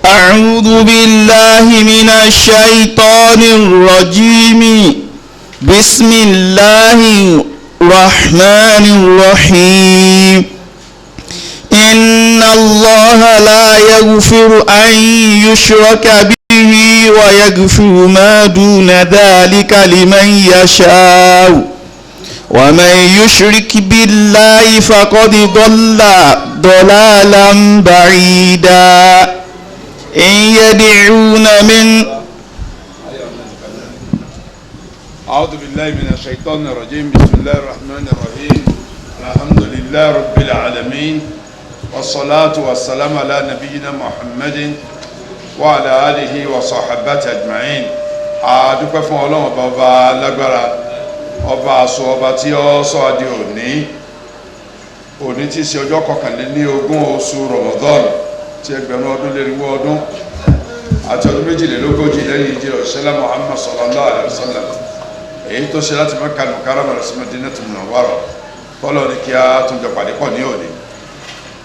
أعوذ بالله من الشيطان الرجيم. بسم الله الرحمن الرحيم. إن الله لا يغفر أن يشرك به ويغفر ما دون ذلك لمن يشاء ومن يشرك بالله فقد ضل ضلالا بعيدا. إن يدعون من أعوذ بالله من الشيطان الرجيم. بسم الله الرحمن الرحيم. الحمد لله رب العالمين والصلاة والسلام على نبينا محمد وعلى آله وصحبه أجمعين. adúpẹ́ fún Ọlọ́run ọba lágbára, ọba àṣọ, ọba tí ó sọ adé òní tí í ṣe ọjọ́ 21 oṣù Ramadan tí ẹgbẹ̀rún ọdún léríwó ọdún àti ọdún 22 lẹ́yìn ìjírọ̀ ìṣẹ́lá Muhammad sallallahu alaihi wasallam, èyí tó ṣe láti Mẹ́kà Mukarrama lọ sí Madinatul Munawwara. kọ́lọ̀ ní kí a tún jọ pàdé pọ̀ ní òní.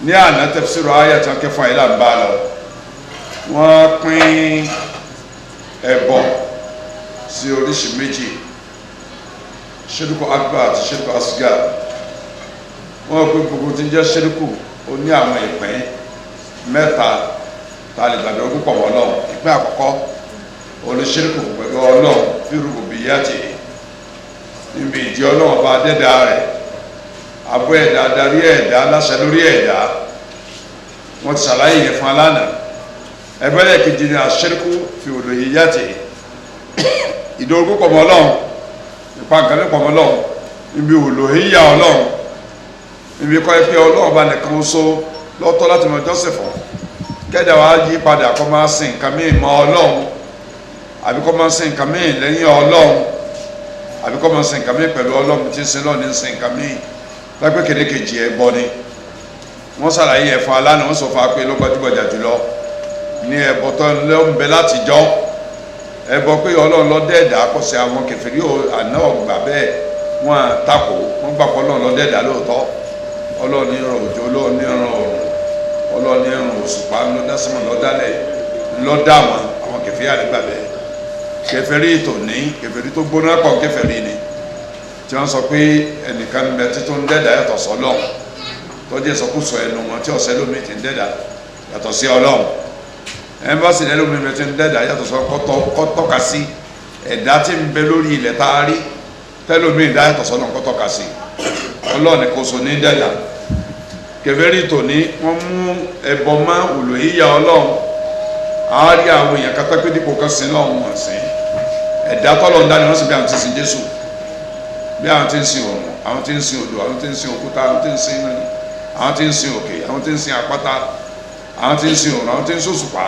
ní àná tafsiru àyà tí wọ́n ké fún àyílà ń bá lọ, wọ́n pín ẹbọ sí oríṣi méjì, ṣírkù akbar àti ṣírkù asgar. wọ́n pín gbogbo tí ń jẹ́ ṣírkù ó ní àwọn ìpín mẹ́ta tá a lè gbàgbé ogún pọ̀ mọ́ Ọlọ́run. ìpín àkọ́kọ́ olùṣírkù pẹ̀lú Ọlọ́run fi rububiyyati, níbi ìdí Ọlọ́run bá dẹ́dà rẹ̀, abọ́ ẹ̀dá, darí ẹ̀dá, aláṣẹ lórí ẹ̀dá. wọ́n ti ṣàlàyé yẹn fún alánà. ẹgbẹ́lẹ̀ kejì ni àṣírkù fi uluhiyyati, ìdórogún pọ̀ mọ́ Ọlọ́run, ìpàgàlẹ́ pọ̀ mọ́ Ọlọ́run, níbi uluhiyya Ọlọ́run, níbi kọ́ ẹ pé Ọlọ́run bá nìkan ṣoṣo lọ́tọ̀ láti mọ jọ́sìn fún. kẹ́dà wá yí padà kọ́ máa sin nǹkan míì mọ́ Ọlọ́run, àbí kọ́ máa sin nǹkan míì lẹ́yìn Ọlọ́run, àbí kọ́ máa sin nǹkan míì pẹ̀lú Ọlọ́run tí ń sin lọ́ọ̀ ní sin nǹkan míì. lápẹ́ kédekéjì ẹbọ ni wọ́n ṣàlàyé ẹ̀ fún alánà. wọ́n sọ fún wa pé ló gbajúgbajà jùlọ ní ẹbọ tó ń bẹ látijọ́. ẹbọ pé Ọlọ́run ló dẹ́ẹ̀dá, kọ́sẹ̀ àwọn kèfèrí àná ọ̀gbà bẹ́ẹ̀ wọ́n àtakò, wọ́n gbà pé Ọlọ́run ló dẹ́ẹ̀dá lóòótọ́. Ọlọ́run ní ìran òjò, Ọlọ́run ní ìran ọ̀run, Ọlọ́run ní ìran òṣùpá, lọ́dásímọ̀ lọ́dálẹ̀ lọ́dá àwọn kèfèrí àdúgbà bẹ́ẹ̀. kèfèrí tòní, kèfèrí tó gbóná pọ̀ kèfèrí ni, tí wọ́n sọ pé ẹnìkan bẹ títún ń dẹ́dà yàtọ̀ sọ́lọ́run, tó jẹ́ ìsọkúsọ ẹnu wọn tí ọ̀sẹ́ lómi ti ń dẹ́dà yàtọ̀ sí Ọlọ́run. ẹnbọ́sì lẹ́lómi bẹ ti ń dẹ́dà yàtọ̀ sọ kọ́tọ́ka sí ẹ̀dá tí ń bẹ lórí ilẹ̀ tá a rí, tẹ́lómi ìdá yàtọ̀ sọ́lọ́run kọ́tọ́ka sí Ọlọ́run kò so ní dẹ́dà. kèfèrí tòní wọ́n mú ẹbọ mọ́ uluhiyya Ọlọ́run. àárí àwọn èèyàn kátà pé dípò kan sin lọ́run wọ̀n sí ẹ̀dá tọ́lọ̀ ń dání wọ́n sì bí àwọn tí ń sin Jésù, bí àwọn tí ń sin òrùn, àwọn tí ń sin odò, àwọn tí ń sin òkúta, àwọn tí ń sin irin, àwọn tí ń sin òkè, àwọn tí ń sin àpáta, àwọn tí ń sin òrùn, àwọn tí ń sin òṣùpá,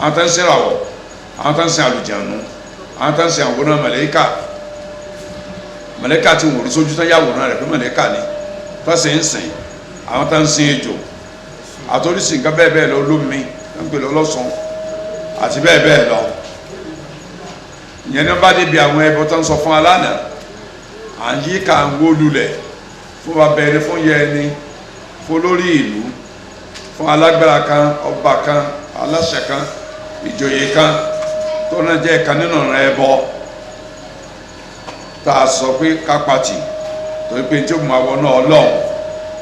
àwọn tí ń sin ìràwọ̀, àwọn tí ń sin àlùjànnú, àwọn tí ń sin àwòrán màláíkà. màláíkà tí wọ́n rí sójú tán yàwòrán rẹ̀ pé màláíkà ni tó sì ń sìn. àwọn tí ń sin ejò àtòrísì nǹkan bẹ́ẹ̀ bẹ́ẹ̀ lọ, olómi ń pè lọ́lọ́sùn àti bẹ́ẹ̀ bẹ́ẹ̀ lọ. ìyẹn ní wọ́n bá débi àwọn ẹbọ tó ń sọ fún alánà. à ń yí ká ń wó lulẹ̀ fún bàbá ẹni, fún yẹ ẹni, fún olórí ìlú, fún alágbára kan, ọba kan, aláṣẹ kan, ìjòyè kan tó náà jẹ́ ẹ̀ka nínú ọ̀ràn ẹbọ tá a sọ pé ká pàtì, torí pé tí ó mú àwọn náà Ọlọ́run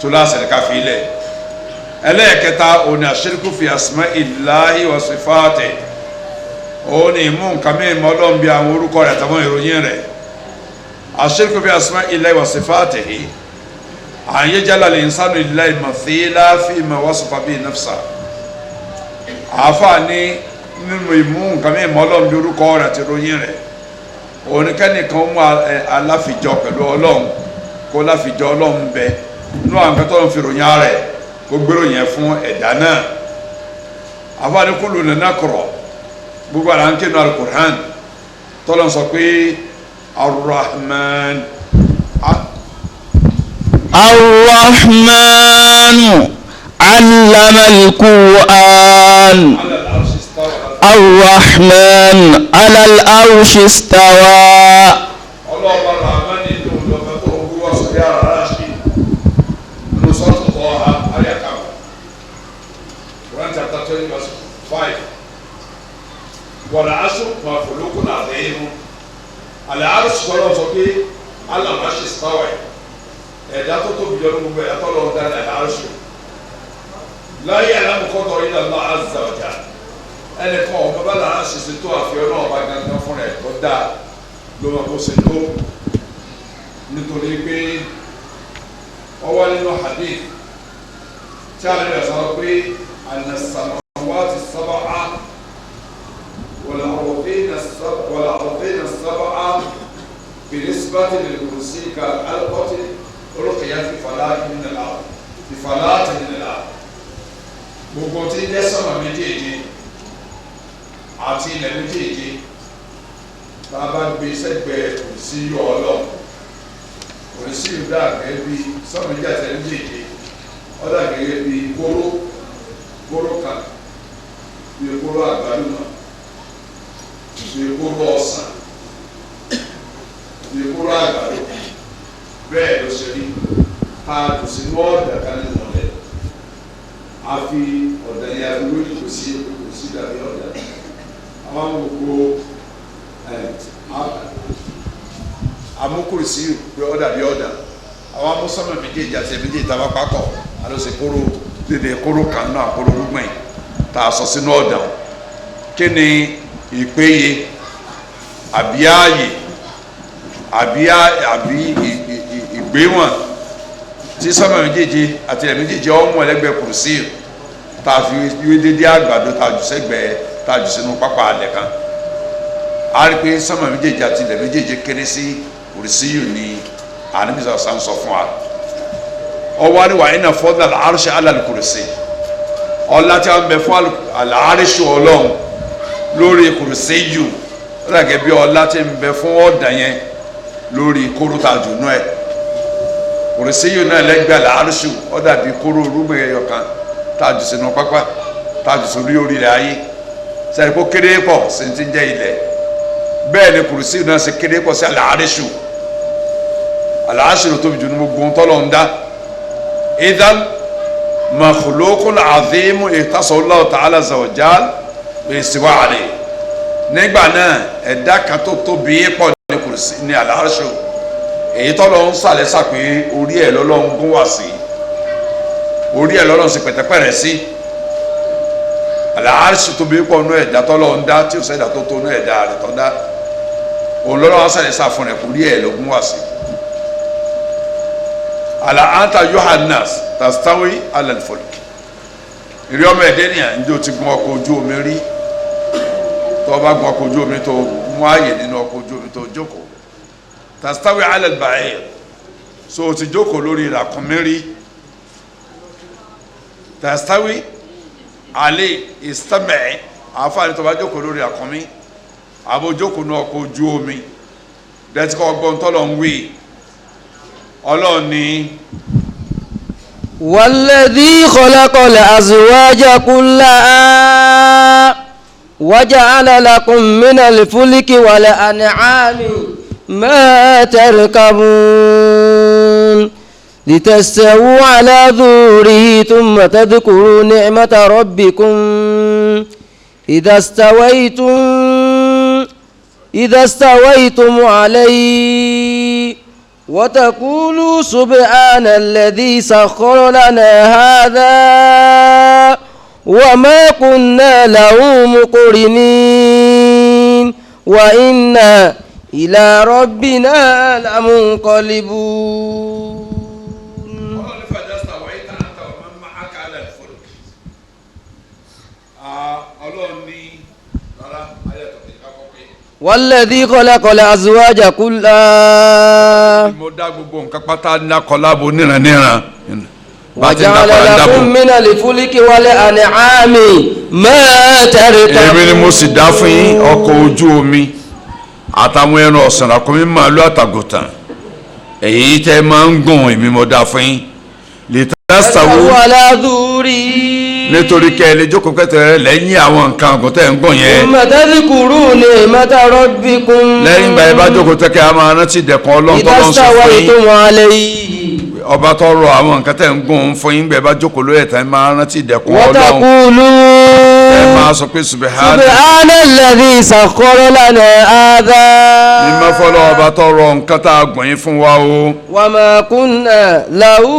tó láṣẹ ká fi ilẹ̀. ẹlẹ́ẹ̀kẹta òní àṣírkù fi asma'illahi wa sifatihi, òun ni mú nǹkan mìíràn mọ́ Ọlọ́run bí àwọn orúkọ rẹ̀ àtàwọn ìròyìn rẹ̀. àṣírkù fi asma'illahi wa sifatihi an yaj'ala al-insanu lillahi mathila fima wasafa bihi nafsahu. àáfàá ní nínú ìmú nǹkan mìíràn mọ́ Ọlọ́run bí orúkọ rẹ̀ àti ìròyìn rẹ̀, òun ni kẹ́nìkan mú aláfijọ́ pẹ̀lú Ọlọ́run, kó láfijọ́ Ọlọ́run bẹ nínú àwọn kan tó ń fi ròyìn ara rẹ̀, kó gbèrò yẹn fún ẹ̀dá náà. àfáàní kúlù nínú kọ̀rọ̀ gbogbo àrà ń ké nínú Al-Qur'an tọ́lọ́ sọ pé Ar-Rahman allama al-Qur'an. Ar-Rahman ala al-arshi istawa. ọlọ́ọ̀bá Rahman ní ìlú lọ́fẹ́ tó ń gbúwọ́ sórí ara ṣe nínú sọ́ọ̀tù Taha àyà 5, Quran chapter 20 verse 5. wọ̀lá aṣọ màfòlókùn àdéhìnú àlẹ́ àrùsù tọ́lọ́ sọ pé alàmáṣe sáwà ẹ̀dá tó tóbi lọ ní gbogbo ẹ̀dá tọ́lọ́ ń dáná àlẹ́ àrùsù láyé alámùkọ́tọ̀ ilẹ̀ Allah azza wa jalla ẹnìkan ọ̀gbọ́n bá làá ṣiṣẹ́ tó àfihàn náà bá gangan fún ẹ̀ tó dáa ló máa bó ṣe tó nítorí pé wọ́n wá nínú hadith tí a lè rẹ̀ sọ pé an-samawati as-sab'a wal-ardina as-sab'a binisbati lil-kursi kal-halqati ulqiyat fi falatin min al-ard fi falatin min al-ard gbogbo tí jẹ́ sọ́nà méjèèjì àti ilẹ̀ méjèèjì tá a bá gbé sẹ́gbẹ̀ẹ́ kùrìsí yọ ọlọ́run kùrìsí yóò dà gẹ́gẹ́ bí sọ́nà méjì àti ilẹ̀ méjèèjì ó dà gẹ́gẹ́ bí kóró kan bí kóró àgbálùmọ̀ bí kóró ọsàn bí kóró àgbàdo bẹ́ẹ̀ ló ṣe rí ta kò sí ní ọ̀dà kan nínú ọ̀lẹ́ àfi ọ̀dà yẹn àfi lórí kò sí dàbí ọ̀dà àwọn gbogbo amúkùrìsí pé ọ̀dà bí ọ̀dà àwọn amúsọ́mọ̀ méjèèjì àti méjèèjì tá a bá pákọ̀ alóṣè kóró dédé kóró kan náà kóró gbogbo yìí tá a sọ sínú ọ̀dà kí ni ìpéye àbí ààyè àbí ìgbéwọ̀n tí sọ́mọ̀ méjèèjì àti ilẹ̀ méjèèjì ọmọ ẹlẹ́gbẹ̀ẹ́ kùrìsí tá a fi wé dédé àgbàdo tá a jù sẹ́gbẹ̀ẹ́ tá a jù sínú pápá alẹ̀ kan a rí pé sọ́mọ̀ méjèèjì àti ilẹ̀ méjèèjì kéré sí kùrìsí yìí ni àníbísọ̀ sàn sọ fún wa ọwọ́ ni wà iná fọ́dà àrùsí alàlùkùrìsí ọlá tí wọ́n bẹ fún àrùsí ọlọ́run lórí kùrìsí yìí ó dàgẹ́ bí ọlá tí ń bẹ fún ọ̀dà yẹn lórí kóró tá a jù nú ẹ̀ kùrìsí yìí náà lẹ́gbẹ̀ẹ́ àrùsí ó dàbí kóró rúgbìn ẹyọ kan tá a jù sínú pápá tá a jù sórí orí rẹ̀ ayé sẹ́ni kó kéré pọ̀ sí ti ń jẹ́ ilẹ̀ bẹ́ẹ̀ ni kùrìsí yìí náà ṣe kéré pọ̀ sí àlàárẹ̀ṣù ló tóbi jù ní gbogbo ohun tọ́lọ̀ ń dá idan makhluqun azim ihtasahu Allah ta'ala azza wa jal istiwa alayhi nígbà náà ẹ̀dá kan tó tóbi pọ̀ ní kùrìsí ní àlàárẹ̀ṣù èyí tọ́lọ̀ ń sàlẹ̀ sàpé orí ẹ̀ lọ́lọ́run gún wá sí orí ẹ̀ lọ́lọ́run sì pẹ̀tẹ́pẹ̀rẹ̀ sí àlàárẹ̀ṣù tóbi pọ̀ nú ẹ̀dá tọ́lọ̀ ń dá tí ò sẹ́dá tó tó nú ẹ̀dá rẹ̀ tọ́ dá òun lọ́lọ́run sàlẹ̀ sàfún rẹ̀ orí ẹ̀ ló gún wá sí. ala anta yohannas tastawi ala al-fulk ìrí ọmọ ẹ̀dẹ́ ni à ń jẹ́ o ti gun ọkọ̀ ojú omi rí tó o bá gun ọkọ̀ ojú omi tó mú ààyè nínú ọkọ̀ ojú omi tó jókòó tastawi ala al-ba'ir so o ti jókòó lórí ìràkúnmí rí tastawi alẹ́ istami' àǹfààní tó bá jókòó lórí ìràkúnmí àbò jókòó ní ọkọ̀ ojú omi dẹ́tíkọ́ ọgbọ́n tọ́lọ̀ ń wí ọlọ́ọ̀ni. والذي خلق الأزواج كلها وجعل لكم من الفلك والأنعام ما تركبون لتستووا على ظهوره ثم تذكروا نعمة ربكم إذا استويتم عليه وتقولوا سبحان الذي سخر لنا هذا وما كنا له مقرنين وإنا إلى ربنا لمنقلبون. والذي خلق الأزواج كلها mo dá gbogbo nǹkan pátá ní akọlábo níranníran وجعل لكم من الفلك والأنعام ما تركبون. èmi ni mo sì dá fún yín ọkọ̀ ojú omi àtàwọn ẹran ọ̀sán àkọ́mí màálù àtàgùtàn èyí tẹ́ máa ń gùn èmi mo dá fún yín lè tastawu على ظهوره nítorí kẹ́ ẹ lè jókòó kẹ́tẹ̀rẹ́ lẹ́yìn àwọn nǹkan ọ̀gùn tẹ́ ń gùn yẹn. ثم تذكروا نعمة ربكم lẹ́yìn ìgbà yẹn bá jókòó tẹ́kẹ́ a máa rántí ìdẹ̀kùn ọlọ́run tó lọ́n sọ fún yín. إذا استويتم عليه ọba tó rọ àwọn nǹkan tẹ́ ń gùn fún yín gbẹ bá jókòó lórí ẹ̀ta máa rántí ìdẹ̀kùn ọlọ́run. وتقولوا ẹ máa sọ pé subhanalladhi sakhkhara lana hadha. mímọ́ fọlọ́ ọba tó rọ nǹkan tá a gùn yín fún wa o. wa ma kunna lahu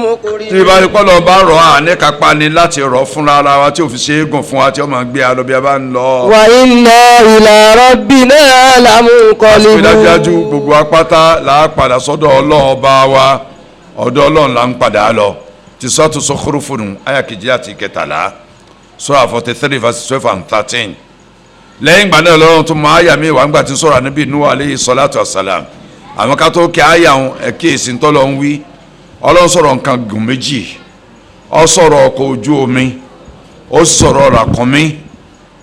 muqrinin. tí ìbá rí pọ́lọ́ bá rọ̀ á ní kápá ni láti rọ̀ fúnra ara wa tí ò fi ṣe é gùn fún wa tí ó máa gbé a lọ bí a bá ń lọ. wa inna ila rabbina lamunqalibun. àti dájú gbogbo apáta là á padà sọ́dọ̀ Ọlọ́run ọba wa ọ̀dọ̀ Ọlọ́run là ń padà lọ. ti sọ́ọ̀tù Zukhruf àyá kejì àti kẹtàlá Surah 43 verse 12 and 13. lẹ́yìn ìgbà náà lọ́run tún mọ àyà mi wà ń gbà tí sọ̀rọ̀ níbi Nuhu alayhi salatu wassalam. àwọn ká tó kí àyà ń ẹ̀kí èsì ńtọ́lọ́ ń wí Ọlọ́run sọ̀rọ̀ nǹkan gùn méjì ó sọ̀rọ̀ ọkọ̀ ojú omi ó sọ̀rọ̀ ràkúnmí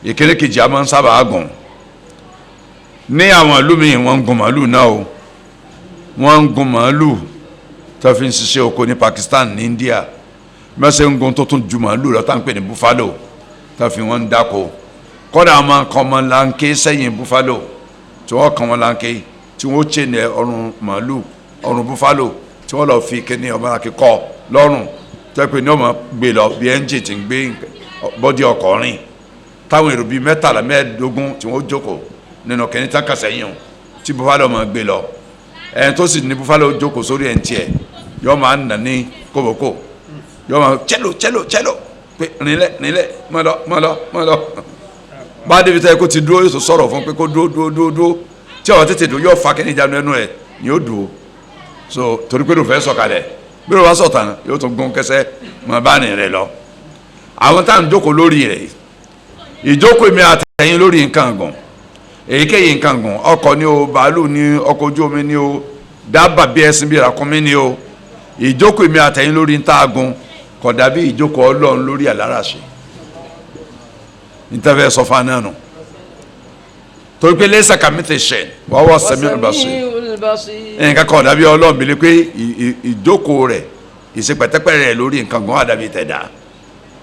ìkíní kejì a máa ń sábà gùn. ní àwọn ìlú mi wọ́n ń gun màálù náà o wọ́n ń gun màálù tó fi ń ṣiṣẹ́ oko ní Pakistan ní India mẹ́sẹ̀ ń gun tó tún ju màálù lọ tá à ń pè ní buffalo tó fi wọ́n ń dáko kọ́dà àwọn máa kọ́ ọmọ láńké sẹ́yìn buffalo tí wọ́n kàn wọ́n láńké tí wọ́n ṣe ní ọrùn màálù ọrùn buffalo tí wọ́n lọ fi kíní ọmọ akẹ́kọ̀ọ́ lọ́rùn tó pé ní ọmọ gbé lọ bí ẹ́ńjì tí ń gbé bọ́dí ọkọ̀ rìn táwọn èrò bíi mẹ́tàlá mẹ́ẹ̀ẹ́dógún tí wọ́n jókòó nínú kíní tá kàsẹ́yìn tí buffalo máa gbé lọ ẹni tó sì ní buffalo jókòó sórí ẹ̀ ń tiẹ̀ yọ máa ń nà ní kóbókó yọ máa chelo pé nílẹ̀ mọ́ lọ bá débi tẹ́ kó ti dúró yóò sọ̀rọ̀ fún pé kó dúró tí àwọn tètè dúró yóò fa kí ní ìjánu ẹnu ẹ̀ yóò dúró so torí pé ló fẹ́ sọ̀kalẹ̀ bí ló bá sọ̀tàn yóò tún gún kẹsẹ́ mọ́ bá ní rẹ̀ lọ. àwọn tá à ń jókòó lórí rẹ̀ ìjókòó mi àtẹ̀yìn lórí nǹkan gùn èyíkéyìí nǹkan gùn ọkọ̀ ni o bàálù ni ọkọ̀ ojú omi ni o dábàá bí ẹṣin bí ràkúnmí ni o ìjókòó mi àtẹ̀yìn lórí ntaagun kò dàbí ìjókòó Ọlọ́run lórí àláràṣe ntẹ́fẹ́ sọ fún anáà nù torí pé lẹ́sà kàmítẹ̀ ṣẹ̀ wà wọ́n sẹ́mi ọ̀bàṣẹ́ nǹkan kan dàbí Ọlọ́run bìlẹ̀ pé ìjókòó rẹ̀ ìṣepẹ̀tẹ́pẹ̀ rẹ̀ lórí nǹkan gan àdàbí tẹ̀dá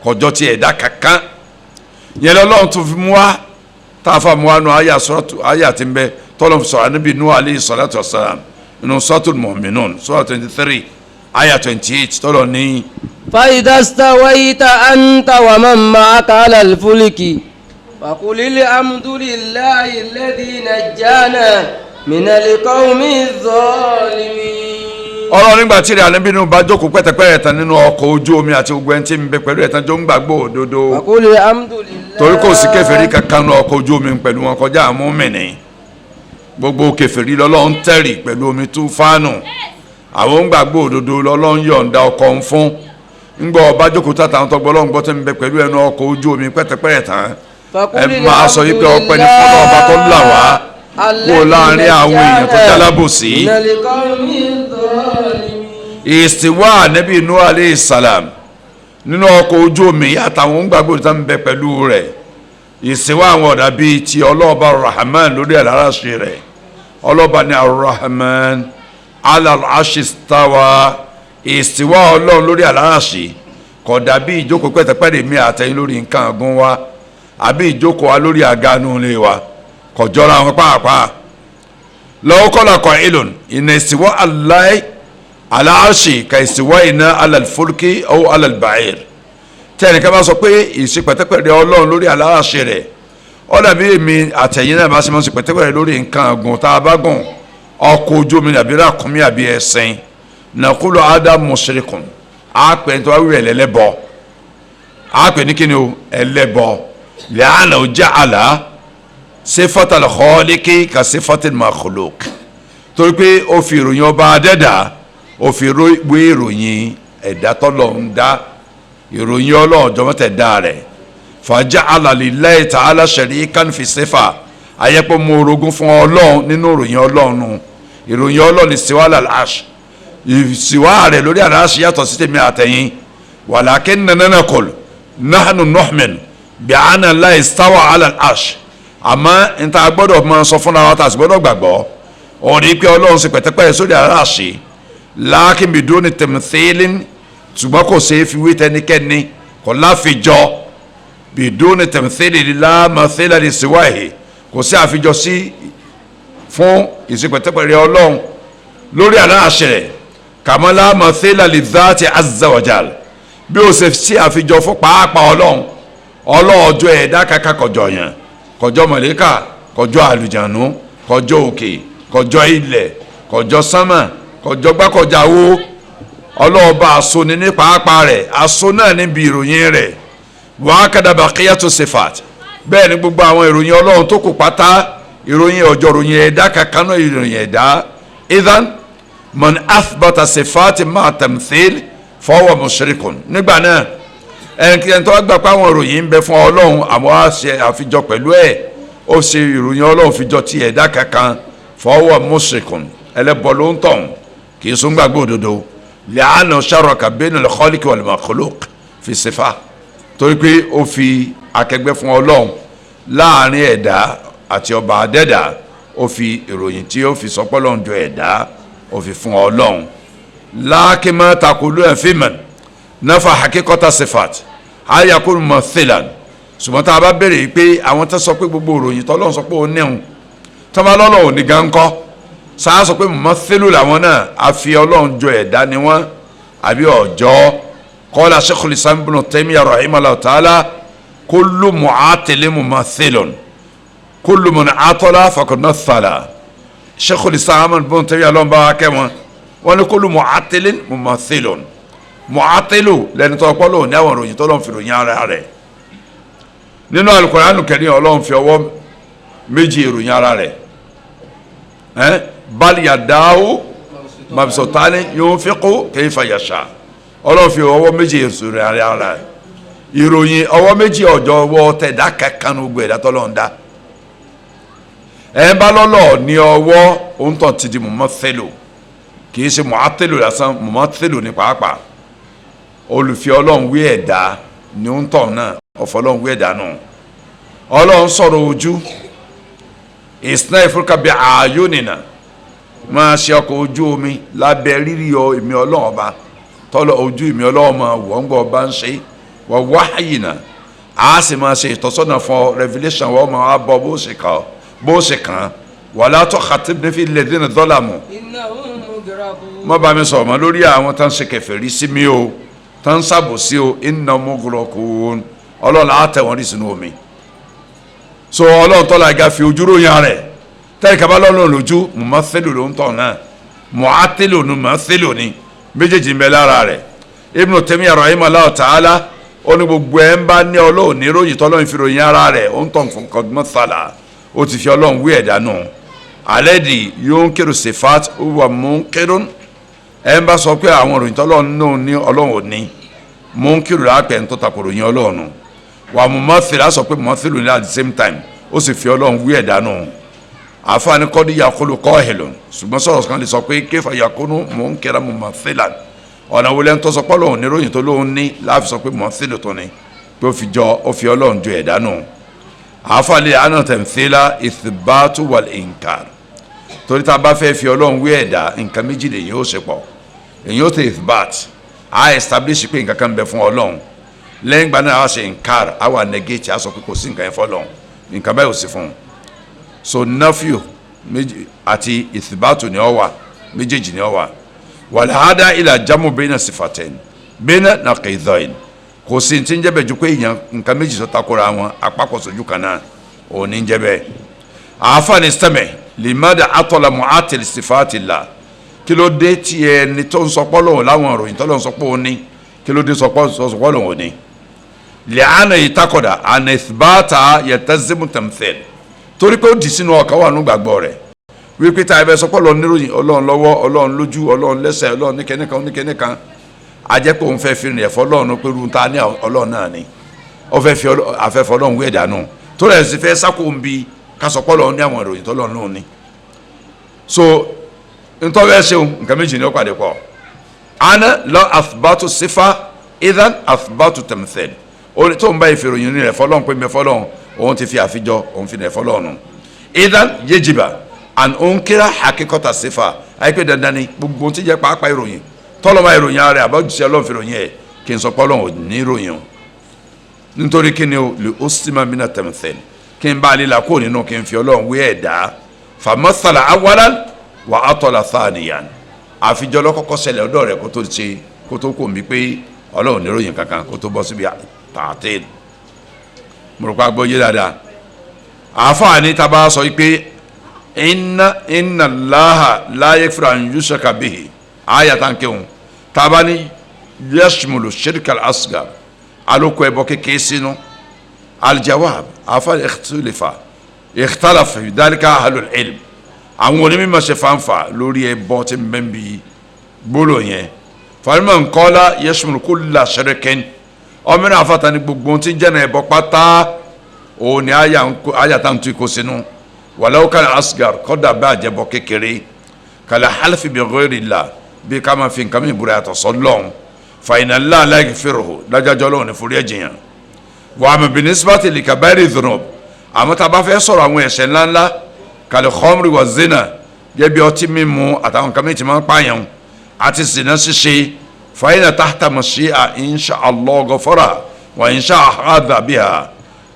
kọjọ́ ti ẹ̀dá kankan yẹn lọ́lọ́run tó fi mú wa táàfà mú wa nù àyà tí ń bẹ tọ́lọ́ sọ̀rọ̀ níbi Nuhu alayhi salatu wassalam nínú Suratul Mu'minun Surah 23 àyà 28 tọ́lọ́ ní. فإذا استويت أنت ومن معك على الفلك فقل الحمد لله الذي نجانا من القوم الظالمين. ọ̀rọ̀ nígbà tí ìrìn àlẹ́ bínú bá jókòó pẹ́tẹ́pẹ́rẹ́ tán nínú ọkọ̀ ojú omi àti gbogbo ẹni tí ń bẹ pẹ̀lú ẹ̀tàn jọ ń gbàgbọ́ òdodo. فقل الحمد لله. torí kò sí kèfèrí kankan nínú ọkọ̀ ojú omi pẹ̀lú wọn kọjá àmúmìnì gbogbo kèfèrí lọ́lọ́run tẹ̀rì pẹ̀lú omi tú fánù àwọn ń gbàgbọ́ òdodo lọ́lọ́run yọ̀ǹda ọkọ̀ ń fún ńgbọ́ ọba jókòó tàtà ń tọgbọ́ lọ́n gbọ́ tó ń bẹ pẹ̀lú ẹnu ọkọ̀ ojú omi pẹ́tẹ́pẹ́rẹ́ tán ẹ máa sọ yìí pé ọpẹ́ ní fún ọba tó là wá kó láàrin àwọn èèyàn tó jálábòsí. ìsìwá Nábì Nuhu alayhi salam nínú ọkọ̀ ojú omi àtàwọn ń gbàgbọ́ tó ń bẹ pẹ̀lú rẹ̀ ìsìwá àwọn ọ̀dà bíi ti ọlọ́ọ̀bá Rahman lórí àláràṣẹ rẹ̀ ọlọ́ọ̀bá ní Ar-Rahman ala al-arshi istawa ìsìwá ọlọ́run lórí àláràṣì kò dàbí ìjókòó pẹ́tẹ́pẹ́rẹ́ mi àtẹ̀yìn lórí nǹkan ọ̀gùn wa àbí ìjókòó wa lórí àgánú ilé wa kò jọra wọn pàápàá lọ́wọ́ kọ́lá kọ́ ìlòn ìnà ìsìwá àláràṣì ka ìsìwá iná alàlfólkì ọ̀ alàlbàìr tí ẹnìkan bá sọ pé ìsì pẹ́tẹ́pẹ́rẹ́ ọlọ́run lórí àláràṣì rẹ̀ ó dàbí èmi àtẹ̀yìn náà bá sì mọ̀ sí pẹ́tẹ́pẹ́rẹ́ lórí nǹkan ọ̀gùn tá a bá gùn ọkọ̀ ojú omi àbí ràkúnmí àbí ẹṣin nakulu adam mushrikun a pè ní tó wá wí ẹlẹ́bọ a pè ní kíni o ẹlẹ́bọ lẹ́hànà ó já àlá sifatal khaliqi ka sifatil makhluq torí pé ó fi ìròyìn ọba adẹ́dà ó fi wé ìròyìn ẹ̀dá tọ́lọ̀ ń dá ìròyìn ọlọ́run jọmọ́tẹ̀ dá rẹ̀ faja'ala lillahi ta'ala sharikan fi sifa ayẹ́pọ̀ mú orogún fún ọlọ́run nínú ìròyìn ọlọ́run ìròyìn ọlọ́run istiwa ala al-arsh ìsìwá rẹ̀ lórí àlàáṣì yàtọ̀ sí tèmi àtẹ̀yìn walakinna naqul nahnu nu'min bi anna Allah istawa ala al-arsh àmọ́ níta gbọ́dọ̀ máa sọ fúnra wa tàbí gbọ́dọ̀ gbàgbọ́ òní pé ọlọ́run sì pẹ̀tẹ́pẹ́ sórí àlàáṣì lakin biduni tamthilin ṣùgbọ́n kò ṣeé fi wé tẹnikẹ́ni kò láfijọ́ biduni tamthilin la mathila li siwahi kò sí àfijọ́ sí fún ìsìpẹ̀tẹ́pẹ́ rẹ̀ ọlọ́run lórí àlàáṣì rẹ̀ kàmọ́lá mathila li dhati azza wa jal bí ó ṣe sí àfijọ́ fún pàápàá ọlọ́run ọlọ́ọ̀jọ́ ẹ̀dá kàkà kọjọ yẹn kọjọ mọ̀lẹ́kà kọjọ àlùjànú kọjọ òkè kọjọ ilẹ̀ kọjọ sánmà kọjọ gbákọjáwó ọlọ́ọ̀ba aṣọ ni ní pàápàá rẹ̀ aṣọ náà níbi ìròyìn rẹ̀ wa kada baqiyatu sifat bẹ́ẹ̀ ni gbogbo àwọn ìròyìn ọlọ́run tó kù pátá ìròyìn ọjọ́ ìròyìn ẹ̀dá kankan náà ìròyìn ẹ̀dá idhan man athbata sifati ma tamthil fahuwa mushrikun nígbà náà ẹnikẹ́ni tó gbà pé àwọn ìròyìn ń bẹ fún ọlọ́run àmọ́ á ṣe àfijọ́ pẹ̀lú ẹ̀ ó ṣe ìròyìn ọlọ́run fijọ́ ti ẹ̀dá kankan fahuwa mushrikun ẹlẹ́bọ ló ń tọ̀hún kì í sún gbàgbọ́ òdodo li'anna sharaka bayna al-khaliq wal-makhluq fi sifat torí pé ó fi akẹgbẹ́ fún ọlọ́run láàrin ẹ̀dá àti ọba adẹ́dà ó fi ìròyìn tí ó fi sọpọ́ lọ́n jọ ẹ̀dá ó fi fún ọlọ́run lákìmọ́ takulu ẹ̀fíìmọ̀n náfà hakíkọ́tà sifat ayakun mọ̀tìlan ṣùgbọ́n tá a bá béèrè pé àwọn tó sọ pé gbogbo ìròyìn tọ́lọ́run sọ pé ó níhun tó bá lọ́lọ́ òní gan kọ́ sáà sọ pé mọ̀tìlù làwọn náà àfi ọlọ́run jọ ẹ̀dá ni wọ́n àbí ọ̀jọ́ قال شيخ الإسلام ابن تيمية رحمه الله تعالى كل معاطل ممثل كل من عطل فقد مثل شيخ الإسلام ابن تيمية لهم بقى كمان وانا كل معاطل ممثل معاطل لأن تقولوا نوع رجل تقولون في رجال على nínú Al-Qur'an Al-Karim Ọlọ́run fi ọwọ́ méjì ìròyìn ara rẹ̀ bal yadahu mabsutani yunfiqu kayfa yasha Ọlọ́run fi ọwọ́ méjì ìròyìn ara rẹ̀ ìròyìn ọwọ́ méjì ọjọ́ ọwọ́ tẹ̀dá kankan gbogbo ẹ̀dá tọ́lọ́run dá ẹ̀ ń bá lọ́lọ́ ní ọwọ́ òǹtọ̀ ti di mumathilu kì í ṣe mu'attilu lásán mumathilu ní pàápàá olùfi Ọlọ́run wí ẹ̀dá ní òǹtọ̀ náà ọ̀fọ̀lọ́run wí ẹ̀dá náà Ọlọ́run sọ̀rọ̀ ojú ìsìnà ìfúrúkà bí ààyónìnà máa ṣe ọkọ̀ ojú omi lábẹ́ rírí èmi Ọlọ́run ọba tọ́lọ̀ ojú èmi Ọlọ́run máa wọ́n gbọ́ ọba ń ṣe wọ́n wáyìnà á sì máa ṣe ìtọ́sọ́nà fún revelation wọ́n máa bọ́ bó ṣe kàn wala tukhatibni fi alladhina zalamu má bá mi sọ̀rọ̀ mọ́ lórí àwọn tó ń ṣe kèfèrí sí mi o tó ń ṣàbòsí o innahum mughraqun Ọlọ́run á tẹ̀ wọ́n rí sínú omi so Ọlọ́run tọ́lá ìga fi ojú ròyìn rẹ̀ tẹ́lẹ̀ kaba lọ́lọ́run lójú mumathilu ló ń tọ̀ náà mu'attilu ni mumathilu ni méjèèjì ń bẹ lára rẹ̀ Ibn Taymiyyah rahimahullah ta'ala ó ní gbogbo ẹ̀ ń bá ní Ọlọ́run ní ròyìn tọ́lọ́run fi ròyìn ara rẹ̀ ó ń tọ̀ fún kọ́dùmọ́sálà ó ti fi Ọlọ́run wí ẹ̀dá nù alẹ́dì yunkiru sifat huwa munkirun ẹ̀ ń bá sọ pé àwọn ròyìn tọ́lọ́run náà ní Ọlọ́run ò ní munkiru lápẹ̀ ń tó takò ròyìn Ọlọ́run wà mumathil sọ pé mumathilu ní at the same time ó sì fi Ọlọ́run wí ẹ̀dá nù àfààní kọ́dí yakulu qahilun ṣùgbọ́n sọ̀rọ̀ kan lè sọ pé kayfa yakunu munkiran mumathilan ọ̀nà wo lẹ́nu tó sọ pé Ọlọ́run ní ròyìn tó lóun ní láàfin sọ pé mumathilu tó ní pé ó fi Ọlọ́run ju ẹ̀dá nù àfààní àná tamthila ithbatu wal inkar torí tá a bá fẹ́ fi Ọlọ́run wí ẹ̀dá nǹkan méjì lè yín ó ṣe pọ̀ èyí ó ti ithbat á establish pé nǹkan kan bẹ fún Ọlọ́run lẹ́yìn gba náà a ṣe nkar a wà negate a sọ pé kò sí nǹkan yẹn fọlọ́n nǹkan báyìí ò sí fún un so nafiu méjì àti ìthibatu ni ọ wà méjèèjì ni ọ wà wàlhádà ilà jamu bẹ́ẹ̀nà sifatain bẹ́ẹ̀nà naqidain kò sí ti ń jẹ́ bẹ́ẹ̀ ju pé èèyàn nǹkan méjì tó takora wọn apapọ̀ sójú kan náà ò ní jẹ́ bẹ́ẹ̀ àáfààní sẹ́mẹ̀ limada atọ́la mu'atil sifatillah kí ló dé tí ẹni tó ń sọpọ́ lòun láwọn ìròyìn tó lọ́n sọpọ́ òní kí ló dé sọpọ́ lòun òní lẹ́ànà ìtakọ̀dà àna ìsìbáàtà yẹtẹ́símù tẹ̀mfẹ́l torí pé ó dì sínú ọkàn wà nù gbàgbọ́ rẹ̀ wípé tá a bẹ sọpọ́ lọ níròyìn Ọlọ́run lọ́wọ́ Ọlọ́run lójú Ọlọ́run lẹ́sẹ̀ Ọlọ́run níkẹ́nìkan ajẹ́pẹ́ òun fẹ́ fi rìn ẹ̀fọ́ Ọlọ́run pé irun ta ní Ọlọ́run náà ni ó fẹ́ fi afẹ́fọ́ Ọlọ́run wé ẹ̀dánù tó rẹ̀ sì fẹ́ sákò ń bi kásọpọ́ lọ ní àwọn ìròyìn tó Ọlọ́run náà ni so ntọ́wẹ́ ṣeun nǹkan méjì ni ó pàdé pọ̀ ana lọ athbatu sifa idan athbatu tamthil ó tó ń bá ìfèròyìn rẹ̀ fọlọ́n pé mẹ́fọ́lọ́n òun ti fi àfijọ́ òun fi nẹ̀fọ́lọ́n idan yejiba an onkira hakikota sifa àyípé dandan ni gbogbo tí jẹ́ pàápàá ìròyìn tọ́lọ́mà ìròyìn ara rẹ̀ àbájúṣe ọlọ́run fi ròyìn ẹ̀ kí n sọ pọ́lọ́n ò ní ìròyìn o nítorí kí ni o lè ó sì máa mina tamthil kí n bá a líla kó nínú kí n fi ọlọ́run wé ẹ̀dá famathala awalan wa atọ́la thaniyan àfijọ́ lọ́kọ́kọ́ ṣẹlẹ̀ ọ̀dọ́ rẹ̀ kó tó kò mí pé ọlọ́run níròyìn kankan kó tó bọ́ síbi tààtẹ́ẹ̀lì mo rò pé agbó yé dáadáa àfààní tá a bá sọ pé inna Allaha la yaghfiru an yushraka bihi àyà tá n kéwọn tá a bá ní yashmulu shirka al-asghar alóko ẹbọ kékeré sínú aljawab àfààní ikhtalafa fi dhalika ahlul ilm àwọn onímọ̀ ṣe fanfa lórí ẹbọ tí ń bẹ bí gbólò yẹn faman qala yashmulu kulla shirkin ọmọ náà fata ni gbogbo tí ń jẹ́ náà ẹbọ pátá òun ni àyà tá n tún kó sínú walau kana asgar kọ́dà bá àjẹbọ kékeré kala halfi bi ghayrillah bí ká máa fi nǹkan mi ìbúra yàtọ̀ sọ́lọ́hún fa inna Allaha la yaghfiruhu dájájọ́ lọ́wọ́ ní forí ẹ̀jìyàn wa amma binisbati li kaba'iri dhunub àmọ́ tá a bá fẹ́ sọ̀rọ̀ àwọn ẹ̀ṣẹ̀ ńláńlá kal khamri wa zina gẹ́gẹ́ bí ọtí mímu àtàwọn nǹkan mi ti máa ń pààyàn àti zina ṣíṣe fa inna tahta mashi'a insha Allah ghafara wa insha hadha biha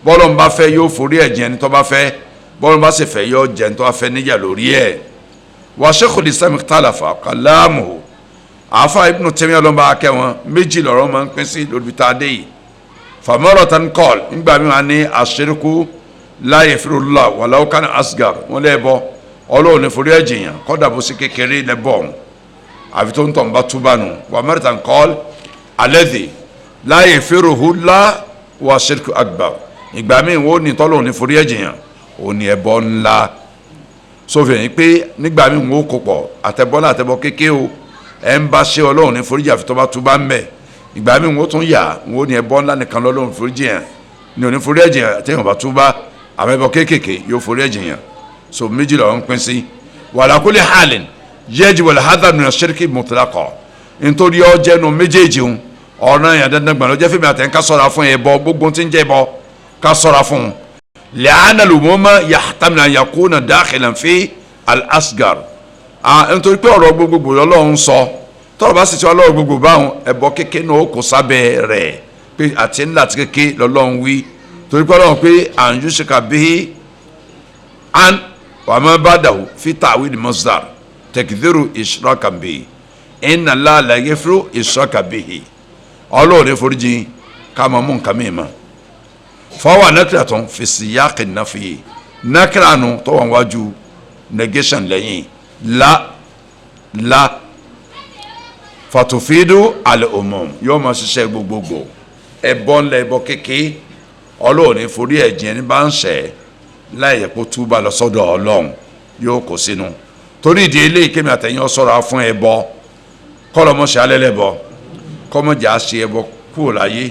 bọ́lọ̀ ń bá fẹ́ yóò forí ẹ̀jẹ̀ ní tó bá fẹ́ bọ́lọ̀ ń bá sì fẹ́ yóò jẹ́ ní tó bá fẹ́ níjà lórí ẹ̀ wa Sheikhul Islam ikhtalafa kalamuhu àáfà Ibn Taymiyyah lọ́nba akẹ́wọ̀n méjì lọ́rọ́ máa ń pín sí lórí tá a dé yìí famaratan qala nígbà mi wà ní ashirku la yaghfirullah walau kana asgar wọn lè bọ Ọlọ́run ní forí ẹ̀jẹ̀ yẹn kọ́dà bó sí kékeré lẹ́ bọ̀ ọ̀hún àfi tó ń tọ̀ ń bá túbà nù wa maratan qala alladhi la yaghfirullah wa shirku akbar ìgbà míì wọ́n ní tọ́lọ́run ní forí ẹ̀jẹ̀ yẹn ò ní ẹbọ ńlá sófin yìí pé nígbà míì wọ́n kó pọ̀ àtẹ̀bọ́ náà àtẹ̀bọ́ kéke o ẹ̀ ń bá ṣe Ọlọ́run ní forí ẹ̀jẹ̀ àfi tó bá túbà ń bẹ̀ ìgbà míì wọ́n tún yà wọ́n ní ẹbọ ńlá nìkan lọ́lọ́run forí ẹ̀jẹ̀ yẹn ní òní forí ẹ̀jẹ̀ yẹn àtẹ̀yìn bá túbà àwọn ẹbọ kéékèèké yóò forí ẹ̀jẹ̀ yẹn so méjì lọ́wọ́ ń pín sí wala kulli halin yajibu al-hadar min ash-shirki mutlaqa nítorí ọjẹ́ nu méjèèjì ń ọ̀ràn yẹn dandan gbọ̀n lọ́jọ́ fẹ́mi àtẹ̀ ń ká sọ̀rọ̀ fún ẹbọ gbogbo tí ń jẹ́ ẹbọ ká sọ̀rọ̀ fún un li'anna al-umuma yahtamilu an yakuna dakhilan fi al-asghar nítorí pé ọ̀rọ̀ gbogbo Ọlọ́run sọ tọ́rọ̀ bá sì ti Ọlọ́run gbogbo báwọn ẹbọ kékeré náà ó kó sábẹ́ rẹ̀ pé àti ńlá àti kékeré lọ́lọ́run wí torí pé Ọlọ́run pé an yushraka bihi an wa ma ba'dahu fi ta'wil masdar takdhiru ishrakan bihi inna Allaha la yaghfiru ishraka bihi Ọlọ́run ní foríjì ká máa mú nǹkan mìíràn fọwọ́ nàkìrà tó ń fi siyaq an-nafi nàkìrà nù tó wà wájú negation lẹ́yìn la fatufidu al-umum yóò máa ṣiṣẹ́ gbogbogbò ẹbọ ńlá ẹbọ kékeré Ọlọ́run ní forí ẹ̀jẹ̀ ní bá ń ṣẹ̀ láyé kó túbà lọ sọ́dọ̀ Ọlọ́run yóò kó sínú torí ìdí eléyìí kémi àtẹ̀yìn ọ̀sọ́ra fún ẹbọ kọ́lọ́mọṣẹ́ alẹ́lẹ́bọ kọ́mọjà ṣe ẹbọ kúrò láyé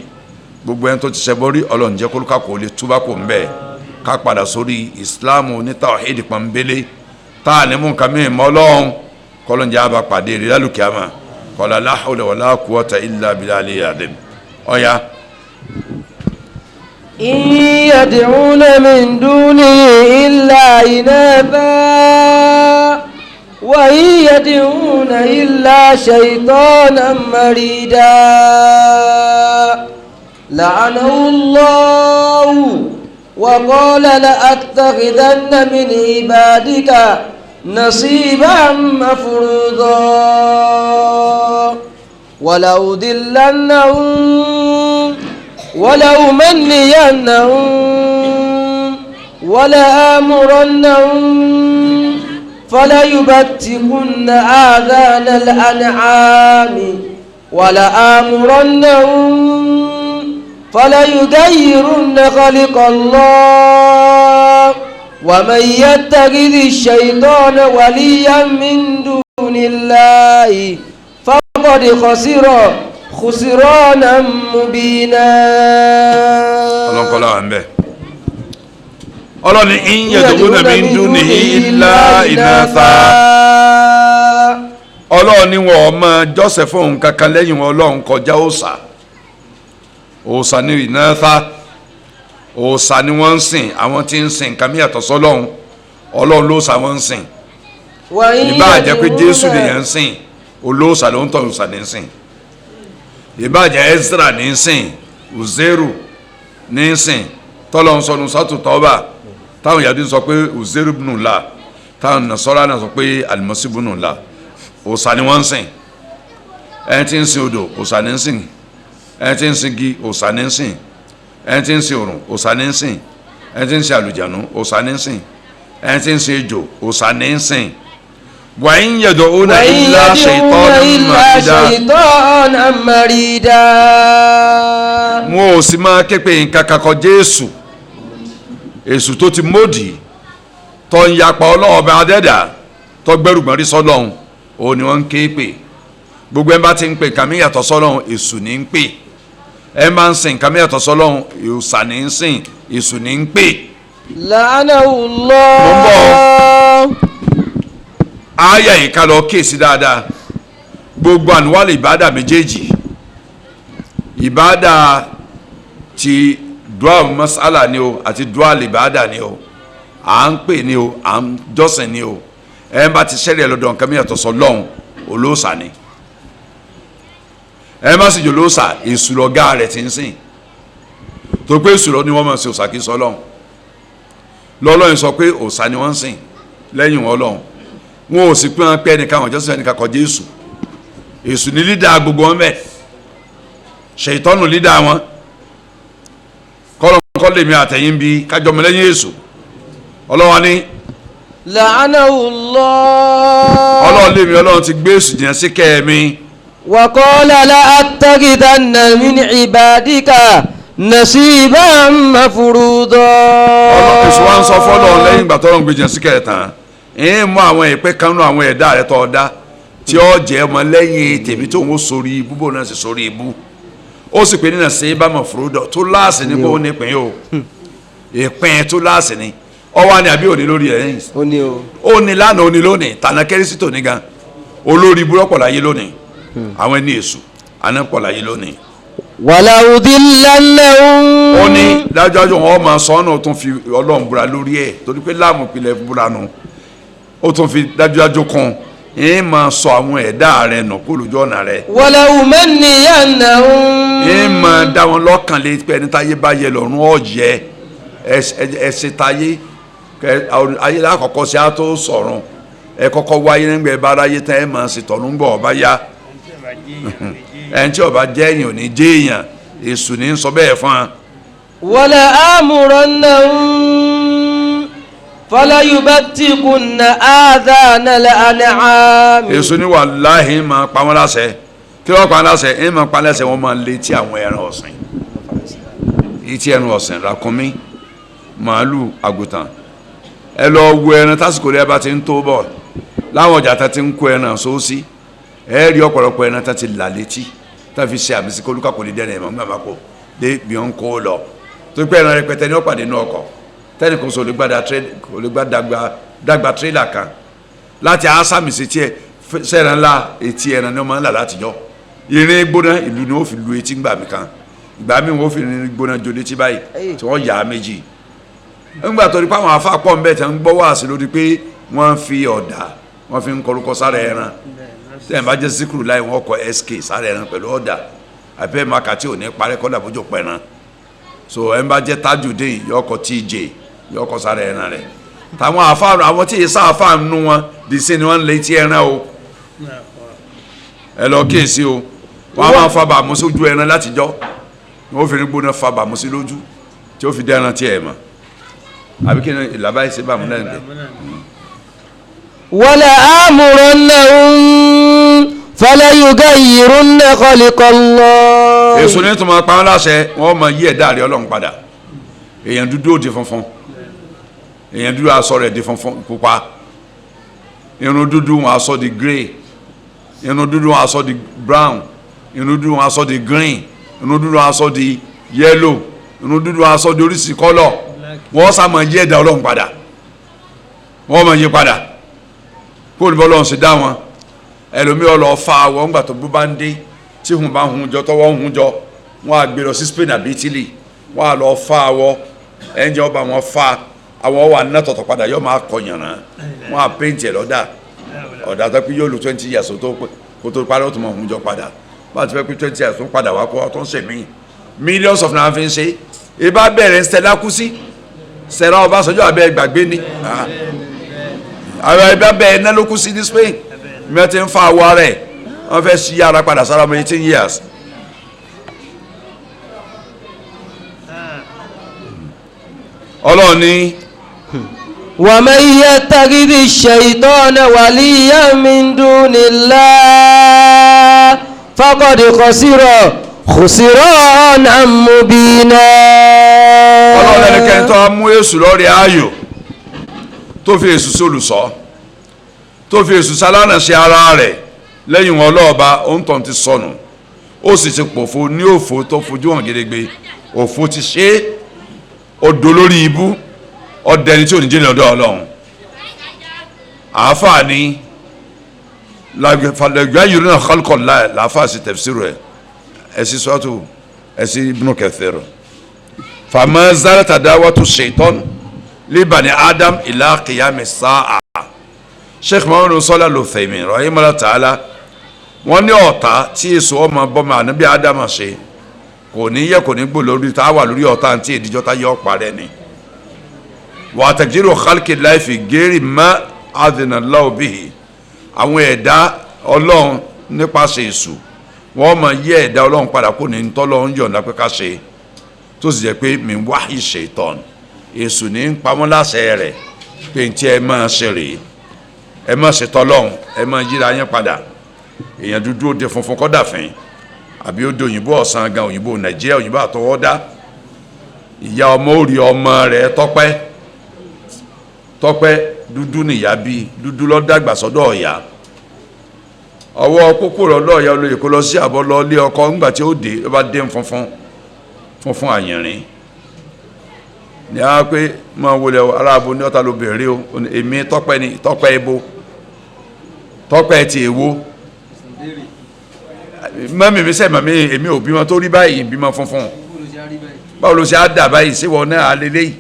gbogbo ẹni tó ti ṣẹbọ rí Ọlọ́run jẹ́ kólúkà kò lè túbà kò ń bẹ̀ ká padà sórí ìsìláàmù ní tawhid pọ̀nbélé tá a ní mú nǹkan mìíràn mọ́ Ọlọ́run kọ́lọ́njà àbá pàdé rí lálùkìyàmà kọ́lá la hawla wala quwwata illa billahi al-azim ọ̀ya. إن يدعون من دونه إلا إناثا وإن يدعون إلا شيطانا مريدا لعنه الله وقال لأتخذن من عبادك نصيبا مفروضا ولأضلنهم ولأمنينهم ولآمرنهم فليبتكن آذان الأنعام ولآمرنهم فليغيرن خلق الله ومن يتخذ الشيطان وليا من دون الله فقد خسر خسرانا مبينا. Ọlọ́run kọ́ láwọn bẹ́ẹ̀ Ọlọ́run ní in yad'una min dunihi illa inatha Ọlọ́run ní wọn ọmọ jọ́sẹ̀ fún òun kankan lẹ́yìn wọn Ọlọ́run kọjá òòṣà ní inatha òòṣà ni wọ́n ń sìn àwọn tí ń sìn nǹkan mìíràn sọ́lọ́run Ọlọ́run lóòṣà wọ́n ń sìn ìbá jẹ́ pé Jésù nìyẹn ń sìn olóòṣà ló ń tọ́ òòṣà ní ń sìn ìbàjẹ́ Ezra ní sìn Uzeru ní sìn tọ́lọ̀ ń sọnù sọ́tù tọ́ba táwọn yàtí sọ pé Uzeru bùnú la táwọn Nasara náà sọ pé Alimọ́sí bùnú la òòṣà ni wọ́n ń sìn ẹni tí ń sin odò òòṣà ní sìn ẹni tí ń sin igi òòṣà ní sìn ẹni tí ń sin òrùn òòṣà ní ń sìn, ẹni tí ń sin àlùjànnú òòṣà ní ń sìn, ẹni tí ń sin ejò òòṣà ní ń sìn. wa in yad'una illa shaytanan marida. wọn ò sì máa ké pe nǹkan kakọ Jésù, èṣù tó ti módì tó ń yapa Ọlọ́run ọba adẹ́dà tó gbẹ́rùgbọ́n rí sọ́lọ́run, òun ni wọ́n ń ké pè. gbogbo ẹ̀ bá ti ń pè nǹkan mí yàtọ̀ sọ́lọ́run èṣù ní ń pè, ẹ̀ máa ń sìn nǹkan mí yàtọ̀ sọ́lọ́run òòṣà ní ń sìn, èṣù ní ń pè. la'anahullah. àyà yìí ká lọ kíyèsí dáadáa. gbogbo ànúwálé ìbádà méjèèjì, ìbádà ti dua masala ni o àti dua ìbádà ni o, à ń pè ni o, à ń jọ́sìn ni o, ẹ̀ bá ti ṣẹlẹ̀ lọ́dọ̀ nǹkan mi yàtọ̀ sọ́lọ́run olóòṣà ni. ẹ̀ má sì jò lóòṣà èṣù lọ̀gá rẹ̀ ti ń sìn, tó pé èṣù lọ ni wọ́n máa ṣe òòṣà kí sọ́lọ́run. lọ́lọ́run sọ pé òòṣà ni wọ́n ń sìn lẹ́yìn wọn Ọlọ́run. wọn ò sì pín wọn pé ẹnìkan àwọn jọ́sìn ẹnìkan kọjá èṣù. èṣù ni lídà gbogbo wọn bẹ́ẹ̀, ṣètọ́nù lídà wọn. kọ́ lèmi àtẹ̀yìn bíi kájọmọ lẹ́yìn èṣù. Ọlọ́run ní la'anahullah. Ọlọ́run lèmi Ọlọ́run ti gbé èṣù jìnnà sí kẹ́ẹ̀mí. wa qala la'attakhidhanna min ibadika nasiban mafruda. èṣù wa ń sọ fọ́lọ́run lẹ́yìn ìgbà tọ́lọ́run gbé jìnnà sí kẹ́ẹ̀tàn, ń mú àwọn ìpín kanú àwọn ẹ̀dá rẹ̀ tọ́ da tí ó jẹ́ ọmọ lẹ́yìn tèmi tó ń sórí ibú bò náà sì sórí ibú. ó sì pé nínú nasiban mafruda tó láàsì ní bó ní ìpín o, ìpín tó láàsì ní ọwọ́ ni àbí òní lórí ẹ̀ ó ní lánàá òní lónìí tànà kérésì tòní gan olórí burúkú láyé lónìí àwọn ẹni èṣù àná pọ̀ láyé lónìí. wala udillannahum. ó ní dájúdájú wọn máa sọ ọ́nà ó tún fi Ọlọ́run búra lórí ẹ̀ torí pé láàmú pilẹ̀ búra nù, ó tún fi dájúdájú kan ẹ̀ máa sọ àwọn ẹ̀dá rẹ̀ nù kó lójú ọ̀nà rẹ̀. wala umanniyannahum. ẹ̀ máa dá wọn lọ́kàn lé pé ẹni táyé bá yẹ lọ́rùn ọ̀jẹ́ ẹ̀ṣẹ̀ táyé ayé lákọ̀ọ́kọ́ sí á tó sọ̀rọ̀ ẹ kọ́kọ́ wáyé nígbà ẹ bá aráyé tán ẹ máa ṣètọ́nú gbọ́ ọba yá ẹni tí ọba jẹ́ èèyàn ò ní jẹ́ èèyàn èṣù ní sọ bẹ́ẹ̀ fún wa. wala amurannahum fala yubattikunna adhanal an'am. èṣù ní wàláhì máa pa wọ́n láṣẹ kí wọ́n pa wọ́n láṣẹ ẹ máa pa láṣẹ wọ́n máa létí àwọn ẹran ọ̀sìn, etí ẹran ọ̀sìn ràkúnmí màálù àgùntàn. ẹ lọ wo ẹran tásìkò rẹ bá ti ń tó bọ̀ láwọn ọjà tá ti ń kó ẹran sóòsì, ẹ rí ọ̀pọ̀lọpọ̀ ẹran tá ti là létí tá fi ṣe àmì sí kólúkà kò ní dẹ́nà ẹ̀mọ́ nígbà máa kó dé bí wọ́n ń kó lọ tó pé ẹran rẹpẹtẹ ní ọ̀pàdé inú ọkọ̀ tẹ́nì kan sọ dàgbà tírélà kan láti àásámì sí tiẹ̀ sẹ́ran ńlá etí ẹran ní ọmọ ńlá látijọ́ irin gbóná ìlú ni wọ́n fi lu etí ńgbà mi kan ìgbà míì wọ́n fi irin gbóná jo létí báyìí tí wọ́n yà á méjì. ńgbà tó di pé àwọn afá pọ̀ ńbẹ̀ tẹ́ ń gbọ́ wá sí lórí pé wọ́n fi ọ̀dà wọ́n fi ń kọrúkọ sára ẹran tẹ́ ẹ̀ bá jẹ́ síkúrú láì wọ́n kọ sk sára ẹran pẹ̀lú ọ̀dà àbẹ́ makati ò ní parẹ́ kọ́dà bójú pẹ̀ran so ẹ̀ ń bá jẹ́ tajudeen yọkọ̀ tj yọkọ̀ sára ẹran rẹ̀ táwọn afá àwọn tí èsà afá nù wọn dì sí ni wọ́n lè ti ẹran o ẹ lọ kíyèsí o wọ́n á máa fa bàmú sójú ẹran látijọ́ wọ́n fi ní gbóná fa bàmú sí lójú tí ó fi dẹ́ran tiẹ̀ mọ́ àbí kí ni ìlàbá yìí ṣe bàmú náà nìyẹn. wala amurannahum fala yughayyirunna khalqallah. èso ní tó máa pa wọn láṣẹ wọn máa yí ẹ̀dá rẹ̀ Ọlọ́run padà èèyàn dúdú ó di funfun èèyàn dúdú aṣọ rẹ̀ di funfun pupa irun dúdú wọn aṣọ di grey irun dúdú wọn aṣọ di brown irun dúdú wọn aṣọ di green irun dúdú wọn aṣọ di yellow irun dúdú wọn aṣọ di oríṣi kọ́lọ̀ wọ́n sá máa yí ẹ̀dá Ọlọ́run padà wọ́n máa yí padà kó ní bọ́lọ́run ṣe dá wọn ẹlòmíì ọlọ́ fa àwọn ńgbà tó bó bá ń dé tí hun bá hun jọ tọwọ́ hun jọ wọ́n á gbé lọ sí Spain àbí Italy wọ́n á lọ fa àwọ̀ ẹ̀ǹjẹ́ ọba wọn fa àwọn wà ná tọ̀tọ̀ padà yóò máa kọyànrán wọ́n á péǹtì ẹ̀ lọ́dà ọ̀dà tó pé yóò lo 20 years kó tó parí ó tún mọ̀ hun jọ padà bá a ti fẹ́ pé 20 years tó padà wá kó tó ń ṣe mí millions of naira fi ń ṣe ibà bẹ̀rẹ̀ Stella Kusi Stella Ọbásanjọ́ abẹ́ gbàgbé ni àwọn ibà bẹ̀rẹ̀ náà ló kú sí ní Spain mẹ́tí ń fa àwọ̀ rẹ̀ wọ́n fẹ́ sí yàrá padà sára ọmọ 18 years ọlọ́run ní ومن يتخذ الشيطان وليا من دون الله فقد خسر خسرانا مبينا. ọlọ́run ẹnikẹ́ni tó mú èṣù lọ́rẹ̀ ayò tó fi èṣù sólùsọ tó fi èṣù sálánà ṣe ara rẹ̀ lẹ́yìn wọn ọlọ́ọ̀ba òǹtọ̀ ti sọnù ó sì ti pòfo ní òfo tó fojú hàn gédégbé òfo ti ṣe odò lórí ibú ọdẹni tí ò ní jẹ́ lọ́dọ̀ ọlọ́run àáfàá ni làgbà yìí náà kọ́lùkọ́ làáfàá sí tafsiru ẹ̀ ẹ̀sìn sọ́tù ẹ̀sìn Ibn Kathir fama zalata dawatu shaitan li bani adam ila qiyam as-sa'a sheikh muhammadu sallallahu alaihi wasallam rahimahullah ta'ala wọ́n ní ọ̀tá tí èso ọmọ bọ́mọ ànábì adam ṣe kò ní yẹ kò ní gbò lórí tá a wà lórí ọ̀tá àti ìdíjọ́ tá yọ parẹ́ ni wa takdiru khalqi life geri ma adina Allahu bihi àwọn ẹ̀dá ọlọ́run nípasẹ̀ èṣù wọ́n máa yẹ ẹ̀dá ọlọ́run padà kó ní tọ́lọ́run yọ̀ǹda pé ká ṣe tó sì jẹ́ pé min wahyi shaitan èṣù ní ń pamọ́ láṣẹ rẹ̀ pé n tí ẹ máa ṣe rèé ẹ máa ṣe tọ́lọ́run ẹ máa yíra yẹn padà èèyàn dúdú ó de funfun kọ́ dàfín àbí ó de òyìnbó ọ̀sán gan òyìnbó nàìjíríà òyìnbó àtọwọ́dá ìyá ọmọ ó rí ọmọ rẹ̀ tọ́pẹ́ dúdú nìyá bí dúdú ló dàgbà sọ́dọ̀ ọ̀yà ọwọ́ pópó lọ́dọ̀ ọ̀yà olóyè kó lọ sí àbọ̀ lọ lé ọkọ ńgbà tí ó dé ó bá dé funfun àyìnrín ní a pé máa wọlé aráàbò ní ọ̀tá ló bẹ̀rẹ̀ o èmi tọ́pẹ́ ni tọ́pẹ́ ebo tọ́pẹ́ ti èwo mọ́mí mi sẹ́ mọ́mí èmi ò bímọ tó rí báyìí bímọ funfun báwo ló ṣe á dà báyìí síwọ náà alẹ́lẹ́yìí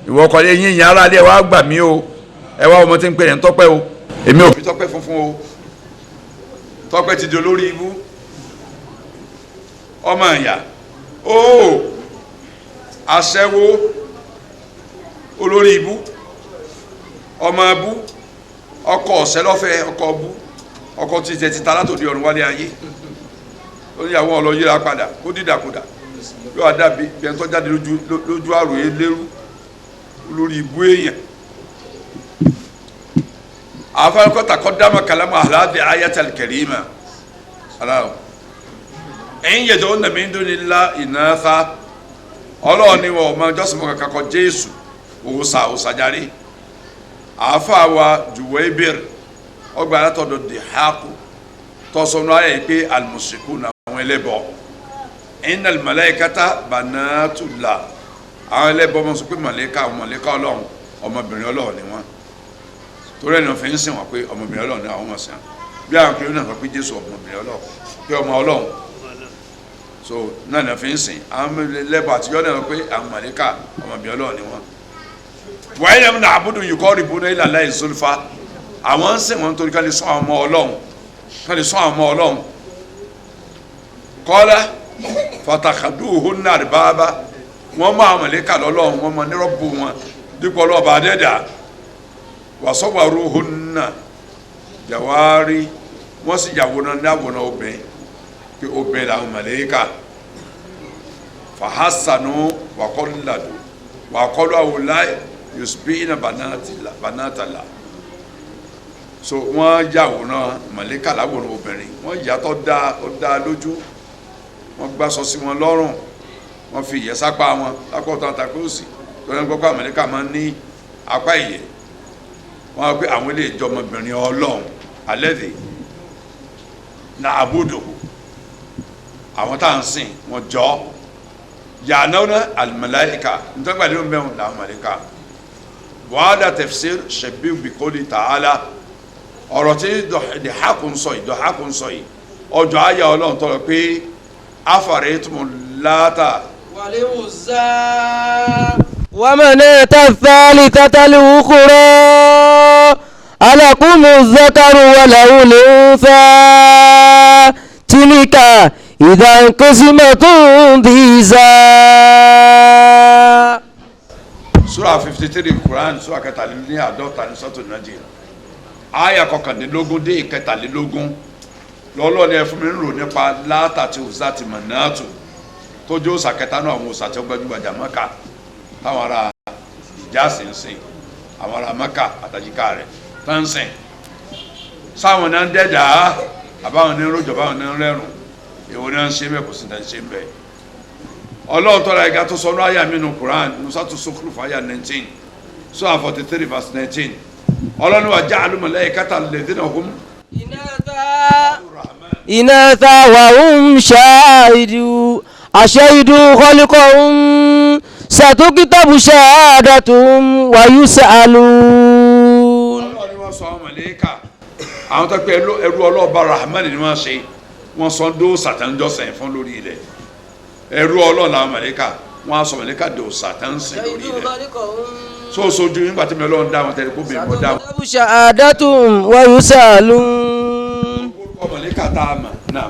ìwọ kọ́ lé yín ara lé wa gbà mí o ẹ wá ọmọ tí ń pè ní tọ́pẹ́ o èmi ò fi tọ́pẹ́ funfun o tọ́pẹ́ ti di olórí ibú ọmọ ìyá o aṣẹ́wó olórí ibú ọmọ ibú ọkọ ọ̀sẹ́ lọ́fẹ̀ẹ́ ọkọ ibú ọkọ títẹ títa látòdì ọ̀run wálé ayé ó ní àwọn ọlọ́yẹ́ra padà kó dídàkudà yóò àdàbí bí ẹni tó jáde lójú àròyé lérú lórí ibú èèyàn àfẹnukọ́ta kọ́ dáma kalamu aláàbí ayatal karima aláwọ̀ ẹ̀yin yẹ̀dọ̀ ó nàmí ndónilá ìnáfà ọlọ́run ni wọ́n ọmọ jọ́sìn fún kankan kọ́ jésù òsàjáre àáfà wa Juwaybir ọgbà alátọ̀dọ̀ Dihaku tọ́sọ̀nù ayé pé al-mushrikuna àwọn ẹlẹ́bọ innal malaikata banatullah àwọn ẹlẹ́bọ ọmọ sọ pé mọ̀lẹ́ká ọlọ́run ọmọbìnrin ọlọ́run ni wọ́n torí ẹni ọ̀fẹ́ ń sìn wọ́n pé ọmọbìnrin ọlọ́run ni àwọn ọmọ sìn bí àwọn kiri náà sọ pé jésù ọmọbìnrin ọlọ́run pé ọmọ ọlọ́run so náà ni ọ̀fẹ́ ń sìn àwọn ẹlẹ́bọ àtijọ́ náà sọ pé àwọn mọ̀lẹ́ká ọmọbìnrin ọlọ́run ni wọ́n. wàá yẹn náà àbúdù yuqarribuna ila Allahi zulfa àwọn ń sìn wọn nítorí ká lè sún àwọn ọmọ ọlọ́run qala fatakhaduhunna arbaba wọ́n máa mọ̀lẹ́kà lọ́lọ́run wọ́n máa nírọ́bù wọn dípò ọlọ́ọ̀bà adẹ́dà wasawwaruhunna jawari wọ́n sì yàwòrán ní àwòrán obìnrin pé obìnrin làwọn mọ̀lẹ́kà fahassanu waqalu awlai yusbihna banatala so wọ́n yàwòrán mọ̀lẹ́kà láwòrán obìnrin wọ́n yàtọ̀ dá lójú wọ́n gbàsọ sí wọn lọ́rùn wọ́n fi ìyẹ́ sápá wọn lápọ̀tán àtàkùn òsì tó ní gbọ́gbọ́ Amẹ́ríkà máa ń ní apá ìyẹ́ wọ́n á pé àwọn ilé ìjọ ọmọbìnrin ọlọ́run alẹ́dẹ̀ na àbúdò àwọn tá à ń sìn wọ́n jọ yànáwó al-malaika nítorí pàdé ló ń bẹ̀rù làwọn màlẹ́kà wàhálà tafsir shabihu bi qawli ta'ala ọ̀rọ̀ tí Dihaku ń sọ yìí ọjọ́ ayé ọlọ́run tọrọ pé afaraytumul Lata والعزى ومناة الثالثة الأخرى ألكم الذكر وله الأنثى تلك إذا قسمة ضيزى. Surah 53 Quran Surah kẹtàlélógún àádọ́ta ní sọ́tò Nàìjíríà àyà kọkàndínlógún dé ìkẹtàlélógún lọ́lọ́ ni ẹ fún mi ń rò nípa Láàtà àti Uzza àti Mànáàtù tó jẹ́ òòṣà kẹta náà àwọn òòṣà tí ó gbajúgbajà Mákà táwọn ará Ìjáàsì ń sìn àwọn ará Mẹ́kà àtàjíká rẹ̀ tó ń sìn sáwọn náà ń dẹ́dà àbáwọn ní rojọ́ báwọn ní rẹ́rùn èwo náà ń ṣe bẹ́ẹ̀ kò sí náà ń ṣe bẹ́ẹ̀ Ọlọ́run tọ́ra ẹ̀ka tó sọ́nù àyà mi nù Quran nusatu Zukhruf àyà 19 Surah 43 verse 19 Ọlọ́run wa ja'alu malaikata alladhina hum إناثا وهم أشهدوا خلقهم ستكتب شهادتهم ويسألون. Ọlọ́run ni wọ́n sọ àwọn màláíkà àwọn tó pé ẹrú ọlọ́ọ̀bá Rahman ni wọ́n ṣe wọ́n sọ dó sàtánjọ́sẹ̀ fún lórí ilẹ̀ ẹrú ọlọ́ọ̀lá àwọn màláíkà wọ́n á sọ màláíkà dó sàtánsẹ̀ lórí ilẹ̀ so sojú nígbà tí mi Ọlọ́run dá wọn tẹ́lẹ̀ kó bèèrè mọ́ dá wọn. ستكتب شهادتهم ويسألون. orúkọ màláíkà tá a mọ̀ náà.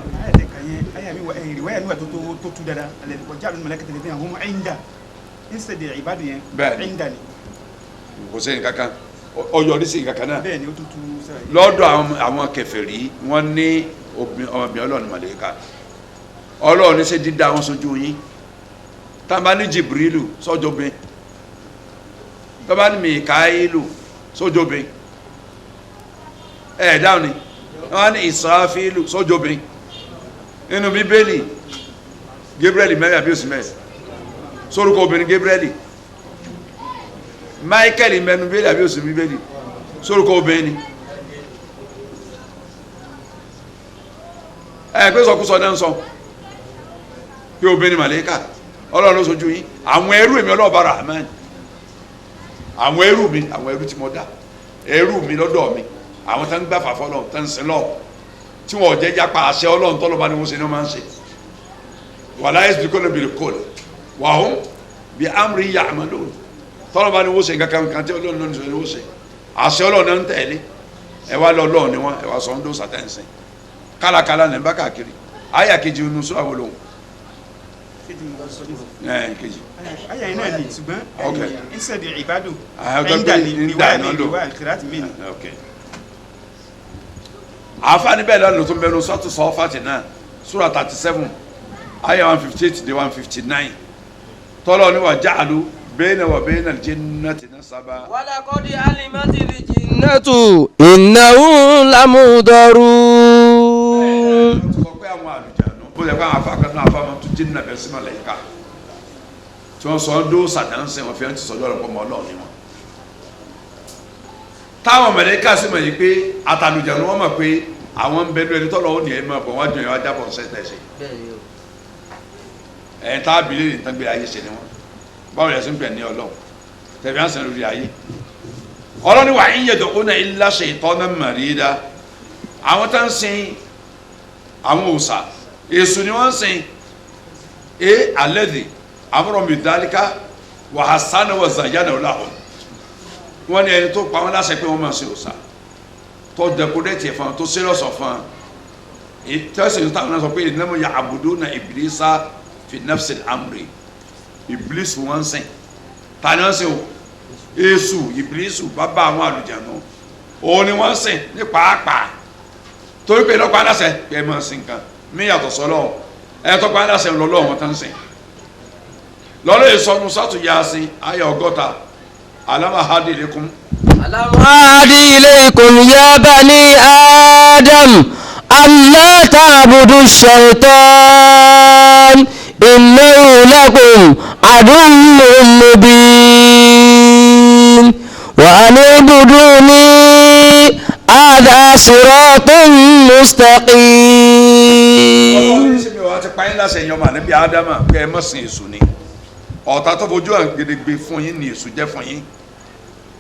bẹ́ẹ̀ni kò sẹ́yìn kankan ọyọrí sí kankan náà lọ́dọ̀ àwọn kèfèrí wọ́n ní ọmọbìnrin Ọlọ́run màláíkà Ọlọ́run ní ṣe dídá wọn sójú yín tábà ní Jibrilu sọ́jọ́bìn tábà ní Mikailu sọ́jọ́bìn dáhùn ni wọ́n ní Israfilu sọ́jọ́bìn nínú Bíbélì Gabriel mẹ́rin àbí òsì mẹ́rin sórúkọ obìnrin Gabriel Michael mẹ́nu Bíbélì àbí òsì Bíbélì sórúkọ obìnrin pé sọkúsọ náà ń sọ pé obìnrin màláíkà Ọlọ́run ló sojú yín àwọn ẹrú mi ọlọ́ọ̀bá Rahman àwọn ẹrú mi àwọn ẹrú tí mo dá ẹrú mi lọ́dọ̀ mi àwọn tó ń gbà fàfọ́ lọ́wọ́ tó ń sin lọ́wọ́ tí wọ́n jẹ́ jápa àṣẹ Ọlọ́run tọ́lọ́ bá ní wọ́n ṣe ní wọ́n máa ń ṣe wàlá ẹ̀sìn kọ́nà bìrì kọ́lù wàhùn bí amúrí yà àmọ́ lóhùn tọ́lọ́ bá ní wọ́n ṣe kankan kan tí Ọlọ́run náà ní sọ ní wọ́n ṣe àṣẹ Ọlọ́run náà ń tẹ̀lé ẹ wá lọ Ọlọ́run ni wọ́n ẹ wá sọ ń dó sàtẹ́ǹsìn kálákálá ní bá káàkiri àyà kejì inú sọ àwọn olóhùn kejì àyà iná ni ṣùgbọ́n ìṣẹ̀dẹ̀ ìbádùn ẹ̀ńdà ni ìwà ìkìláàtì mí ni. àǹfààní bẹ́ẹ̀ lọ́nà tó ń bẹnu sọ́tù sọ́fàtì náà Surah 37 àyà 158 dé 159 tọ́lọ́ ni wà ja'alu bayna wa bayna al-jinnati nasaba. ولقد علمت الجنة إنهم لمحضرون. sọ pé àwọn àlùjànnú bó lè kó àwọn afáàkàn náà afáàmọ́ tó jìnnà bẹ́ẹ̀ sí màláíkà tí wọ́n sọ ń dó sàdánsẹ́ wọn fi hàn ti sọ̀dọ̀ ọ̀rọ̀ pọ̀ mọ́ Ọlọ́run ni wọn. táwọn màláíkà sì mọ̀ yìí pé àtàlùjànnú wọn mọ̀ pé àwọn ń bẹnu ẹni tọ́lọ́ ó ní ẹ̀ mọ̀ pọ̀ wọ́n jọyọ̀ wájà bọ̀ ṣẹ́tẹ̀ṣe. ẹ̀ tá a bìlẹ̀ ní tán gbé ayé ṣe ni wọn báwo lẹ sún pẹ̀ ní Ọlọ́run tẹ̀bí à ń sẹ́nu lórí ayé Ọlọ́run ni wà ń yẹ dọ̀kúnà illa shaytanan marida àwọn tá ń sin àwọn òòṣà èṣù ni wọ́n ń sìn alladhi amara bidhalika wa hasana wa zayyana lahum wọ́n ní ẹni tó pa wọ́n láṣẹ pé wọ́n máa ṣe òòṣà tó dẹkúrẹ́tì ẹ̀fọn tó sẹ́lọ̀sọ̀ fún un tẹ́sán táwọn náà sọ pé innama ya'buduna iblisa fi nafsil amri iblis wọn ń sìn tani wọn sìn o èṣù iblisu bàbá àwọn àlùjànnú òun ni wọn ń sìn ní pàápàá torí pé lọ́pàá aláṣẹ pé ẹ máa sìn kan mí yàtọ̀ sọ́lọ́ ẹ tọ́pàá aláṣẹ lọ́lọ́ wọn tán sìn lọ́lọ́ ìsọnu sátú Yasin ayé 60 alam ahadi ilaykum. ألم أعهد إليكم يا بني آدم ألا تعبدوا الشيطان إنه لكم عدو مبين وأن اعبدوني هذا صراط مستقيم. ọlọ́run ṣe mi wá ti pa yín láṣẹ yan ọmọ ànábì ádámà pé ẹ má sìn èṣù ni ọ̀tá tó fojú hàn gedegbe fún yín ni èṣù jẹ́ fún yín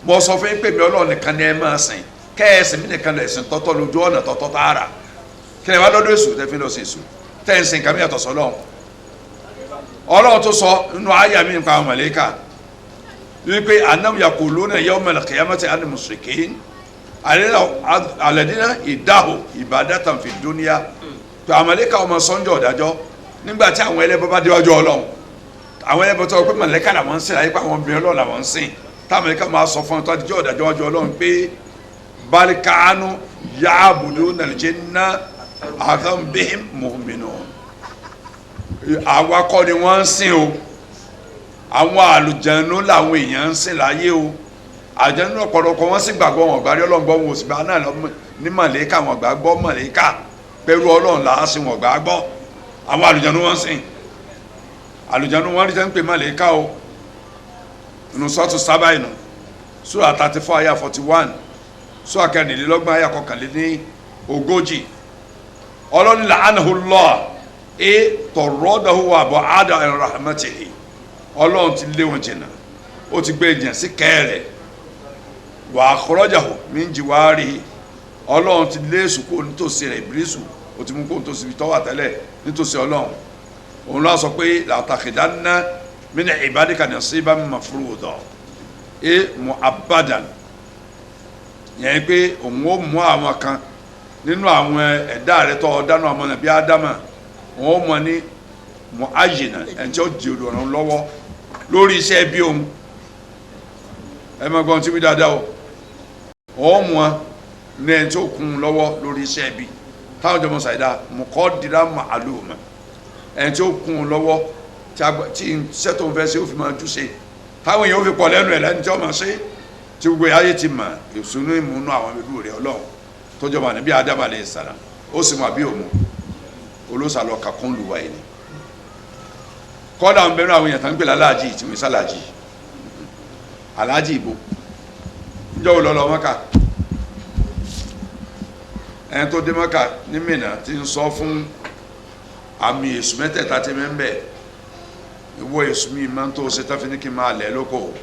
mo sọ fún yín pé mi Ọlọ́run nìkan ni ẹ máa sìn kẹ́ẹ̀sìn mi nìkan lè sìn tọ́tọ́ lójú ọ̀nà tọ́tọ́ tààrà kílẹ̀ wá lọ́dọ̀ èṣù tẹ́ fi lọ sí èṣù tẹ́ ń sìn kàmí yàtọ̀ sọ́lọ́run Ọlọ́run tó sọ nínú àyà mi nípa àwọn màláíkà wípé annahum yaquluna yawmal qiyamati anil mushrikin alladhina iddahu ibadatan fid dunya tó àwọn màláíkà ọmọ sọ́njọ́ ọ̀dájọ́ nígbà tí àwọn ẹlẹ́bọ bá déwájú Ọlọ́run àwọn ẹlẹ́bọ tó pé màláíkà làwọn ń sìn láyé pé àwọn obìnrin Ọlọ́run làwọn ń sìn táwọn ẹlẹ́ka máa sọ fún ọ tó adijọ́ ọ̀dájọ́ wájú Ọlọ́run pé balikanu ya'buduna al-jinna akham bihim mu'minun àwa kọ́ ni wọ́n ń sìn o àwọn àlùjànnú làwọn èèyàn ń sìn láyé o àjẹnú ọ̀pọ̀lọpọ̀ wọn sì gbàgbọ́ wọn gbàrí ọlọ́run gbọ́ wọn ò sì gbà náà ní màlẹ́kà wọn gbàgbọ́ màlẹ́kà pẹ̀lú ọlọ́run là á sìn wọn gbàgbọ́ àwọn àlùjànnú wọn sìn àlùjànnú wọn rí sẹ́ ń pè màlẹ́kà o nù sọ́tù sábà inú sura 34 aya 41 sura kẹrìnlélọ́gbọ̀n aya kọkànléní ogójì ọlọ́run la'anahullah tọ̀rọ̀dọ̀hu wà bọ̀ ádà rahmatihi ọlọ́run ti lé wọn jìnnà ó ti gbé jìnnà sí kẹ́rẹ̀ wà akhrajahu min jiwarihi ọlọ́run ti lé sùkú nítòsí rẹ̀ ìbírísù ó ti mú kó nítòsí ibi tọ́wà tẹ́lẹ̀ nítòsí ọlọ́run òun lọ́wọ́ sọ pé la'takhidanna min ibadika nasiban mafruda mu'abbadan yẹn pé òun ó mú àwọn kan nínú àwọn ẹ̀dá rẹ̀ tó dánú ọmọ nàbí ádámà wọn ó mọ ní mu'ayyina ẹni tí ó di olùrànlọ́wọ́ lọ́wọ́ lórí iṣẹ́ bí òun ẹ máa gbọ́n tí wí dáadáa o wọn ó mú wọn ní ẹni tí ó kún un lọ́wọ́ lórí iṣẹ́ bí táwọn jọmọ ṣàìdá muqaddira ma'luma ẹni tí ó kún un lọ́wọ́ tí iṣẹ́ tó ń fẹ́ ṣe ó fi máa jú ṣe táwọn èèyàn ó fi pọ̀ lẹ́nu ẹ̀ lẹ́ni tí ó máa ṣe tí gbogbo ayé ti mọ̀ ìsúnú ìmúnú àwọn ìlú rẹ̀ ọlọ́run tó jọba níbi Ádámù alayhi salam ó sì mọ̀ àbí òmu olóṣàlọ́ kàkún lùwà yìí ni kọ́dà ń bẹ̀rù àwọn èèyàn tó ń pè láláàjì tí wọ́n sálàjì aláàjì ìbò níjọ́ wo lọ́lọ́ Mọ́kà ẹni tó dé Mọ́kà ní Mínà ti ń sọ fún àmì èṣù mẹ́tẹ̀ẹ̀ta ti mẹ́ńbẹ̀ ìwọ èṣù mi máa ń tó ṣe tó fi ní kí n máa lẹ̀ lóko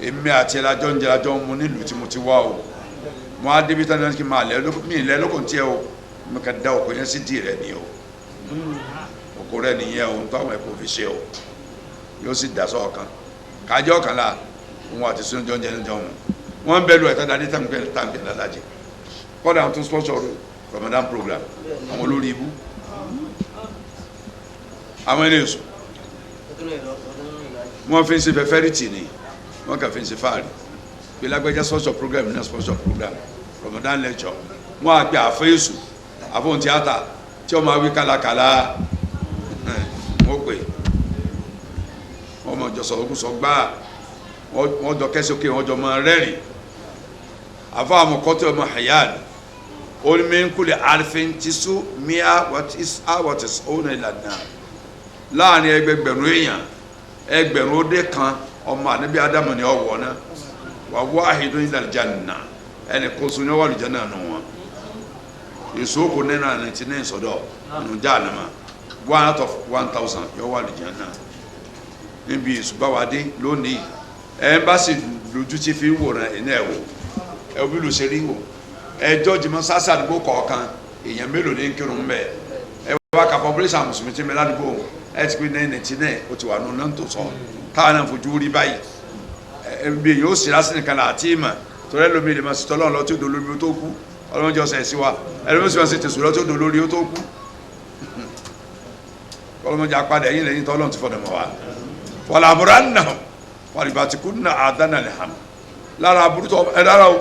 èmi àti ẹlájọ́ ń jẹ ẹlájọ́ ń mu nílùú tí mo ti wá o mo á débi tán ní kí n máa lẹ̀ lóko mi lẹ̀ lóko tiẹ̀ o mo kàn da òkò yẹn sí dì rẹ̀ ni o òkò rẹ̀ nìyẹn o tó àwọn ẹ̀kọ́ fi ṣe o yóò sì dà sọ́ọ̀ kan kájọ́ kan la òun àti sínú jọ́ ń jẹ níjọ́ wọn wọ́n ń bẹ́ẹ̀ lu ẹ̀tọ́ dáadé tàǹkì lálájẹ kọ́dà àwọn tó sponsor Ramadan program àwọn olórí ibú àwọn ilé èso wọ́n fi ń ṣe fẹ́fẹ́rìtì ni wọ́n kàn fi ń ṣe fáàrí pé lágbẹ́jẹ́ sponsor program ní sponsor program Ramadan lecture wọ́n á pe àfẹ́ èso àfọ̀n tíátà tí wọ́n máa wí kálakàlà wọ́n pè wọ́n mọ̀ jọ sọ̀rọ̀ sọ gbáà wọ́n jọ kẹ́sì òkè wọ́n jọ máa rẹ́rìn àfọ̀ àmọ̀kọ́tì ọmọ hayad olùmínkùlẹ̀ àrífín tìṣú míà wọ́tìṣ ọ̀nà ìlànà láàrin ẹgbẹgbẹ̀rún èèyàn ẹgbẹ̀rún ó dé kan ọmọ ànábì Ádámù ni ọwọ́ náà wà wahidun ila aljanna ẹni kó so ní ọwọ́ àlùjánnà nù wọn èso kò nínú àti ní ìsọdọ̀ nù jahannama 1 out of 1000 yọ wà àlùjánnà níbi ìṣùgbàwádé lónìí ẹ̀ńbàṣì lójú tí fi ń wòran ẹ̀ná ẹ̀wò ẹ̀wò bí ló ṣe rí wò ẹjọ́ jìmọ̀ sásà àdúgbò kọ̀ọ̀kan èèyàn mélòó ní kírun mbẹ́ ẹ wá ka population mùsùlùmí tí mi ládùúgbò ẹ ti pé 99 ó ti wà nù náà tó sọ táwọn náà fojú rí báyìí ẹbí yóò sì lásìkò nìkan láti ìmọ̀ torí ẹlòmíì lè máa sì tọ́lọ́ lọ tí ó do lórí ó tó kú ọlọ́run jọ sẹ̀ sí wa ẹlòmíì sì máa sì tẹ̀sùn lọ tí ó do lórí ó tó kú ọlọ́run jẹ́ apádà ẹ̀yìn lẹ́yìn tọ́lọ́run ti fọdọ̀ mọ́ wa wàlá àbúrò àná wàlúbà tí kú nà àdánà lè hàm lára àbúrò tó ẹ lára o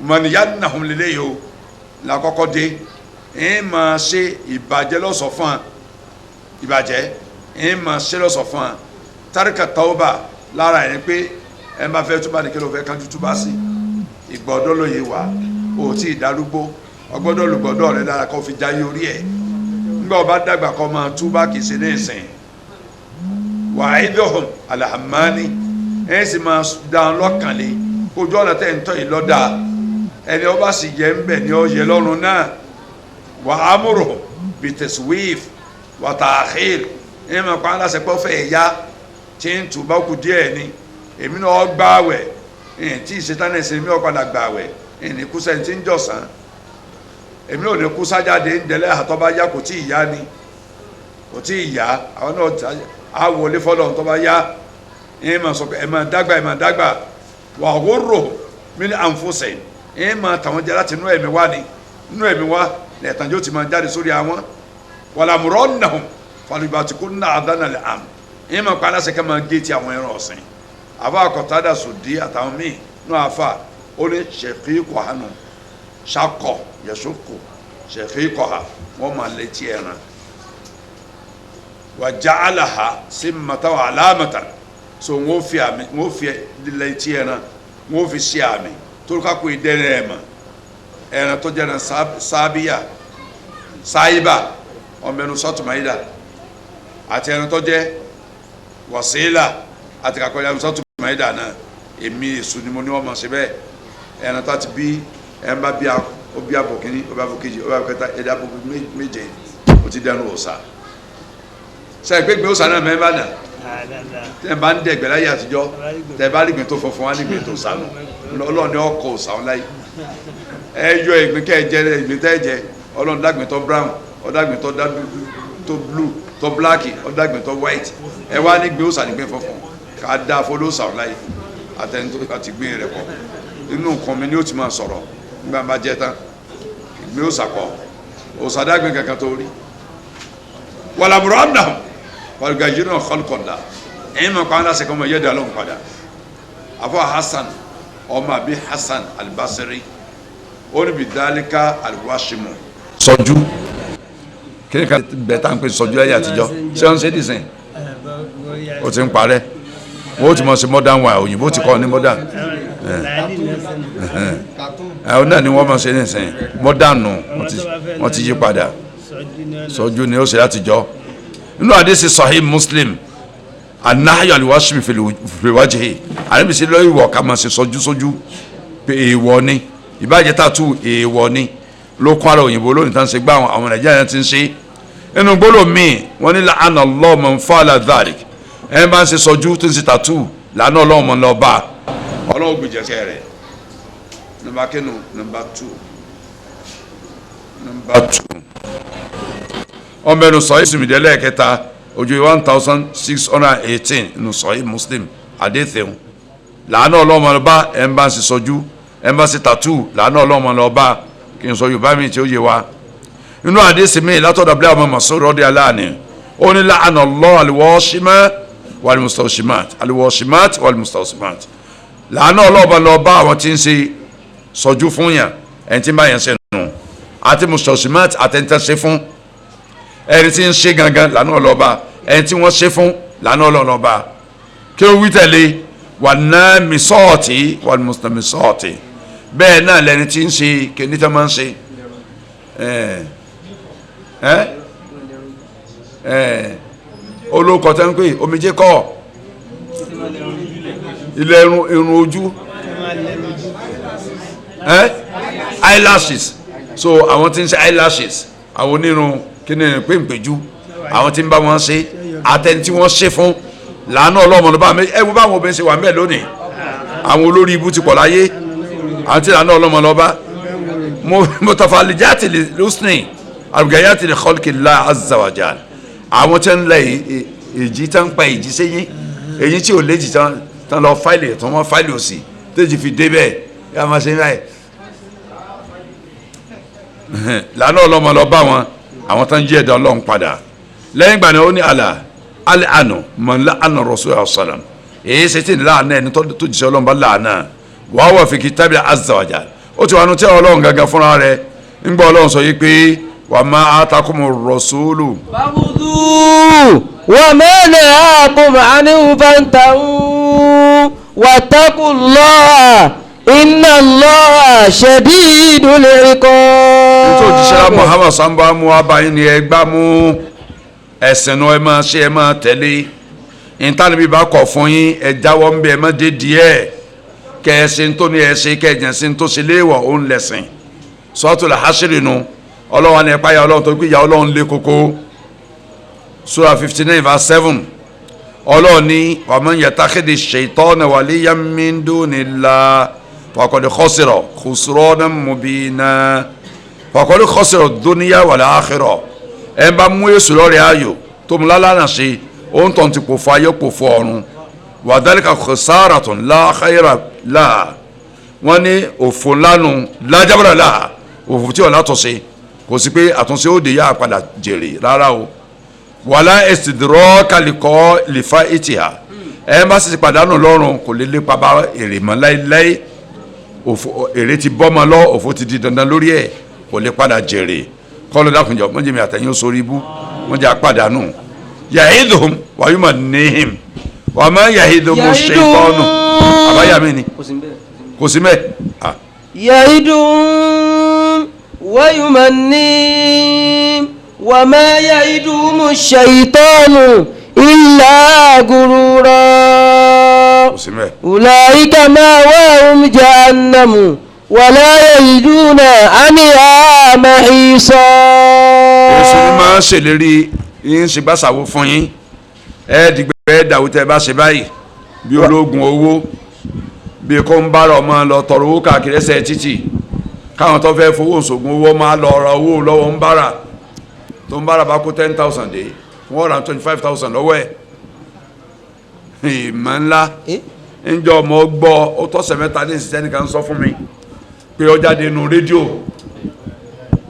mọ̀nìyá nà hùm lélẹ́ yìí o làkọ́kọ́ dé ẹ̀ máa ṣe ìbàjẹ́ lọ́sọ̀ fún wa ìbàjẹ́ ẹ̀ máa ṣe lọ́sọ̀ fún wa tárìkà tàwọ́bà lára ẹ̀ pé ẹ máa fẹ́ túbà ní kí ló fẹ́ kánjú túbà sí ìgbọ́dọ̀ lóye wà ó tí ì darúgbó ọgbọ́dọ̀ lùgbọ́dọ̀ rẹ lára kó fi jáyé orí ẹ̀ nígbà ọba dàgbà kó máa túbà kì í ṣe ní ìsìn wa'idhum alhamani ẹ̀ sì máa dáhùn lọ́kànlé kójú ọ̀nà tẹ̀ ń tọ́ yìí lọ́dà ẹni ọba sì yẹ ń bẹ̀ ní ọyẹ lọ́rùn náà wa'amuruhum bitaswif wa ta'khir ẹ̀ máa pa aláṣẹ pọ́ fẹ́ yá tí ń tù bá kú díẹ̀ ni èmi náà gbààwẹ̀ tí ìṣetánì ẹ̀sìn mi ọ̀padà gbààwẹ̀ ní kú sẹ́ni tí ń jọ̀sán èmi náà ní kú sájáde ń dẹ́lẹ́ àtọ́bá yá kò tí ì yá ni kò tí ì yá àwọn náà á wọlé fọlọ́ tó bá yá ẹ̀ máa sọ pé ẹ̀ máa dàgbà wà wóró mi ní àǹfọ̀sẹ̀ ẹ̀ máa tàwọn jẹ́ láti inú ẹ̀mí wá ni inú ẹ̀mí wá ní ẹ̀tànjọ́ ti máa jáde sórí àwọn wàlàmùrọ̀ nàhùn falùbàtìkú nà àdánà lè àmì ẹ̀ máa pa aláṣẹ ká máa gé ti àwọn ẹran ọ̀sìn àfa àkọ́tàdà sòdí àtàwọn míì náà àfa ó ní ṣèkíkọ̀ hànú ṣakọ̀ yẹ̀sọ́kọ̀ ṣèkíkọ̀ hà wọ́n máa létí ẹran wà já àlàhà sí mọ̀tàwà alámọ̀tà so wọ́n fi àmì wọ́n fi lílẹ̀ etí ẹran wọ́n fi ṣe àmì tó ká kó ìdẹ́rẹ́ ẹ̀ mọ̀ ẹran tó jẹ́ ẹran sábíyà sáyíbà ọmọbìnrin sọ́tùmáyídà àti ẹran tó jẹ́ wàsílà àti kakọ́jà sọ́tùmáyídà náà èmi èso ni mo ní wọ́n mọ̀ ṣe bẹ́ẹ̀ ẹran tó ti bí ẹran bá bí obi abo kìíní obi abo kejì obi abo kẹta ẹdí abo méje o ti dẹnu òòṣà sẹ gbẹgbẹ òòṣà náà mẹ́fà náà tẹ bá ń dẹgbẹ láyé àtijọ́ tẹ bá rí gbẹ tó funfun wá ní gbẹ tó sànù Ọlọ́run ní ọkọ òòṣà wọn láyé ẹ yọ ìgbín kẹ jẹ ìgbín tẹ jẹ Ọlọ́run dàgbẹ tó brown ọdàgbẹ tó tó blue tó black ọdàgbẹ tó white ẹ wá ní gbẹ òòṣà ní gbẹ funfun ká dá fọlọ́ọ̀ṣà wọn láyé àtẹnudó àti gbẹ rẹ pọ inú nǹkan mi ni ó ti máa sọ̀rọ̀ nígbà bá jẹ tán ìgbé òsàkọ òsàdágbé kankan tó rí wàlàmùrọ̀ ọ̀nà wàlùgàjì náà kọlùkọ̀dà ẹ̀yìn mọ̀ pa aláṣẹ kan mọ̀ yẹ́dẹ̀ alóhùn padà àfọ Hasan ọmọ àbí Hasan Al-Basri ó ní bí dálíkà alwashimu sọjú kíni kan bẹ̀ tá à ń pè sọjú ẹ̀yà àtijọ́ ṣé wọ́n ń ṣe dìsìn ó ti ń parẹ́ wọ́n ó ti mọ̀ sí modern wa òyìnbó ti kọ́ ní modern àwọn náà ni wọ́n máa ṣe ní ìsìn mọ́dánù wọ́n ti yí padà sọ́jú ni ó ṣe láti jọ nínú àdéhìí Sahih Muslim anahayo aliwashimi fìwájì àníbìsí lọ́ọ́ ìwọ̀ ká máa ṣe sọ́jú pé èèwọ̀ ni ìbàjẹ́ tàtú èèwọ̀ ni ló kún ara òyìnbó lónìí tán ṣe gbá àwọn Nàìjíríà ti ń ṣe nínú gbólóhùn míì wọ́n ní la'ana Allahu man fa'ala dhalik ẹ̀ bá ń ṣe sọ́jú tó ń ṣe tàtú làánà Ọlọ́run mọ́ lọ́ọ́ bá Ọlọ́run gbìjẹ́sẹ̀ rẹ̀ number kenu number two ọmọ ẹnu sọ ìsìnmi délẹ̀ kẹta ojú 1618 nù Sahih Muslim adéthẹ̀hún làánà ọlọ́mọ lọ́ba ẹ̀ńbàṣì sọjú ẹ̀ńbàṣì tàtú làánà ọlọ́mọ lọ́ba kí n sọ Yorùbá mi tí ó yé wa nínú àdéhìí mi látọ̀dọ̀ bíi ọmọ Mas'ud radiyallahu anhu ó ní la'ana Allahu al-washima wal-mustawshimat al-washimat wal-mustawshimat làánà ọlọ́mọ lọ́ba àwọn tí ń ṣe sọjú fún yàn ẹni tí ń bá yẹn ṣe nù àti mustawshimat àtẹnitẹ́ ṣe fún ẹni tí ń ṣe gangan lànà ọlọ́ba ẹni tí wọ́n ṣe fún lànà ọlọ́ba kí ó wí tẹ̀lé wà ná mísọ́ọ̀tì wà mùsùlùmí mísọ́ọ̀tì bẹ́ẹ̀ náà lẹni tí ń ṣe kíní tó máa ń ṣe olóko tẹ́ ń pè omijé kọ́ ilẹ̀ irun ojú eyelashes so àwọn tí ń ṣe eyelashes àwọn onírun kíni pèǹpéjú àwọn tí ń bá wọn ṣe àtẹni tí wọ́n ṣe fún làánà ọlọ́mọ ló bá mi ẹ wo báwọn obìnrin ṣe wà mẹ́ẹ̀ lónìí àwọn olórí ibú ti pọ̀ láyé àwọn tí làánà ọlọ́mọ lọ bá mutafalijati lusni abgayati li khalqillah azza wa jal àwọn tí ń lẹ èjì tán pa èjì sẹ́yìn èyí tí ò léjì tán lọ fáìlì tó wọ́n fáìlì òsì tẹ́jì fi dé bẹ́ẹ̀ yà máa ṣe ń ráì làánà ọlọ́mọ lọ bá wọn àwọn tán jẹ́ ẹ̀dá ọlọ́run padà lẹ́yìn ìgbà náà ó ní alẹ́ àná mọ̀ láàánú Rasulullah sallam èyí ṣe tí ní láàánú ẹni tó jíṣẹ́ ọlọ́run bá láàánú wàá wà fi kitabi azza wa jal ó ti wà nù tí ọlọ́run gangan fúnra rẹ̀ ń gbọ́ ọlọ́run sọ yìí pé wa ma atakumu rasulu. fàbùdù wa ma nahakum anhu fantahu wattaqullaha inna Allaha shadidul iqab. nítorí òjíṣẹ́ Muhammad sanba mu abayin ni ẹ gbá mú ẹ̀sìn náà ẹ máa ṣe ẹ máa tẹ̀lé ìtànibí bá kọ̀ fún yín ẹ jáwọ́ ń bẹ ẹ má dé díẹ̀ kẹ ẹ ṣe ń tó ní ẹ ṣe kẹ ẹ jẹ́ ṣe ń tó ṣe léèwọ̀ ó ń lẹ̀sìn Suratul Hashr nu ọlọ́wọ́n ni ẹ páyà ọlọ́run tó gbé ìyá ọlọ́run lé koko Surah 59 verse 7 ọlọ́run ní wa man yattakhidhi shaytana waliyyan min dunillah faqad khasira khusranan mubina faqad khasira ad-dunya wal akhirah ẹ bá mú èso lọ́rẹ̀ ayò tó mú lálànà ṣe òun tó ń ti pòfò ayé pòfò ọ̀run wa dhalika khasaratun la khayra laha wọ́n ní òfò lánàá lájábọ̀dà láà òfò tí ọ̀la tọ̀ ṣe kò sí pé àtúnṣe ó de yá padà jèrè rárá o wàlá istidraka lifa itiha ẹ bá sì pàdánù lọ́rùn kò lè lépa bá èrè mọ́ láéláé èrè ti bọ́ mọ́ lọ òfò ti di dandan lórí ẹ̀ kò lè padà jèrè kọ́lọ́ dákunjọ mọ́jẹ́ mi àtẹ̀yìn sórí ibú mọ́jẹ́ àpàdánù ya'iduhum wa yumannihim wa ma yahiduhumu shaytanu àbáyà mi ni kò sí mẹ́. يعدهم ويمنيهم وما يعدهم الشيطان إلا غرورا kò sí mẹ́. أولئك مأواهم جهنم ولا يجدون عنها محيصا. èso ni máa ń ṣèlérí yín ṣe gbàsàwò fún yín dìgbẹ́ dàwó tẹ́ bá ṣe báyìí bí ológun owó bí kò ń bára ọmọ lọ tọrọ owó káàkiri ẹsẹ̀ títì káwọn tó fẹ́ fowó ṣògùn owó máa lọ ra owó lọ́wọ́ ń bára tó ń bára bá kó 10,000 dé 125,000 lọ́wọ́ ẹ̀ ìmọ̀ ńlá ńjọ ọmọ gbọ́ ó tọ́sẹ̀ mẹ́ta ní ìsìsẹ́ nìkan sọ fún mi pé ó jáde nínú rédíò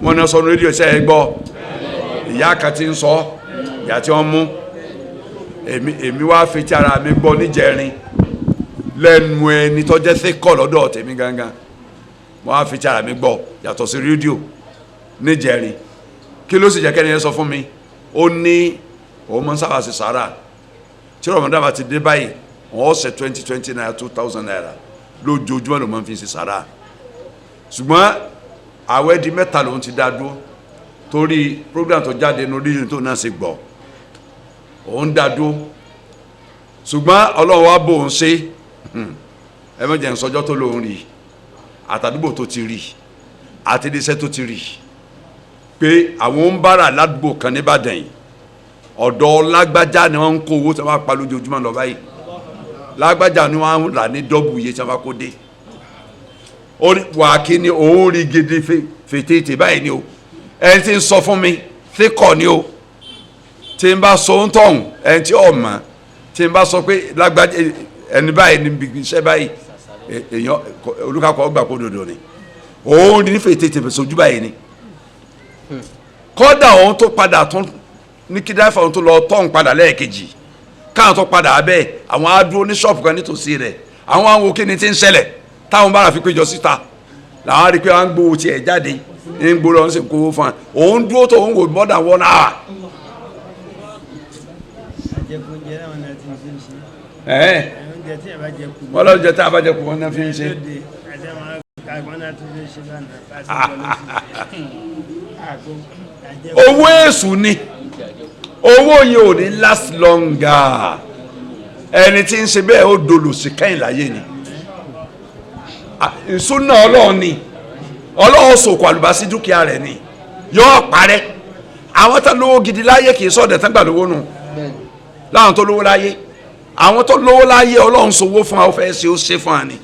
wọ́n ní sọ nínú rédíò iṣẹ́ ẹ gbọ́ ìyá kan ti ń sọ ìyá tí wọ́n mú èmi wá fi ti ara mi gbọ́ níjẹrin lẹ́nu ẹni tó jẹ́ sékọ̀ lọ́dọ̀ tèmi gangan wọ́n á fi ti ara mi gbọ́ yàtọ̀ sí rédíò níjẹrin kí ló sì jẹ́ kẹ́ni yẹn sọ fún mi ó ní òun máa ń sábà sí sàárà tí Ramadan bá ti dé báyìí wọ́n ṣe 20 naira 2,000 naira lójoojúmọ́ ló máa ń fi sí sàárà ṣùgbọ́n àwẹ̀ di mẹ́ta lòun ti dá dúró torí program tó jáde ní orílẹ̀ tó náà ṣe gbọ́ òun dá dúró ṣùgbọ́n Ọlọ́run wá bò ń ṣe ẹ mọ̀ jẹ́ ń sọjọ́ tó lòun rí àtàdúgbò tó ti rí àti iléeṣẹ́ tó ti rí pé àwọn ń bára ládùúgbò kan nìbàdàn yìí ọ̀dọ̀ lágbájá ni wọ́n ń kó owó tí wọ́n bá pa lójoojúmọ́ lọ báyìí lágbájá ni wọ́n rà ní dọ́bù iye tí wọ́n bá kó dé wà kí ni òun rí gidi fètètè báyìí ni o ẹni tí ń sọ fún mi tí kọ̀ ni o tí n bá sọ ń tọ̀hún ẹni tí ọ̀ mọ̀ tí n bá sọ pé lágbájá ẹni báyìí ni iṣẹ́ báyìí èèyàn olùkàkọ́ gbà kó dodo ni òun ní fètètè sojú báyìí ni kọ́dà òun tó padà tún ní kí dáfà òun tó lọ tọ́hún padà lẹ́ẹ̀kejì káwọn tó padà abẹ́ àwọn adúró ní ṣọ́ọ̀pù kan nítòsí rẹ̀ àwọn àwọn òkè ni ti ń ṣẹlẹ̀ táwọn bára fi péjọ síta làwọn rí i pé wọ́n ń gbowó tiẹ̀ jáde ń gbowó lọ́wọ́ ń sì ń kówó fún wa òun dúró tó òun wò more than 1 hour. wọ́n lọ́ọ́ jẹ tí a bá jẹ kú wọn náà fi ń ṣe. owó èṣù ni owó yẹn ò ní last longer ẹni tí ń ṣe bẹ́ẹ̀ ó dolòṣì kẹ́yìn láyé ni ìsúná ọlọ́run ni ọlọ́run sòkò àlùbásí dúkìá rẹ̀ ni yóò parẹ́ àwọn tó lówó gidi láyé kì í sọ̀dẹ̀ tán gbà lówó nù láwọn tó lówó láyé àwọn tó lówó láyé ọlọ́run sòwò fún wa ó fẹ́ ṣe ó ṣe fún wa ni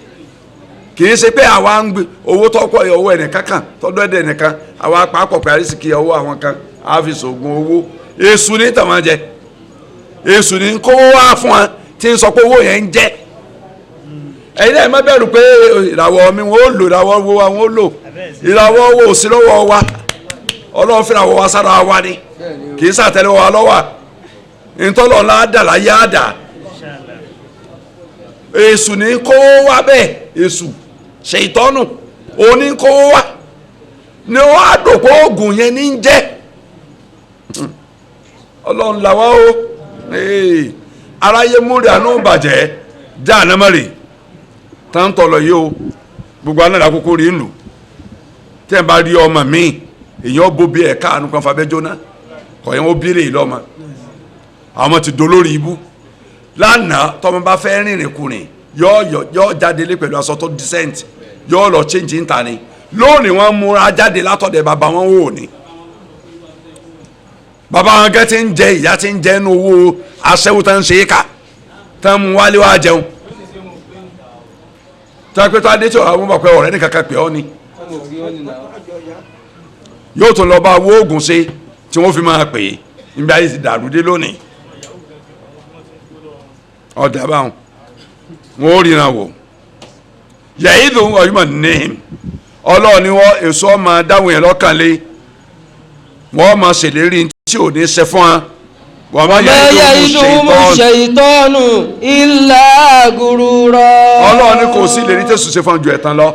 kì í ṣe pé àwa ń gbé owó tọ́pọ̀ owó ẹnìkan kan tọ́dọ̀ ẹ̀dẹ̀ nìkan àwa pàápọ̀ pé àrísìkì owó àwọn kan á fi ṣògùn owó èṣù ní tàwọn jẹ èṣù ní kówó wá fún wa tí ń sọ pé owó yẹn ń jẹ ẹ̀yin náà má bẹ̀rù pé ìràwọ̀ mi wọ́n ó lò ìràwọ̀ wo wa wọ́n ó lò ìràwọ̀ wo ò sí lọ́wọ́ wa ọlọ́run fi ìràwọ̀ wa sára wa ni kì í sàtẹ́lẹ̀ wa lọ́wọ́ ìtọ́lọ̀ ńlá dà láyé àdà èṣù ní kówó wá bẹ́ẹ̀ èṣù ṣètọ́nù òní kówó wá ni wọ́n á dòpọ̀ oògùn yẹn ní jẹ́ ọlọ́run làwa ó aráyé múri àánú bàjẹ́ já ànámọ́rì táǹtọ̀ lọ yìí o gbogbo anáda kókó rí nù tẹ́ ẹ bá rí ọmọ mi èèyàn bóbi ẹ̀ káànù kan fàbẹ́ jóná kọ̀yìn ó bí rèé lọ́mọ àwọn ti dolórí ibú lánàá tọmọ bá fẹ́ rìnrìn kùnrin yọ jáde lé pẹ̀lú aṣọ tó decent yọ lọ change níta ni lónìí wọ́n múra jáde látọ̀dẹ̀ bàbá wọn wò ní bàbá wọn gẹ́ ti ń jẹ ìyá ti ń jẹ inú owó aṣẹ́wó tó ń ṣe é ká tó ń mú wálé wá jẹun tó ń pẹ́ tó adé tí àwọn ọmọ pẹ́ ọ̀rẹ́ nìkan kan pẹ́ ọ́ ni yóò tún lọ bá owó oògùn ṣe tí wọ́n fi máa pè é níbi ayé ti dàrú dé lónìí ọ̀dà báwọn wọn ò ríran wò yẹ̀yìn ló ń wọ̀ yúmọ̀ ní ọlọ́ọ̀ ni wọ́n èso ọmọ dáhùn yẹn lọ́kàn lé wọ́n máa ṣèlérí tí ò ní ṣe fún wa wọ́n máa yẹ ìdúró ṣèyítọ́nù ìlà gùrùrọ̀. ọlọ́ọ̀ ni kò sí ìlérí tẹ̀sùn ṣe fún ju ẹ̀tàn lọ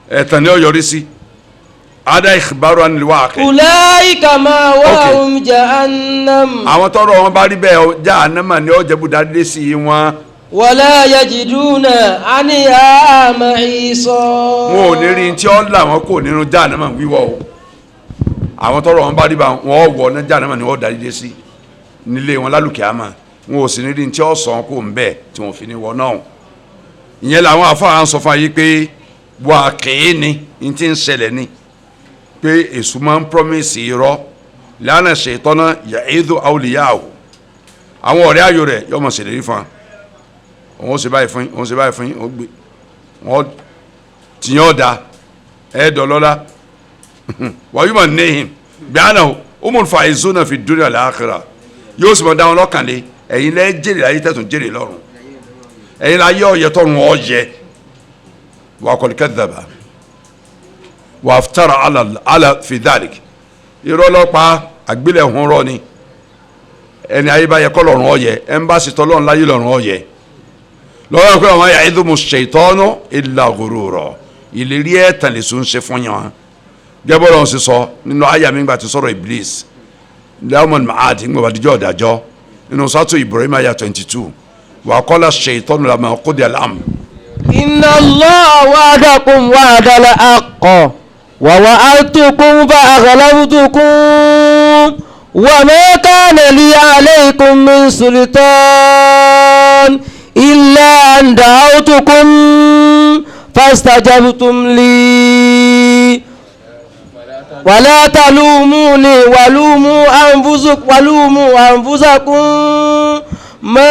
ẹ̀tàn ni ó yọrí sí ada ikhbaru anil waqi. ulaika ma'wahum jahannam. àwọn tọrọ wọn bá rí bẹ́ẹ̀ jahannama ni ó jẹ́ ibùdádé sí wọn. wala yajiduna anha mahisa. wọn ò ní rí tí ó là wọn kò nínú jahannama wíwọ̀ o. àwọn tọrọ wọn bá rí bá wọn wọ ní jahannama ni ó dárídé sí nílé wọn lálùkẹ́ àmà wọn ò sì ní rí tí ó sọ kó ń bẹ́ẹ̀ tí wọn fi ní wọ náà. ìyẹn làwọn afáà ń sọ fún ayé pé wà kéé ni n ti ń ṣẹlẹ̀ ni pé èṣù máa ń promise irọ́ lánàá ṣètọ́nà ya'idu awliyahu àwọn ọ̀rẹ́ ayò rẹ̀ yóò mọ̀ ṣèlérí fún wọn òun ṣe báyìí fún yín òun ṣe báyìí fún yín wọn tìyàn ọ̀dà ẹ̀ẹ́dọ̀lọ́lá wàá yúmọ̀ níhìn gbàánà umul faizuna fi dunya wal akhirah yóò sì mọ̀ dá wọn lọ́kànlé ẹ̀yin lẹ́ jèrè láyé tẹ̀sùn jèrè lọ́run ẹ̀yin láyé ọ̀yẹ́ tọ̀run ọ̀yẹ́ wa qad kadhaba wa aftara ala fi dhalik irọ́ lọ́pàá àgbélẹ̀hún rọ́ ni ẹni ayé bá yẹ kọ́ lọ́run ọ̀yẹ́ ẹ̀ńbàṣì tọ́lọ́run láyé lọ́run ọ̀yẹ́ lọ́wọ́ pé àwọn ya'iduhumu shaytanu illa ghurura ìlérí ẹ̀tàn lè sún ṣe fún yàn gẹ́gbọ́n lọ́wọ́ sì sọ nínú àyà mi gbà tí sọ̀rọ̀ iblis lẹ́wọ̀n mahad ń gbọ́dọ̀ díjọ́ ọ̀dàjọ́ nínú sátú Ibrahim àyà 22 wa qala shaytanu lamma qudiya al-amr. inna Allaha wa'adakum wa'dal haqq wa wa'adtukum fa aghlabtukum wa ma kana li alaykum min sultan illa an da'awtukum fastajabtum li wala talumuni walumu anfusakum ma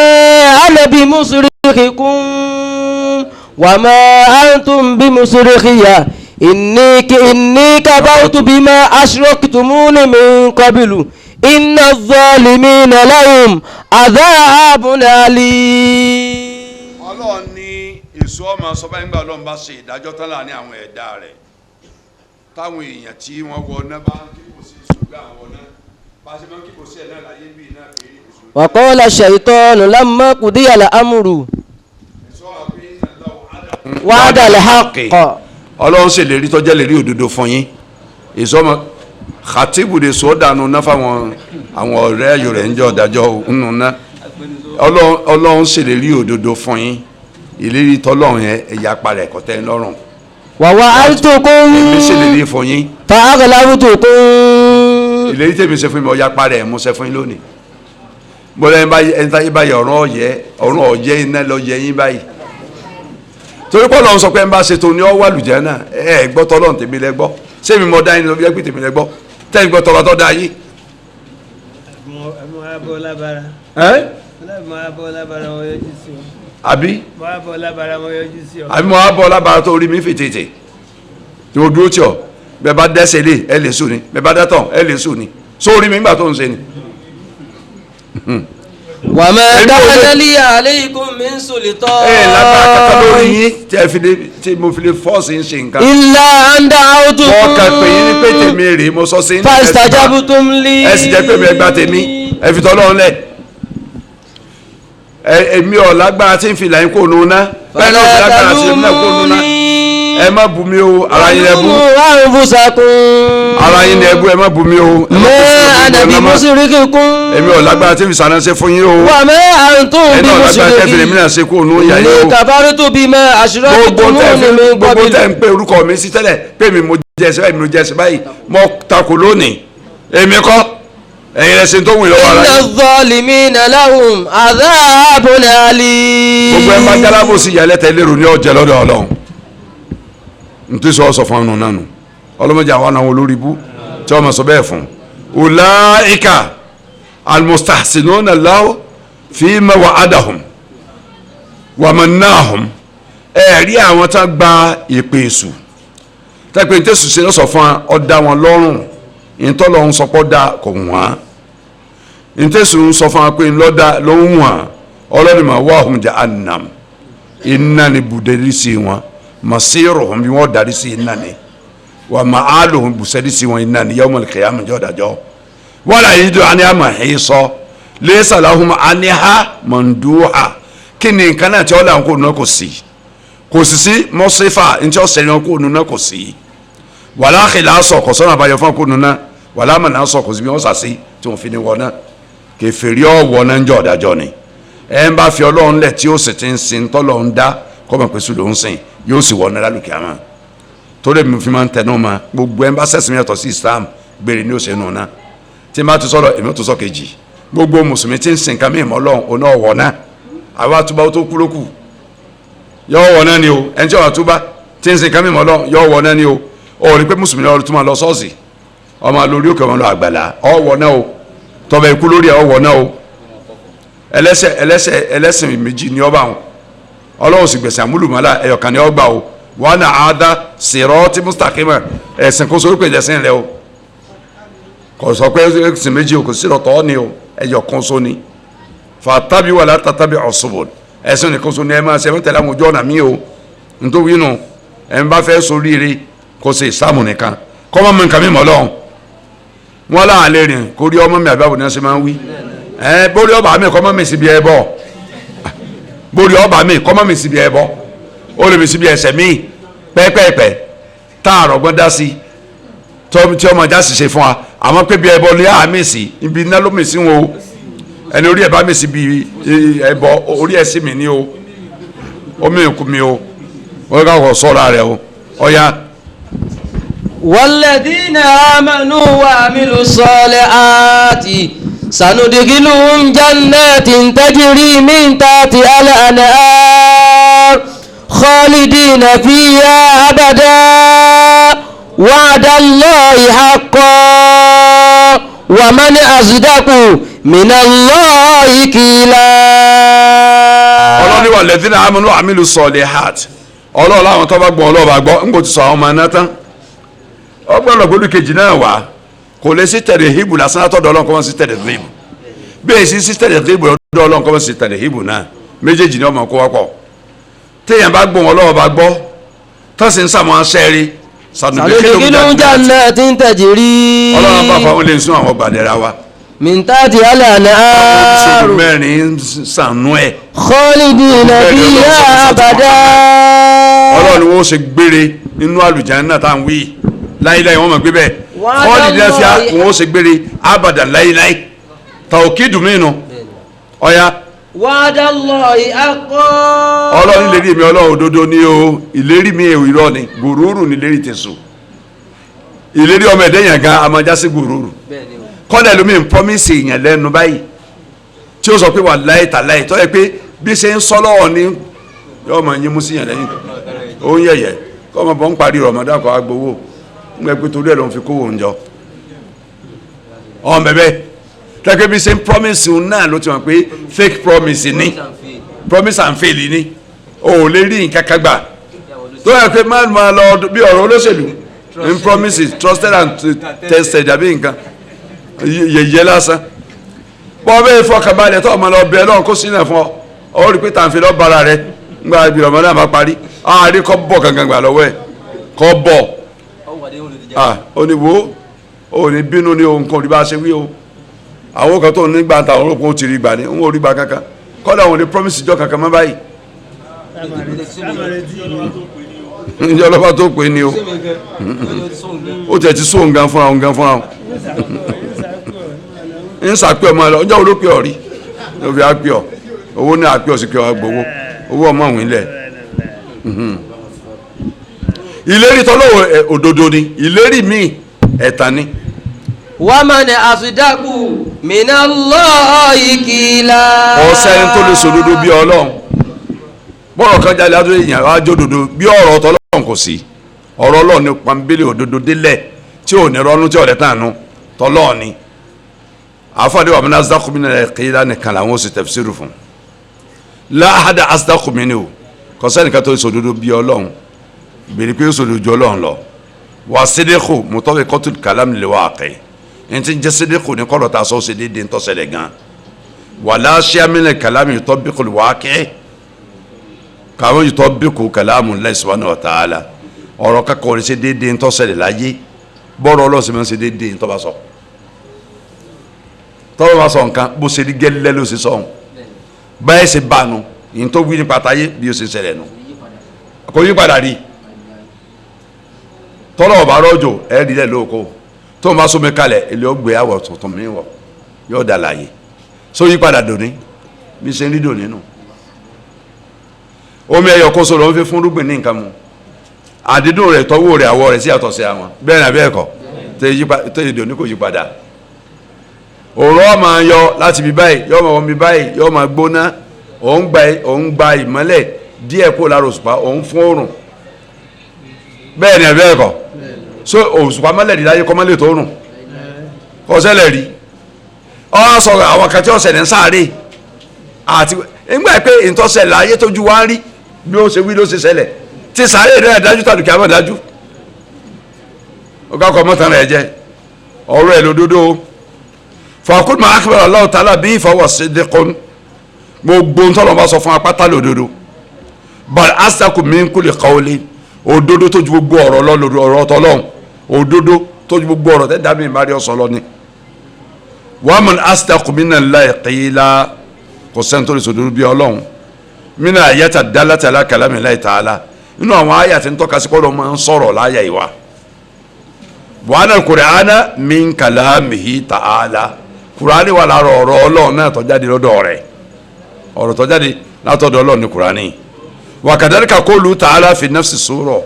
ana bimusrikhikum wa ma antum bimusrikhiya inni kafartu bima ashraktumuni min qablu inna adh-dhalimina lahum adhabun alim. Ọlọ́run ní èso ọmọ sọfẹ́ nígbà Ọlọ́run bá ṣe ìdájọ́ tán láàrin àwọn ẹ̀dá rẹ̀ táwọn èèyàn tí wọ́n wọ náà bá ń kíkò sí ṣùgbọ́n àwọn náà bá ṣe máa ń kíkò sí ẹ̀ náà láyé bíi náà pé èso. wa qala ash-shaytanu lamma qudiya al-amru wa'dal haqq. Ọlọ́run ṣèlérí tọ́jẹ́ lérí òdodo fún yín èso ọmọ khatibu de sọ dànù náà fáwọn àwọn ọ̀rẹ́ ayò rẹ̀ ń jẹ́ ọ̀dájọ́ nínú náà Ọlọ́run ṣèlérí òdodo fún yín ìlérí tọ́lọ́run yẹn ẹ̀yà parẹ́ ẹ̀kọ́tẹ́ lọ́rùn. wa wa'adtukum èmi ṣèlérí fún yín fa aghlabtukum. ìlérí tèmi ṣe fún mi ọ̀yà parẹ́ ẹ̀ mú ṣe fún yín lónìí. bọ́lá ẹni táyé báyìí ọ̀run ọ̀jẹ́ iná lọ yẹ yín báyìí. torí pé Ọlọ́run sọ pé ẹ bá ṣètò ní ọwọ́ àlùjẹ́ náà ẹ gbọ́ tọ́lọ́run tèmi lẹ gbọ́ sẹ́mi mọ̀ dá yín lọ bí ẹ gbé tèmi lẹ gbọ́ tẹ́yìn gbọ́ tọ́lọ́ tọ́ da yín. àbí mo á bọ́ lábára tó rí mi fètètè tí o dúró tí ọ bẹ́ẹ̀ bá dẹ́sẹ̀ lé ẹ lè sùn ni bẹ́ẹ̀ bá dẹ́tọ̀ ẹ lè sùn ni sórí mi nígbà tó ń ṣe ni. wa ma kana li alaykum min sultan. lágbára kàkà lórí yín tí mo fi lè fọ́ọ̀sì ń ṣe nǹkan. illa an da'awtukum. wọ́n kà pé yín ní pé tèmi rèé mo sọ sí ní fastajabtum li. ẹ sì jẹ́ pé mi ẹ gba tèmi ẹ fi tọ́lọ́run lẹ̀. èmi ò lágbára tí ń fi làyín kó nu ná bẹ́ẹ̀ náà fi lágbára tí ń kó nu ná ẹ má bù mí o ara yín ẹ bú ara yín ẹ bú ẹ má bù mí o. ma ana bimusrikikum. èmi ò lágbára tí ń fi sànà ṣe fún yín o. wa ma antum ẹ náà lágbára tí ń fi lèmi náà ṣe kó nu yà yín o. inni kafartu bima ashraktumuni min gbogbo qablu. tẹ́ ń pe orúkọ mi sí tẹ́lẹ̀ pé mi mo jẹ́ ẹsẹ̀ báyìí mi mo jẹ́ ẹsẹ̀ báyìí mo takò lónìí èmi kọ́ ẹ̀yin ẹ̀sìn tó wù lọ́wọ́ ara inna yín. adh-dhalimina lahum adhabun alim. gbogbo ẹ̀ máa jálábò sí ìyàlẹ́ tẹ lérò ní ọ̀jẹ̀ lọ́dọ̀ Ọlọ́run ntí sọ fún ọ̀nà nánu ọlọ́mọdé àwọn àwọn olórí ibú tí wọ́n mọ̀ sọ bẹ́ẹ̀ fún ulaika almustahsinuna lahu fima wa'adahum wa mannahum ẹ̀rí àwọn tá gba ìpè èṣù tẹ́pẹ́ ní tẹ́sù ṣe lọ́sọ̀ fún ọ̀dà wọn lọ́rùn ìtọ́lọ́hún sọpọ́ dá kò wọ́n ntẹ́sù sọ fún wa pé ńlọ́dà ló ń wọ́n ọlọ́dúnmọ̀ wahum jahannam iná ni bùdẹ́rì sí wọn masiruhum bí wọ́n darí sí iná ni wa ma'aluhum bùsẹ́rì sí wọn iná ni yawmal qiyamah jọ́dàjọ́ wala yajidu anha mahisa laysa lahum anha manduha kí ni nǹkan náà tí wọ́n là ń kó nù náà kò sí sí mọ́sífà ntí ọ̀sẹ̀ ni wọ́n kó nù náà kò sí wàlá àkìlá sọ kò sọ́nà àbáyọ fún akóno náà wàlá àmàna sọ kò sí bí wọ́n sàṣì tí wọ́n fi ní wọ́n náà kèfèrí ọ̀wọ́ náà ń jọ ọ̀dájọ́ ni ẹ̀ ń bá fi ọlọ́run lẹ̀ tí ó sì ti ń sin tọ́lọ̀ ń dá kọ́mọ̀ pẹ̀sù ló ń sìn yóò sì wọ́n náà lálùkì àmọ́ tó lè mi fi máa ń tẹnu ma gbogbo ẹ̀ ń bá sẹ́sìn mi yàtọ̀ sí Islam gbére ní òsèlú náà tí n bá ti sọ̀rọ̀ èmi ó tó sọ kejì gbogbo mùsùlùmí tí ń sin nǹkan mìíràn ọlọ́run ọ̀nà ọ̀wọ́ náà àwa túbá tó kú lókù yọ ọ̀wọ́ náà ni o ẹni tí ọ̀wọ́ túbá tí ń sin nǹkan mìíràn ọlọ́run yọ ọ̀wọ́ náà ni o ó rí pé mùsùlùmí lọ́ọ́ tún máa lọ sọ́ọ̀sì ọmọ lórí òkè ọmọ lọ àgbàlá ọ̀wọ́ náà o tọ́bẹ̀ ikú lórí ọ̀wọ́ náà o ẹlẹ́sìn méjì ní ọba wọn ọlọ́run sì gbèsè àmúlùmọ́lá ẹ̀yọ̀kan ní ọgbà o wọn náà á dá sirati mustaqima ẹ̀sìn kó sórí pé ẹ̀sìn rẹ o kò sọ pé ẹ̀sìn méjì o kò sí ọ̀tọ̀ ni o ẹ̀yọ̀kan só ni fatabi wala tatabi as-subul ẹ̀sìn nìkan só ni ẹ̀ máa ṣe ẹ̀ tẹ̀lé àwọn ojú ọ̀nà mi o nítorí nù ẹ̀ ń bá fẹ́ soríire kó ṣe ìsàmù nìkan kọ́ mọ́ mi nǹkan mi mọ́ lọ́hùn wọn láwọn lè rìn kó rí ọmọ mi àbáwò ní wọn ṣe máa ń wí borí ọba mi kọ́ mọ́ mi síbi ẹ bọ́ borí ọba mi kọ́ mọ́ mi síbi ẹ bọ́ ó lè mi síbi ẹsẹ̀ mi pẹ́ẹ́pẹ́ẹ́pẹ́ tá a rọ̀gbọ́n dá sí tí ọmọ já sì ṣe fún wa àmọ́ pé bí ẹ bọ́ lé àmì sí ibi iná ló mi sí wọn o ẹni orí ẹ bá mi sí bí ẹ bọ́ orí ẹ sí mi ní o omi ìkú mi o wọ́n ká wọ̀ sọ́ra rẹ o ọ̀ya. والذين آمنوا وعملوا الصالحات سندخلهم جنات تجري من تحتها الأنهار خالدين فيها أبدا وعد الله حقا ومن أصدق من الله قيلا. ọlọ́ni والذين آمنوا وعملوا الصالحات ọlọ́ọ̀ láwọn tó bá gbọ́ ọlọ́ọ̀ bá gbọ́ ń gbọ́ ti sọ àwọn ọmọ náà tán ọgbọ́n lọ́gbọ́dún kejì náà wá kò lè sí tẹ̀lé híbù lásán látọ̀dọ̀ ọlọ́run kọ́ wọ́n sí tẹ̀lé híbù bí èsì sí tẹ̀lé híbù lọ́dọ̀ ọlọ́run kọ́ wọ́n sí tẹ̀lé híbù náà méjèèjì ni ọmọ kó wọ́pọ̀ téèyàn bá gbọ́ wọn lọ́wọ́ bá gbọ́ tó sì ń sàmọ́ sẹ́ẹ̀rí سندخلهم جنات تجري ọlọ́run bá fa wọn lè sún àwọn gbàdẹ́ra wa من تحتها الأنهار mẹ́rin sànú ẹ̀ خالدين فيها أبدا. ọlọ́run ni wọ́n ṣe gbére nínú àlùjánnà tá à ń wí láíláí wọ́n mọ̀ gbé bẹ́ẹ̀ kọ́ọ̀dì lẹ́sẹ̀ wọ́n ṣe gbére abàdà láíláí tàwọ̀kìdù mìíràn ọ̀ya. وعد الله حقا. ọlọ́run ìlérí mi ọlọ́run òdodo ni o ìlérí mi irọ́ ni gùrúrù ni ìlérí tẹ̀sùn ìlérí ọmọ ẹ̀dẹ́yàn gan amajásí gùrúrù kọ́dà lómi ń promise èèyàn lẹ́nu báyìí tí ó sọ pé wà láì tà láì tọ́ ẹ pé bí ṣe ń sọ lọ́wọ́ ni yóò máa yín mú sí yàn lẹ́yìn ó ń yẹ̀yẹ̀ kọ́ ọmọ bọ́ ń parí Ramadan kọ́ agbowó ń gbẹ pé torí ẹ̀ ló ń fi kówó oúnjẹ ọ̀hún bẹ́ẹ̀ tẹ́kẹ́ bí ṣe ń promise òun náà ló ti mọ̀ pé fake promise ni promise and fail ni o ò lè rí nǹkan kan gbà tó yẹ pé máa lọ bí ọ̀rọ̀ olóṣèlú in promises trusted and tested àbí nǹkan yẹ̀yẹ́ lásán bọ́ bẹ́ẹ̀ fọkànbalẹ̀ tó ọmọ lọ bẹ́ẹ̀ lọ́n kó sínú ẹ̀ fún ọ ọ rí pé tàǹfẹ̀ lọ́ bara rẹ ńgbà ibi ọmọ náà bá parí àárí kọ́ bọ̀ gangan gbà lọ́wọ́ ẹ̀ kọ́ bọ̀ ó ní wo ó ní bínú ní ohun kan ò ní bá ṣe wí o àwọn kan tó nígbà táwọn olókùn ó ti rí gbà ní ń wò rí gbà kankan kọ́dà àwọn ní promise ìjọ kankan mọ́ báyìí ìjọ ọlọ́pàá tó pè é ní o ó tẹ̀ ti sóhun gan fúnra òun gan fúnra òun ń sàpẹ́ ọmọ ẹ ọjọ́ olópẹ́ ọ̀rí ló fi àpẹ́ ọ owó ní àpẹ́ ọ̀sìn kí ọ gbowó owó ọmọ òun ilẹ̀ ìlérí tọ́lọ́wọ́ òdodo ni ìlérí míì ẹ̀tàn ni. ومن أصدق من الله قيلا. ọ̀sẹ̀ tó lè sòdodo bí ọlọ́run bọ́rọ̀ kan jáde adúlé èèyàn wá jó dodo bí ọ̀rọ̀ tọ́lọ́run kò sí ọ̀rọ̀ ọlọ́run ní pàmbélé òdodo délẹ̀ tí ò ní rọ́nú tí ọ̀rẹ́ tàn nù tọ́lọ́run ni àfọ̀dé wa man asdaqu minallahi qila nìkan làwọn ó sì tafsiru fún la ahada asdaqu minhu kò sẹ́nìkan tó lè sòdodo bí ọlọ́run bèrè pé ó sòdodo ju ọlọ́run lọ wà sídẹ́kù mutabiqatul kalam lil waqi ntí jẹ́ sídẹ́kù ní kọ́lọ̀ tá a sọ ṣe déédéé ń tọ́sẹ̀lẹ̀ gan wala shay'a minal kalami yutabiqul waqi kàwọn yutabiqu kalamullahi subhanahu wa ta'ala ọ̀rọ̀ kakọ̀ ṣe déédéé ń tọ́sẹ̀lẹ̀ láyé bọ́ọ̀rọ̀ ọlọ́sìn máa ń ṣe déédéé ń tọ́ba sọ tọ́wọ́ bá sọ nǹkan bó ṣe rí gẹ́lẹ́ ló ṣe sọ̀hún báyìí ṣe bá nu yìí tó wí ní pàtàyé bí ó ṣe ṣẹlẹ̀ nu kò yí padà rí tọ́lọ̀ ọ̀bá rọ́jò ẹ̀ẹ́dì lẹ̀ lóko tó ń bá sómi kalẹ̀ ilé ọgbẹ́ àwọ̀ tuntun mi wọ̀ yóò dà láàyè so yí padà dòní bí ṣe ń rí dòní nù omi ẹyọ kó so ló ń fi fún rúgbìn ní nǹkan mu àdídùn rẹ̀ tọ́wọ́ rẹ̀ àwọ̀ rẹ̀ sí àtọ̀ sí àwọn bẹ́ẹ̀ náà bẹ́ẹ̀ kọ́ tó yí dòní kò yí padà òòrùn ó máa yọ láti bí báyìí yóò máa wọ́n bí báyìí yóò máa gbóná òun gba ìmọ́lẹ̀ díẹ̀ kó lára òṣùpá òun fún òòrùn bẹ́ẹ̀ ni ẹ̀ bẹ́ẹ̀ kọ́ so òṣùpá mọ́lẹ̀ rí láyé kọ́mọ́lẹ̀ tó rùn kọ́sẹ́lẹ̀ rí ọ sọ àwọn kan tí ó ṣẹlẹ̀ ń sáré àti nígbà pé ìtọ́sẹ̀lẹ̀ ayé tójú wá ń rí bí ó ṣe wí ló ṣe ṣẹlẹ̀ tí sáré rẹ̀ dájú tàbí kí a mọ̀ dájú ó ká kọ́ mọ́tàn rẹ̀ jẹ́ ọ̀rọ̀ ẹ̀ lódodo fàkúrò máa kí Allahu ta'ala bí ìfọwọ́ sidqun gbogbo ntọ́lọ́ bá sọ fún apáta lódodo bal asdaqu min kulli qawli òdodo tó ju gbogbo ọ̀rọ̀ lọ́lọ́dọ̀ ọ̀rọ̀ tọ́lọ́hún òdodo tó ju gbogbo ọ̀rọ̀ tẹ́ dàbí ìmárí ọ̀sán lọ ni wa man asdaqu minallahi qila kò sẹ́ni tó lè sòdodo bí ọlọ́hún mina ayata dalata ala kalamillahi ta'ala nínú àwọn àyà tí ń tọ́ka sí pọ́lọ́ máa ń sọ̀rọ̀ láyà ìwà wa anna al-Qur'ana min kalamihi ta'ala Kùránì wà lára ọ̀rọ̀ ọlọ́run náà tó jáde lọ́dọ̀ rẹ̀ ọ̀rọ̀ tó jáde látọ̀dọ̀ ọlọ́run ní Kùránì wa kadhalika qawlu ta'ala fi nafsi sura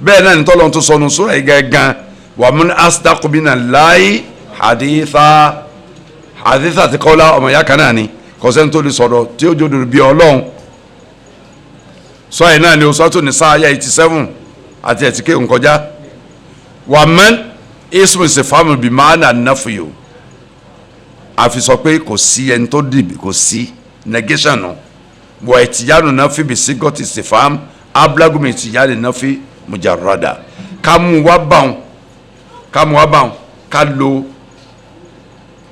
bẹ́ẹ̀ náà ní tọ́lọ́run tó sọnù sura yìí gángan wa man asdaqu minallahi haditha ti kọ́lá ọmọ ìyá kan náà ni kọ́sẹ́ni tó lè sọ̀rọ̀ tí ó jòdò bí ọlọ́run sọ yìí náà ni o sọ́tún ní sáà ayá 87 àti ẹ̀tíkẹ́ nkọjá wa man ismu istifamu bi ma'ana nafiyu àfi sọ pé kò sí ẹni tó dìbì kò sí negation nù wọ ìtìyánu nafi bí sígọ́tì istifam abúlágùnmi ìtìyánu nafi mujarrada ká mú wá báwọn ká lo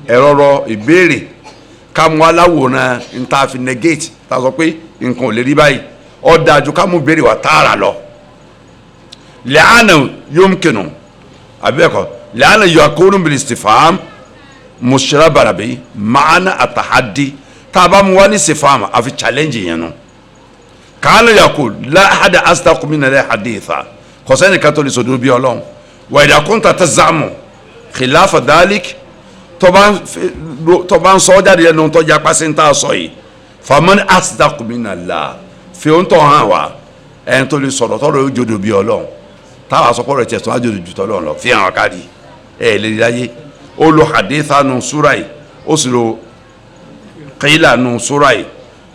ẹ̀rọ ìbéèrè ká mú aláwòrán níta fi negate tá a sọ pé nǹkan ò lè rí báyìí ó dájú ká mú béèrè wá tààrà lọ lẹ́ànà yomkinu àbẹ́ẹ̀kọ́ lẹ́ànà yakunu bil istifam mushrabara bi maana atahadi tá a bá mú wá ní istifam àfi challenge yẹn nu kàánà yakul la ahada asdaqu minna haditha kọ́sẹ́ni ká tó lè sọdún bí ọlọ́run wa idha kunta tazamu khilafa dhalik tó bá ń sọ jáde lẹ́nu tó jẹ́ apá sí ń tà sọ yìí faman asdaqu minallah fi ń tọ̀ hàn wá ẹni tó lè sọ̀rọ̀ tọ́rọ̀ yóò jòdò bí ọlọ́run táwa sọ pọ́rọ̀ tiẹ̀ tó á jòdò jù tọ́lọ́run lọ fi hàn káàdì ẹ̀ lè rí láyé ó lo haditha nu súra yìí ó sì lo qila nu súra yìí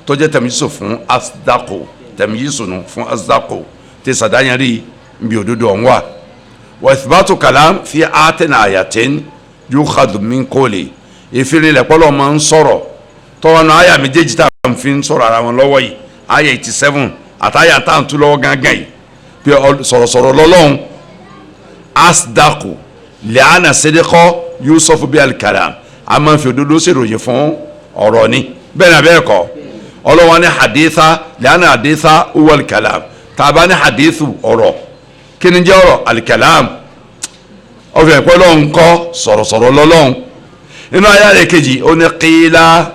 tó jẹ́ tẹ̀mísù fún asdaqu tẹ̀mísù nu fún asdaqu tí sàdáyàn rí bí òdodo ọ̀hún wà wa ithbatu kalam fi atina ayatin yukhadhu min qawli ìfìrìn lẹ́pọ́lọ́ máa ń sọ̀rọ̀ tọ́wọ́n náà àyà méjèèjì tá a fi ń sọ̀rọ̀ ara wọn lọ́wọ́ yìí àyà 87 àtàyà tá à ń tú lọ́wọ́ gángan yìí pé sọ̀rọ̀sọ̀rọ̀ lọ́lọ́run asdaqu li'anna sidqa yusufu bi al-kalam a máa ń fi òdodo ṣèròyìn fún ọ̀rọ̀ ni bẹ́ẹ̀ náà bẹ́ẹ̀ kọ́ ọlọ́wọ́n ní haditha li'anna haditha huwa al-kalam tá a bá ní hadithu ọ̀rọ̀ kí ni jẹ́ ọ̀rọ̀ al-kalam ọ̀fẹ́ pẹ́ lọ́n kọ́ sọ̀rọ̀sọ̀rọ̀ lọ́lọ́run inú ayé rẹ̀ kejì ó ní qila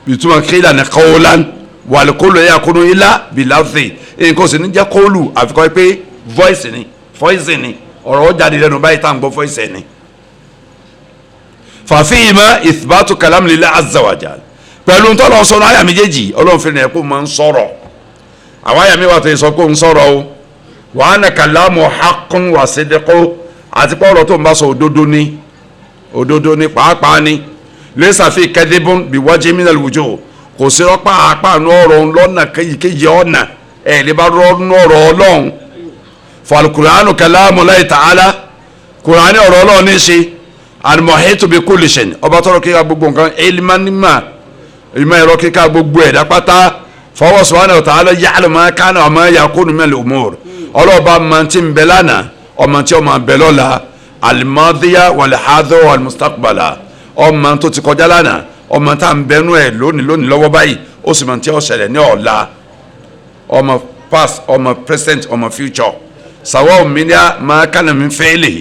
bituma qila ní qawlan wal qawlu yakunu illa bilafzi nǹkan sì ní jẹ́ qawlu àfikọ́ pé voice ni ọ̀rọ̀ ó jáde lẹ́nu báyìí tá à ń gbọ́ voice ni. fàfihìmá ithbatu kalam lillahi azza wa jal pẹ̀lú ntọ́lọ́ sọ̀rọ̀ àyà méjèèjì ọlọ́run fi rìn ẹ̀kú máa ń sọ̀rọ̀ àwọn àyà mi wà tó yẹ sọ pé ó ń sọ̀rọ̀ o wa anna kalamu haqqun wa sidqun àti pé ọ̀rọ̀ tó ń bá sọ òdodo ní pàápàá ni laysa fi kadhibun bi wajhin min al-wujuh kò sí rọ́pá àpáànú ọ̀rọ̀ lọ́nà kéyìí ọ̀nà ẹ̀ lè bá rọ́ọ̀nù ọ̀rọ̀ ọlọ́run fal-Qur'anu kalamullahi ta'ala Qur'ani ọ̀rọ̀ ọlọ́run ní ṣe al-muhitu bi kulli shay ọba tọrọ kíkà gbogbo nǹkan ilmanima ìmọ̀ ẹ̀rọ kíkà gbogbo ẹ̀dá pátá fa huwa subhanahu wa ta'ala ya'lamu ma kana wa ma yakunu min al-umur ọlọ́ọ̀bá mọ̀ntí ń bẹ lánàá ọmọ tí ọmọ bẹ lọ́la al-madiya wal-hadira wal-mustaqbala ọmọ tó ti kọjá lánàá ọmọ tá à ń bẹnu ẹ lónìí lọ́wọ́ báyìí ó sì mọ̀ tí ó ṣẹlẹ̀ ní ọ̀la ọmọ past ọmọ present ọmọ future sàwọ́ òmìnira máa kánà mi fẹ́ lè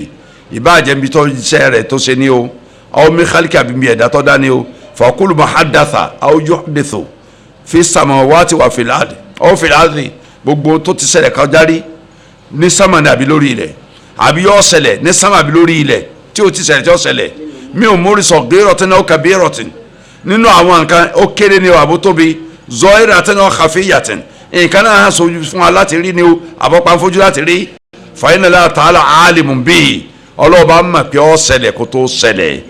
ìbáàjẹ́ bí tó iṣẹ́ rẹ̀ tó ṣe ní o àwọn mẹ́kálíkì àbí ẹ̀dá tó dá ní o faqulu muhaddatha aw yuhdithu fi samawati wa fil ardi gbogbo tó ti ṣẹlẹ̀ kọjá rí ní sámánì àbí lórí ilẹ̀ àbí yóò ṣẹlẹ̀ ní sánmà àbí lórí ilẹ̀ tí ó ti ṣẹlẹ̀ tí ó ṣẹlẹ̀ mi ò mórí sọ gẹ́rọ̀tì náà kàbí rọ̀tì nínú àwọn nǹkan ó kéré ní àbó tóbi zọ́ọ́rẹ́ àti náà kàfíyàtì nǹkan náà hàn sójú fún wa láti rí ni o àbọ̀pá fojú láti rí fàyínàlá tààlà alimun bíi ọlọ́ọ̀bá mọ̀ pé ó ṣẹlẹ̀ kó tó ṣẹlẹ̀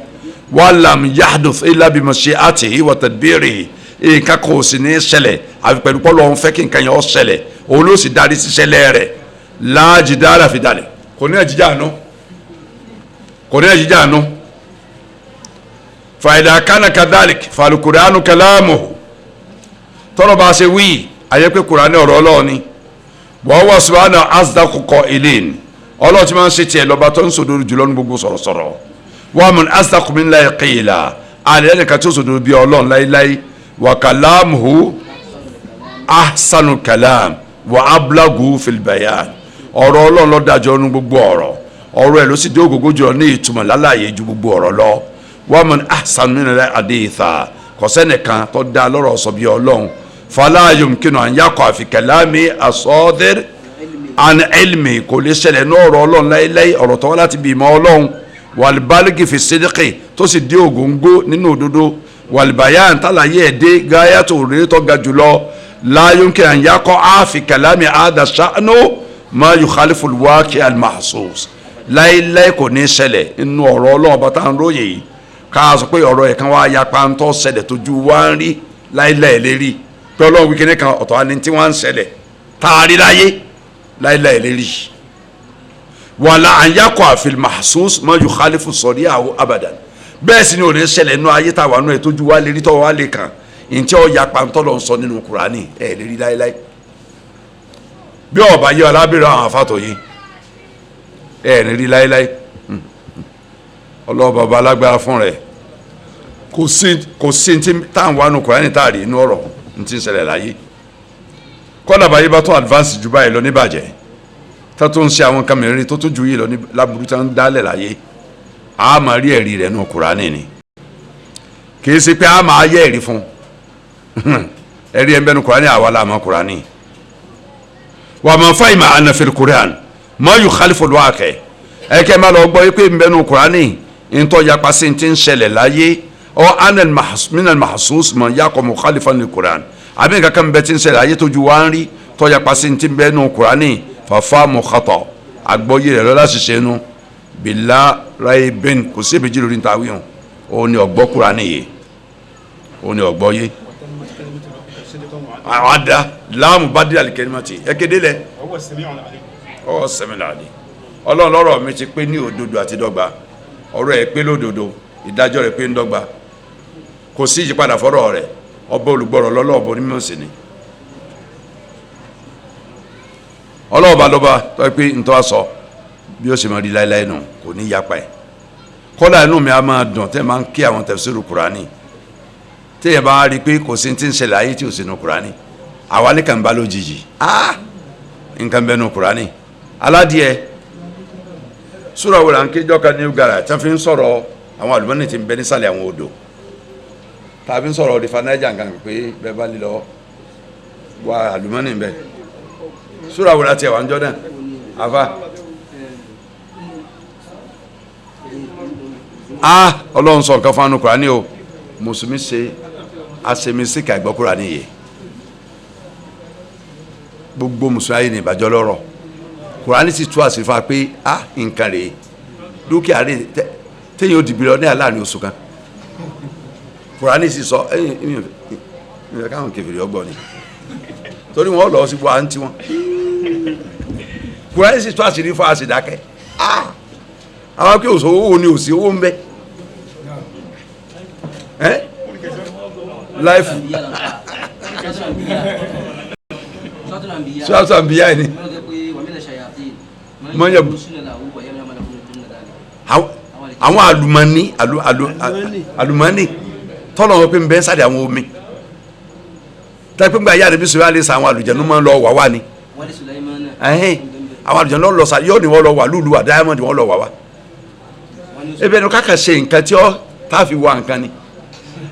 wàlám yahduth illa bi mashi'atihi wa tadbirihi nǹkan kò sì ní ṣẹlẹ̀ àfi pẹ̀lú pọ́lọ́ òun fẹ́ kí nǹkan yẹn ó ṣẹlẹ̀ òun ló sì darí sí ṣẹlẹ̀ rẹ̀ láàjì dára fi dalẹ̀ kò ní ẹ̀jíjà àánú fàyidà kánà kadhalik fàlùkùránù kalamuhu tọ́lọ̀ bá ṣe wí ayé pé kùránì ọ̀rọ̀ ọlọ́ọ̀ni wọ́n wá subhanahu asdaqu qa'ilin ọlọ́ọ̀ tí máa ń ṣe tiẹ̀ lọ́ba tó ń sòdòdò jùlọ ní gbogbo sọ̀rọ̀sọ̀rọ̀ wa man asdaqu minallahi qila àlẹ́ nìkan tí ó sòdòdò bí ọlọ́ọ̀n láíláí wa kalamuhu ahsanu kalam wa ablagu fil bayan ọ̀rọ̀ ọlọ́ọ̀n ló dájọ́ ní gbogbo ọ̀rọ̀ ẹ̀ ló sì dé ògógó jùlọ ní ìtumọ̀ lálàyé ju gbogbo ọ̀rọ̀ lọ wa man ahsanu minallahi haditha kò sẹ́nìkan tó dá lọ́rọ̀ sọ bí ọlọ́run fala yumkinu an yaqa fi kalami asadir an ilmi kò lè ṣẹlẹ̀ ní ọ̀rọ̀ ọlọ́run láíláí ọ̀rọ̀ tó wá láti bí ìmọ̀ ọlọ́run wàlìbálígì fi sídìkì tó sì dé ògóńgó nínú òdodo wàlìbáyàn tàlàyé ẹ̀dẹ́ gáyàtò òrèrè tó ga jùlọ la yumkinu an yaqa fi kalami hadha sha'nu ma yukhalifu al-waqi' al-mahsus láíláí kò ní ṣẹlẹ̀ nínú ọ̀rọ̀ ọlọ́run bá tá à ń róye yìí ká sọ pé ọ̀rọ̀ ẹ̀ kan wá yapa ń tọ́ ṣẹlẹ̀ tójú wá ń rí láíláí lérí pé ọlọ́run wí kíní kan ọ̀tọ̀ àní tí wọ́n ń ṣẹlẹ̀ taari láyé láíláí lérí wàlà ànyàkọ̀ àfil mahsus ma yukhalifu sari'ahu abadan bẹ́ẹ̀ sì ni ò ní ṣẹlẹ̀ nínú ayé táwa nù ẹ̀ tójú wá lérí tọ́wọ́ wá lè kàn ntí ọ yapa ń tọ́lọ̀ ń sọ nínú Kùránì ẹ̀ lérí láíláí bí ọba yẹ alábìrì àwọn afátọ̀ yìí ẹ̀ lérí láíláí ọlọ́ọ̀bà ọba alágbára fún rẹ̀ kò sí ti táwọn wà nù Kùránì táàrí inú ọ̀rọ̀ ntí ń ṣẹlẹ̀ láyé kọ́dà báyé bá tún advance jù báyìí lọ níbàjẹ́ tó tún ń ṣe àwọn nǹkan mìíràn tó tún ju yìí lọ ní láburú tó ń dálẹ̀ láyé a máa rí ẹ̀rí rẹ̀ nù Kùránì ni kì í ṣe pé a máa yẹ ẹ̀rí fún ẹ̀rí ẹ̀ ń bẹ́nu Kùránì àwa la mọ̀ Kùránì wà máa fà ìmọ̀ ànàfẹ́ Kùránì ma yukhalifu al-waqi' ẹ̀kẹ́ máa lọ gbọ́ pé ń bẹ́nu Kùránì ntọ́ yapa sí ti ń ṣẹlẹ̀ láyé ọ minal mahsus man yaqa mukhalifan lil Qur'an àbí nǹkan kan bẹ ti ń ṣẹlẹ̀ ayé tójú wa ń rí tọ́ yapa sí ti ń bẹ́nu Kùránì fafamu khata àgbọ́yé rẹ̀ lọ́la ṣiṣẹ́ nu bila raibin kò sí èbèjì lórí níta wíwọ̀n òun ni ọ̀gbọ́ Kùránì yìí òun ni ọ̀gbọ́ yé àwọn àdá láàmú bá dé àlìkẹ́rìmọ́tì ẹ̀kédé lẹ̀ ọwọ́ sẹ́mìnà àdé ọlọ́run lọ́rọ̀ mi ti pé ní òdodo àti dọ́gba ọ̀rọ̀ ẹ̀ pé lódodo ìdájọ́ rẹ̀ pé ń dọ́gba kò sí ìyípadà fọ́rọ̀ rẹ̀ ọba olùgbọ́rọ̀ lọ́lọ́ọ̀bọ onímọ̀ sí ni ọlọ́ọ̀ba lọ́ba tó pé ń tọ́ sọ bí ó ṣe máa rí láéláé nù kò ní yapa ẹ̀ kọ́dà inú mi a máa dùn tẹ́ máa ń kí àwọn tafsiru Kùránì téèyàn bá rí i pé kò sí ti ń ṣẹlẹ̀ ayé tí ò sínú Kùránì àwa ní kàn bá lójijì nǹkan bẹ́ẹ̀ nù Kùránì aládìẹ sura wo la ń kéjọ́ ka new gara tí wọ́n fi ń sọ̀rọ̀ àwọn àlùmọ́nì tí ń bẹ nísàlẹ̀ àwọn odò tá a fi ń sọ̀rọ̀ òdìfà náírà nǹkan pé bẹ́ẹ̀ bá lílọ wá àlùmọ́nì ń bẹ sura wo la tiẹ̀ wà ń jọ náà àfa ọlọ́run sọ nǹkan fún anú Kùránì o mùsùlùmí ṣe àṣemísí ká ìgbọ́ Kùránì yìí gbogbo mùsùlùmí ayé ní ìbàjọ́ lọ́rọ̀ Kùránì sì tú àṣírí fún wa pé nǹkan rèé dúkìá rèé téèyàn ó di bílíọ̀nù láàrin oṣù kan Kùránì sì sọ ìyẹn káwọn kèfèrí ọgbọ́n ni torí wọn lọ sí wa ń tí wọn Kùránì sì tú àṣírí fún àṣìdákẹ́ àwọn akẹ́ òṣòwò owó ni òsì owó ń bẹ láìfù sọ́tọ̀ àbíyá ni àwọn àlùmọ́nì tọ́lọ̀ wọn pé ń bẹ́ sáré àwọn omi tẹ́pẹ́ gbà yára bí sọ́yà lè sa àwọn àlùjẹ̀nu máa ń lọ wà wá ni àwọn àlùjẹ̀nu lọ sa yóò ní wọ́n lọ wà lúlu wà diamond wọ́n lọ wà wá ebe ní káka ṣe nǹkan tí ó táàfi wá nǹkan ni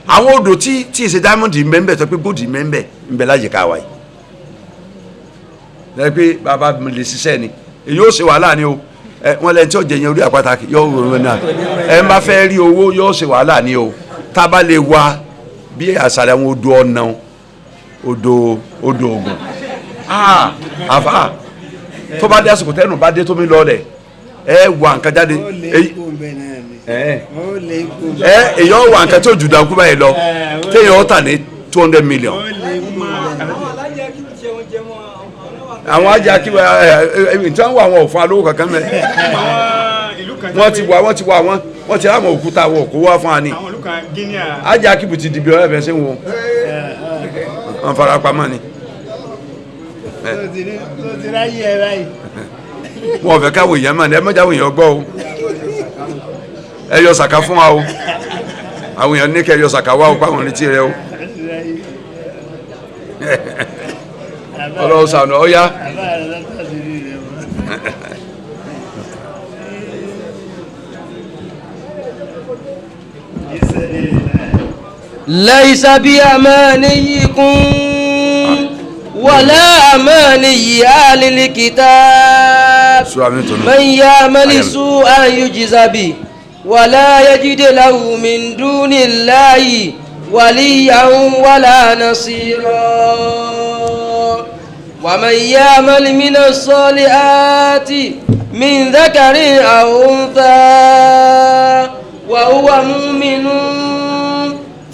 àwọn odò tí ìṣe diamond mẹ́ńbẹ̀ tó pé gold mẹ́ńbẹ̀ ń bẹ láyè ká wáyé lẹ́yìn pé bàbá mi lè ṣiṣẹ́ ni èyí ó ṣe wàhálà ni o wọ́n lẹ́ni tí ó jẹyìn orí àpáta yóò rò náà ẹ bá fẹ́ rí owó yóò ṣe wàhálà ní o tá a bá lè wá bí àṣàlẹ̀ àwọn odò ọ̀nà odò Ògùn àfà tó bá dé àsìkò tẹ́nu bá dé tó mi lọ́ọ̀lẹ̀ ẹ wà nǹkan jáde èyàn wà nǹkan tí ó jù dánkú báyìí lọ téèyàn ó tà ní 200 million. àwọn ajá kí tí wọ́n wà àwọn òfin alówó kankan mẹ́ wọ́n ti wà wọ́n ti ráwọn òkúta àwọn òkú wá fún wa ní ajá kí bùtì dìbì ọ̀rẹ́ bẹ́ẹ̀ sí wọn wọ́n fara pamọ́ ni wọ́n fẹ́ káwọ̀ èèyàn mọ̀ ní ẹ mọ́jáwọ̀ èèyàn gbọ́ o ẹ yọ sàkà fún wa o àwọn èèyàn ní kẹ́ yọ sàkà wá o pàwọn létí rẹ o ọlọ́run sànù ọ̀yá. laysa bi amaniyikum wala amaniyi ahlil kitab man ya'mal su'an yujza bi wala yajid lahu min dunillahi waliyan wala nasira ومن يعمل من الصالحات من ذكر أو أنثى وهو مؤمن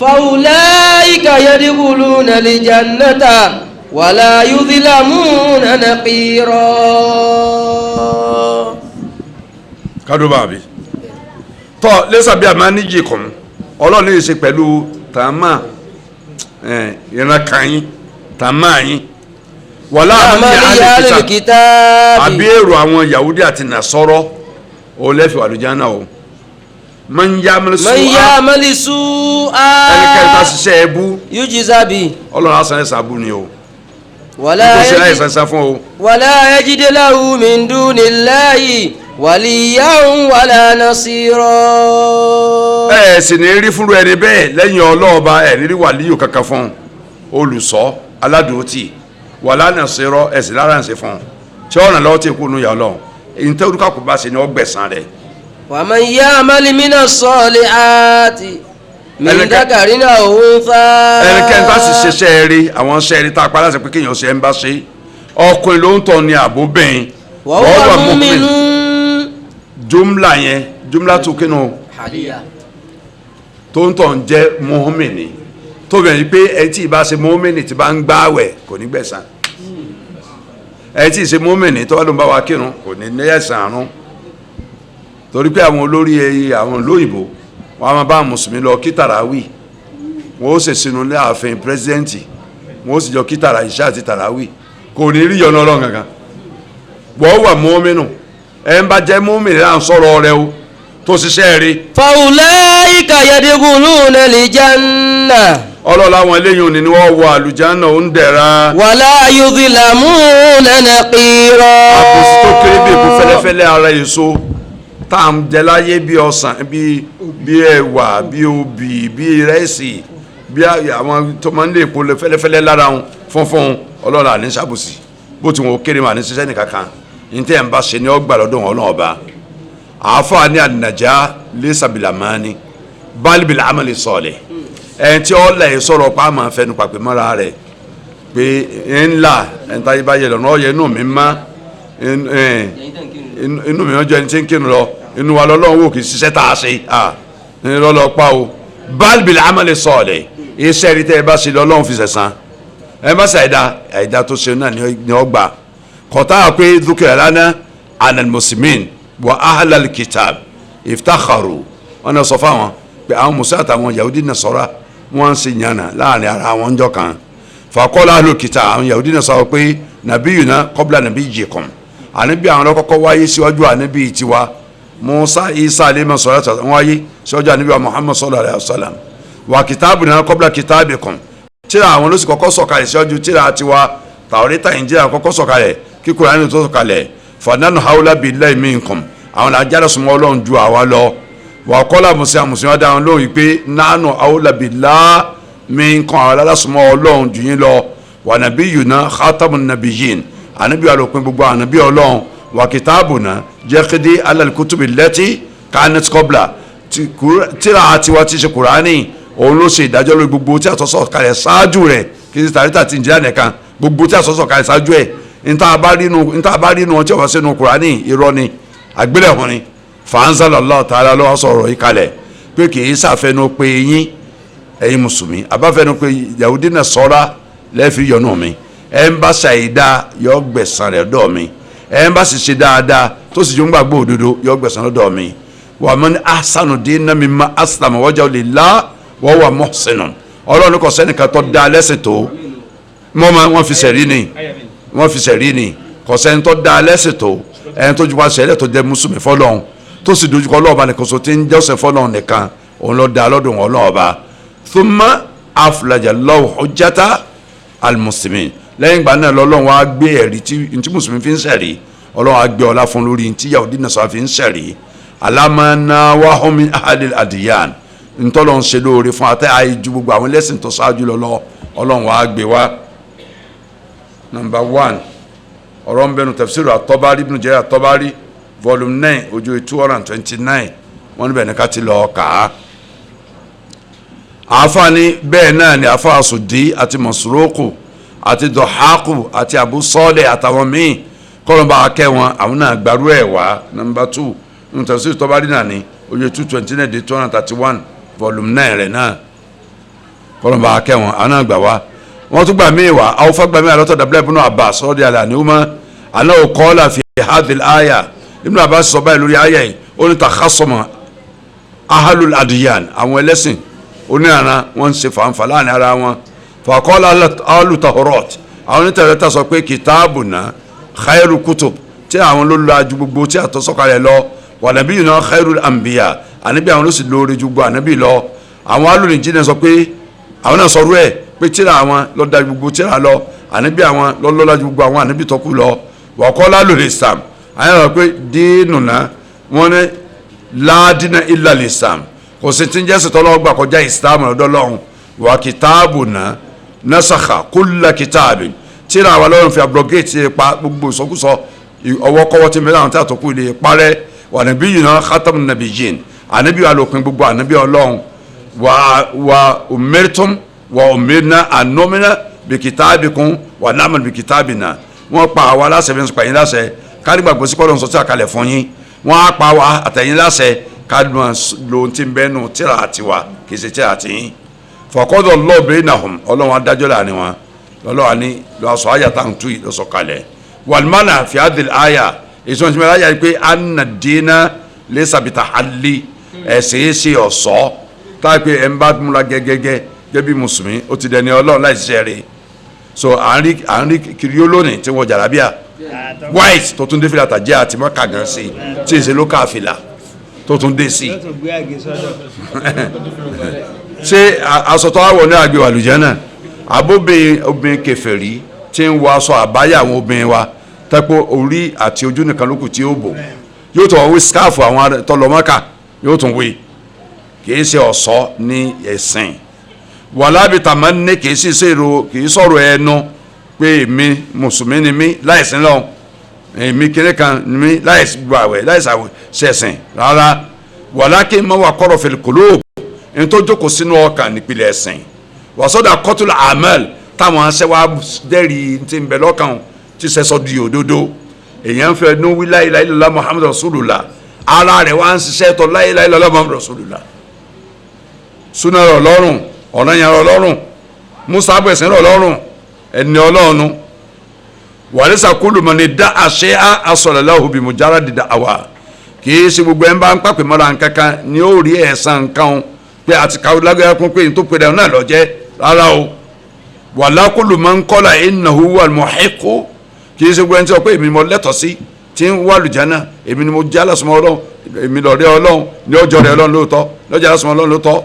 فأولئك يدخلون الجنة ولا يظلمون نقيرا. kádó bá bi tọ́ lẹ́sà bí a máa ní jì kàn ọlọ́run lè ṣe pẹ̀lú tàmá ìran kan yín tàmá yín wàlá àmàlì alìkítà àbí èrò àwọn Yahudi àti Nasọ́rọ́ ó lẹ́fẹ̀ẹ́ àlùjáná o man ya'mal su'an ẹnikẹ́ni tá ṣiṣẹ́ ẹbú yujza bi ọlọ́run asán ẹ̀sán abú ni o wala yajid lahu min dunillahi waliyan wala nasira. ẹ sì ní rí fúnru ẹni bẹ́ẹ̀ lẹ́yìn ọlọ́ọ̀ba ẹ̀ nírí wàlíyù kankan fún olùṣọ́ aládùútì wàlá nasira ẹ̀sìn lára ń ṣe fún tí ọ̀ràn lọ́wọ́ tí kú nu yà ọlọ́run èyí tẹ́ olùkọ́ kò bá ṣe ni ó gbẹ̀san rẹ̀. wa man ya'mal mina salihati min dhakarin aw untha. ẹnikẹ́ni tá sì ṣiṣẹ́ rí àwọn ṣẹ́ rí tá a pa láti pé kéèyàn ṣe ń bá ṣe ọkùnrin ló ń tọ́ ni àbóbìnrin wa huwa mu'minun. jumla yẹn jumla tó kínú tó ń tọ́ ń jẹ́ mùmínì tó bẹ̀rẹ̀ pé ẹ tí ì bá ṣe mùmínì tí bá ń gbààwẹ̀ kò ní gbẹ̀san ẹ tí ì ṣe mùmínì tó wà ló ń bá wa kírun kò ní ní ẹ̀san àrùn torí pé àwọn olórí àwọn olóyìnbó wọn a máa bá mùsùlùmí lọ kí tàràwì wọn ó sì sinú ní ààfin pírẹsidẹ́ǹtì wọn ó sì jọ kí tàrà ìṣá àti tàràwì kò ní rí yọ̀nà ọlọ́run kankan wọ́n wà mùmínù ẹ̀ ń bá jẹ́ mùmínì là ń sọ̀rọ̀ rẹ o tó ṣiṣẹ́ rí. faulaika yadkhuluna aljanna. ọlọ́lá àwọn eléyìí òní ni wọ́n wọ àlùjáná ó ń dẹ̀ra. wala yudhlamuna naqira. àbòsí tó kéré bí èkó fẹ́lẹ́fẹ́lẹ́ ara èso tá à ń jẹ láyé bí ọsàn bí ẹ̀wà bí obì bí ìrẹsì bí àwọn tó máa ń lè èpo fẹ́lẹ́fẹ́lẹ́ lára wọn funfun ọlọ́lá ní sàbòsí bó ti wọn kéré mà ní ṣiṣẹ́ nìkankan ní tẹ́ ẹ̀ ń bá ṣe ni ó gbà lọ́dọ̀ wọn ọlọ́run ọba àáfàá ní àdìnàjà lẹ́sàbìlàmánì bálíbìlà àmàlẹ́ sọ̀lẹ̀ ẹ̀ tí ó lẹ̀ sọ̀rọ̀ pa àmà fẹnu pàpẹ́ mọ́ra rẹ̀ pé ńlá ẹ̀ńtà yìí bá yẹ lọ́nà ọ̀yẹ́ inú mi má inú mi ọjọ́ ẹni tí ń kírun lọ inú wa lọ́lọ́run wò kì í ṣiṣẹ́ tá a ṣe ní lọ́lọ́ pa o bálíbìlà àmàlẹ́ sọ̀lẹ̀ iṣẹ́ rí tẹ́ ẹ bá ṣe lọ́lọ́run fi ṣẹ̀san ẹ má ṣe àìdá tó ṣe náà ni ó gbà kọ́tà pé dúkìá lánàá anal-muslimin wa ahlal kitab iftakharu wọn náà sọ fáwọn pé àwọn musa àtàwọn yahudi nasara wọn ṣe yànnà láàrin ara wọn jọ kan faqala ahlul kitab àwọn yahudi nasara pé nabiyuna qabla nabiyyikum ànábì àwọn ọkọ̀kọ́ wáyé síwájú ànábì tiwa musa isa alayhi salatu wọn wáyé síwájú ànábì wa muhammad sallallahu alayhi wa sallam wa kitabuna qabla kitabikum tíra àwọn ló sì kọ́kọ́ sọ̀kalẹ̀ síwájú tíra tiwa tàwọ́rẹ́tà ìnjílà kọ́kọ́ sọ̀kalẹ̀ kí Kùránì tó sọ̀kalẹ̀ fananu hawla billahi minkum àwọn ajára súnmọ́ ọlọ́run ju àwa lọ wà kọ́lá mùsùlùmí wọn dáhùn lóhùn pé nánú hawla billahi minkum àwọn alásùnmọ́ ọlọ́run jù yín lọ wà nàbí yùnà khatamun nabiyyin ànábì alòpin gbogbo ànábì ọlọ́run wa kitabuna yaqdi ala al-kutubi allati kanat qabla tíra àtiwá tí ṣe Kùránì òun ló ṣe ìdájọ́ lórí gbogbo tí a sọ kalẹ̀ ṣáájú rẹ̀ kì í ṣe tàríta tí ń jẹ́ nìkan gbogbo tí a sọ kalẹ̀ ṣáájú ẹ̀ níta bá rí nu ọtí ọ̀fọ̀ sínú Kùránì irọ́ ni àgbélẹ̀hún ni fanzalallahu ta'ala lọ́wọ́ sọ̀rọ̀ yìí kalẹ̀ pé kì í ṣàfẹnu pé yín ẹ̀yin mùsùlùmí abáfẹnu pé Yahudi náà sọ́ra lẹ́ẹ̀fì yọnu mi ẹ̀ ń bá ṣàìdá yọ gbẹ̀san rẹ̀ dọ̀ mi ẹ̀ ń bá sì ṣe dáadáa tó sì jọ ń gbàgbọ́ òdodo yọ gbẹ̀san lọ́dọ̀ mi wa man ahsanu dinan mimma aslama wajhahu lillahi wa huwa muhsinun ọlọ́run kò sẹ́nìkan tó dá lẹ́sìn tó wọ́n fi sẹ̀rí ni kò sẹ́ni tó dá lẹ́sìn tó ẹni tó jùlọ sẹ́lẹ̀ tó jẹ́ mùsùlùmí fọlọ́run tó sì dojúkọ ọlọ́ọ̀ba nìkan so tí ń jọ́sẹ̀ fọlọ́run nìkan òun ló dá lọ́dún ọlọ́ọ̀ba thumma aflaja Allahu hujjata al-muslimin lẹ́yìn ìgbà náà lọ́lọ́run wá gbé ẹ̀rí tí mùsùlùmí fi ń sẹ̀rí ọlọ́run á gbé ọlá fún lórí tí Yahudi Nasara fi ń sẹ̀rí alamana wahumi ahadil adiyan ntọ́lọ́n ṣe lóore fún àtẹ àìjú gbogbo àwọn ẹlẹ́sìn tó ṣáájú lọ́lọ́ ọlọ́run wàá gbé wá. Number 1 ọ̀rọ̀ ń bẹnu tafsiru at-Tabari Ibn Jarir at-Tabari volume 9 ojú 229 wọ́n níbẹ̀ ní ká ti lọ kà á. àáfàá bẹ́ẹ̀ náà ni àáfàá Suddi àti Masruqu àti Dọ̀hákù àti Abu Salih àtàwọn míì kọ́lọ́mbà akẹ́ wọn àwọn náà gbàrú ẹ̀ wá. Number 2 tafsiru at-Tabari náà ni ojú 229 dé 231 volume 9 rẹ̀ náà kọ́lọ́mbà akẹ́wọ̀n àná gbà wá wọ́n tún gbà míì wá àwọn fagbà míì àlọ́tọ̀ dàbílẹ̀ ibn Abbas radiyallahu anhuma àná qala fi hadhihi al-aya Ibn Abbas sọ báyìí lórí àyà yìí ó ní takhassama ahlul adiyan àwọn ẹlẹ́sìn oníranà wọ́n ń ṣe fàǹfà láàrin ara wọn fa qala ahlu Tawrat àwọn onítẹ̀rẹ́tà sọ pé kitabuna khairu kutub tí àwọn ló lọ ajú gbogbo tí àtọ́sọ́kalẹ̀ lọ wa nabiyuna khairul anbiya ànábì àwọn ló sì lóore ju gbogbo ànábì lọ àwọn alùnìjí náà sọ pé àwọn náà sọrú ẹ pé tíra àwọn lọ da gbogbo tíra lọ ànábì àwọn lọ lọ́lá ju gbogbo àwọn ànábì tó kù lọ wa qala lul islam àwọn sọ pé dínú náà wọn ní la dina illa l'islam kò sí tí ń jẹ́ sètò ọlọ́wọ́ gbà kọjá islam lọ́dọ̀ lọ́hùn wa kitabuna nasakha kulla kitabin tíra àwọn lọ́rùn fi abrogate pa gbogbo ìsọkúsọ ọwọ́kọ́wọ́ tí mẹ́rin àwọn tí a tó kù ilé parẹ́ wa nabiyuna khatamun nabiyyin anabi wa lópin gbogbo anabi Ọlọ́run wa umirtum wa umirna anomina bikitabikum wa namal bikitabina wọ́n pa àwa láṣẹ bí wọ́n pa yín láṣẹ kárí gbàgbọ́ sí pọ́lọ́n sọ́tí àkàlẹ̀ fún yín wọ́n á pa àwa àtẹ̀yìn láṣẹ kárí wọn lo ti ń bẹ́nu tíra àtiwá kì í ṣe tíra àtìyín faqada Allahu bainahum Ọlọ́run adájọ́ láàrin wọn lọ́lọ́wà ní lọ́sọ̀ ayàtà ń tú ìlọsọ̀ kalẹ̀ wàlmánà fi hadhihi al-aya èso ìṣẹ́mi ayà yìí pé anna dina laysa bitahalli ẹ̀sìn yìí ṣe ọ̀ṣọ́ táàpé ẹ̀ ń bá múra gẹ́gẹ́gẹ́ gẹ́bí mùsùlùmí ó ti dẹni Ọlọ́run láì ṣiṣẹ́ rẹ̀ so à ń rí kiri olónìí tí wọ́n jàlábíà white tó tún dé fìlà tàjẹ́ àti mọ́kà gan sí tí èsè ló ká fìlà tó tún dé sí. ṣé aṣọ tó wà wọ̀ ní àgbẹ̀ àlùjánnà abóbìnrin obìnrin kèfèrí tí ń wọ aṣọ àbáyà àwọn obìnrin wa tẹ́pọ̀ orí àti ojú nìkan lókù tí ó bò yóò tún wí skáàfù àwọn tọlọmọ́kà yóò tún wí kìí ṣe ọ̀ṣọ́ ní ẹ̀sìn wàlábì tàmá ní kìí sì ṣèrò kìí sọ̀rọ̀ ẹnu pé èmi mùsùlùmí ni mí láìsìn lọ èmi kiri kan ni mí láìsìn gbàwẹ̀ láìsìn àwẹ̀ ṣẹ̀sìn rárá wàlákì má wà kọ́rọ̀ fil qulub ní tó jókòó sínú ọkàn nípìnlẹ̀ ẹ̀sìn wàsọ́dà kọ́tùlù àmẹ́l táwọn aṣẹ́wà dẹ́rì ti ń bẹ lọ́kàn ti sẹ́sọ́ di òdodo èèyàn fẹ́ ní wí la ilaha illallah Muhammadu Rasulullah ara rẹ̀ wá ń ṣiṣẹ́ tọ́ la ilaha illallah Muhammadu Rasulullah súnà rọ̀ lọ́rùn ọ̀nà yẹn rọ̀ lọ́rùn musa abẹ́sẹ̀ rọ̀ lọ́rùn ẹni ọlọ́run wàlẹ́sà kúlù mọ́ ni dá àṣẹ asọ̀lẹ̀láhù bí mujarradi da'wa kì í ṣe gbogbo ẹ̀ ń bá ń pàpẹ́ mọ́ra nǹkankan ni ó rí ẹ̀san nǹkan pé àti káwé lágbára kún pé n tó pèrè náà lọ jẹ́ rárá o wàlá kúlù mọ́ ń kọ́lá innahu wal muhiqqu kì í ṣe gbogbo ẹ̀ ń tí wọ́n pé èmi mọ́ lẹ́tọ̀ sí tí ń wà lùjánà èmi ni mo jẹ́ alásùmọ́ ọlọ́run èmi lọ́ọ̀rẹ́ ọlọ́run ní ọjọ́ rẹ̀ ọlọ́run lóòótọ́ lọ́jọ́ alásùmọ́ ọlọ́run lóòótọ́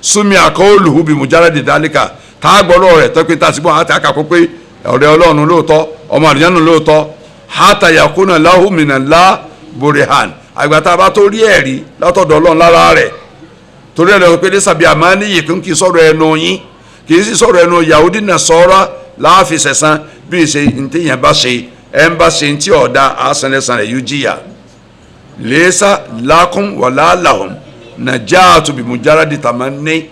súnmi àkọọ́lùhù bí mujarradi dhalika tá a gbọ́dọ̀ rẹ̀ tọ́ pé tá a ti gbọ́n àti àkàkọ́ pé ọ̀rẹ́ ọlọ́run lóòótọ́ ọmọ àdìyànnù lóòótọ́ hatta yakuna lahu minallahi burhan àgbà tá a bá tó rí ẹ̀rí látọ̀dọ̀ ọlọ́run lára rẹ̀ torí ẹ̀rọ pé lẹ́sàbí àmánì yìí kì í sọ̀rọ̀ ẹnu yín kì í sì sọ̀rọ̀ ẹnu Yahudi Nasara láàfin sẹ̀sán bí ìṣe ntẹ̀yìn bá ṣe ẹ̀ ń bá ṣe tí ọ̀dà àásánlẹ̀sán rẹ̀ yóò jìyà laysa lakum wala lahum najatu bi mujarradi tamanni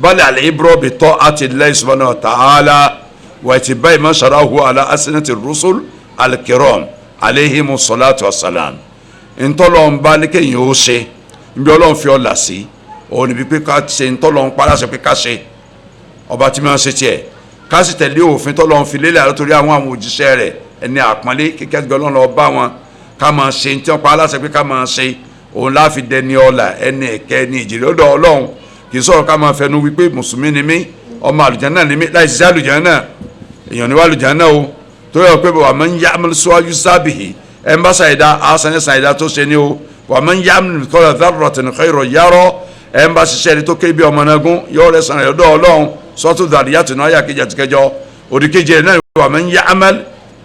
bal al-ibra bi ta'ati Allah subhanahu wa ta'ala wa ittiba'i ma sharahu ala asnati ar-rusul al-kiram alayhimu salatu wassalam ntọ́lọ́n bá ní kéèyàn ó ṣe nbí ọlọ́run fi ọ̀là sí òun níbi pé ká ṣe ntọ́lọ́n paláṣẹ pé ká ṣe ọba tí máa ń ṣe tiẹ̀ ká sì tẹ̀lé òfin tọ́lọ́n fi lélẹ̀ àlọ́tòrí àwọn òjíṣẹ́ rẹ̀ ẹni àpọ́nlé kíkẹ́ gbé ọlọ́run lọ bá wọn ká máa ṣe ntí wọn paláṣẹ pé ká máa ṣe òun láfi dẹni ọ̀là ẹni ẹ̀kẹ́ ẹni ìjìnlẹ̀ ọ̀dọ̀ ọlọ́run kì í sọ̀rọ̀ ká máa fẹnu wípé mùsùlùmí ni mí ọmọ àlùjánnà ni mí láì sí àlùjánnà èèyàn ní wà àlùjánnà o tó yẹ pé wà máa ń yá amúlùsọ́wájú sábìhì ẹ̀ ń bá ṣàìdá àṣàyàn ṣàìdá tó ṣe ni o wà máa ń yá amúlùsọ́wájú dharratin khayran yarah ẹ̀ ń bá ṣiṣẹ́ ni tó ké bí ọmọ nágún yọ rẹ̀ sàn ẹ̀dọ́ ọlọ́run sọ́tún dàríyàtì náà yà kejì àti kẹjọ òdìkejì náà wà máa ń yá amúl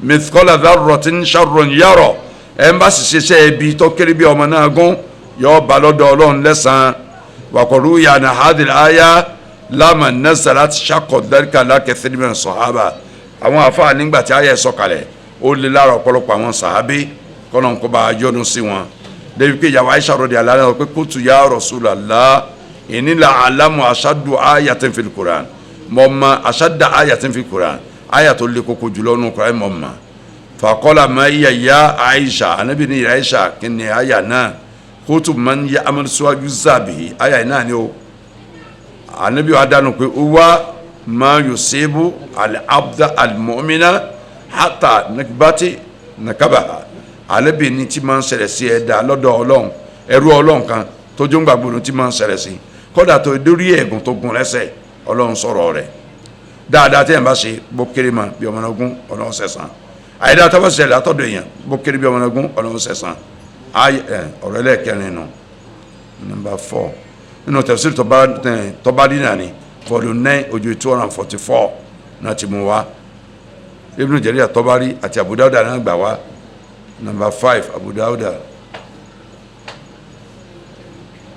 mithqala dharratin sharran yarah ẹ̀ ń bá ṣiṣẹ́ ibi tó ké bí ọmọ nágún yọ bá lọ́dọ̀ ọlọ́run lẹ́sàn wàkọ̀rú yàrá hadil aya lámà nazalat shaqqa dhalika ala kathirin min sahaba àwọn àfáà nígbà tí ayé sọ̀kalẹ̀ ó lé lára ọ̀pọ̀lọpọ̀ àwọn sàhábé kọ́nà kó bá yọ́nú sí wọn débi pé ìyàwó Aisha radiyallahu anha pé qultu ya Rasulallah inni la a'lamu ashaddu ayatin fil Qur'an mọ̀ ma ashadda ayatin fil Qur'an aya tó lé koko jùlọ nù Qur'an mọ̀ ma faqala ma hiya ya Aisha anabi ni Aisha kí ni aya náà qultu man ya'mal su'ayu zabihi aya náà ni o anabi wa dánù pé uwa ma yusibu al-abda al-mu'mina hatta nakbati nakabaha alebi ni tí máa ń ṣẹlẹ̀ sí ẹ̀dá lọ́dọ̀ ọlọ́run ẹrú ọlọ́run kan tó jó ń gbàgbọ́dọ̀ tí máa ń ṣẹlẹ̀ sí kódà tó dórí ẹ̀gùn tó gun lẹ́sẹ̀ ọlọ́run sọ̀rọ̀ rẹ̀ dáadáa tí yẹn bá ṣe bó kéré ma bí ọmọ ogun ọlọ́run sẹ̀sán àyẹ̀dá tó bá ṣẹlẹ̀ látọ̀dọ̀ èèyàn bó kéré bí ọmọ ogun ọlọ́run sẹ̀sán ọ̀rọ̀ ẹlẹ́ẹ̀kẹrin nù number 4 nínú tafsir Tabari náà ni volume 9 ojú 244 náà ti mú wa Ibn Jarir Tabari àti Abu Dawuda náà gbà wá number 5 Abu Dawuda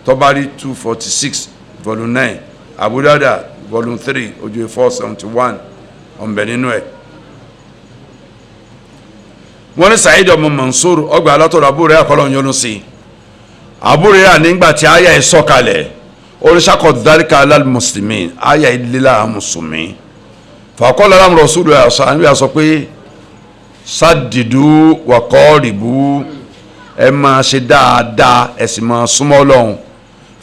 Tabari 246 volume 9 Abu Dawuda volume 3 ojú 471 ọ̀nbẹ nínú ẹ̀. wọ́n ní Sa'id ọmọ Mansur ọgbà alátọ̀rọ̀ abúrẹ́ àkọlọ́ yọnu sí abúrẹ́ ànígbà tí àyà ẹ̀ sọ̀kalẹ̀ oríṣàkọ̀ dhalika alal muslimin àyà ìlélà mùsùlùmí fàkọ́lá aláàmù rọ̀súlù àṣà sọ pé sádìdú wàkọ́ọ̀rìbú ẹ máa ṣe dáadáa ẹ sì máa súnmọ́ Ọlọ́run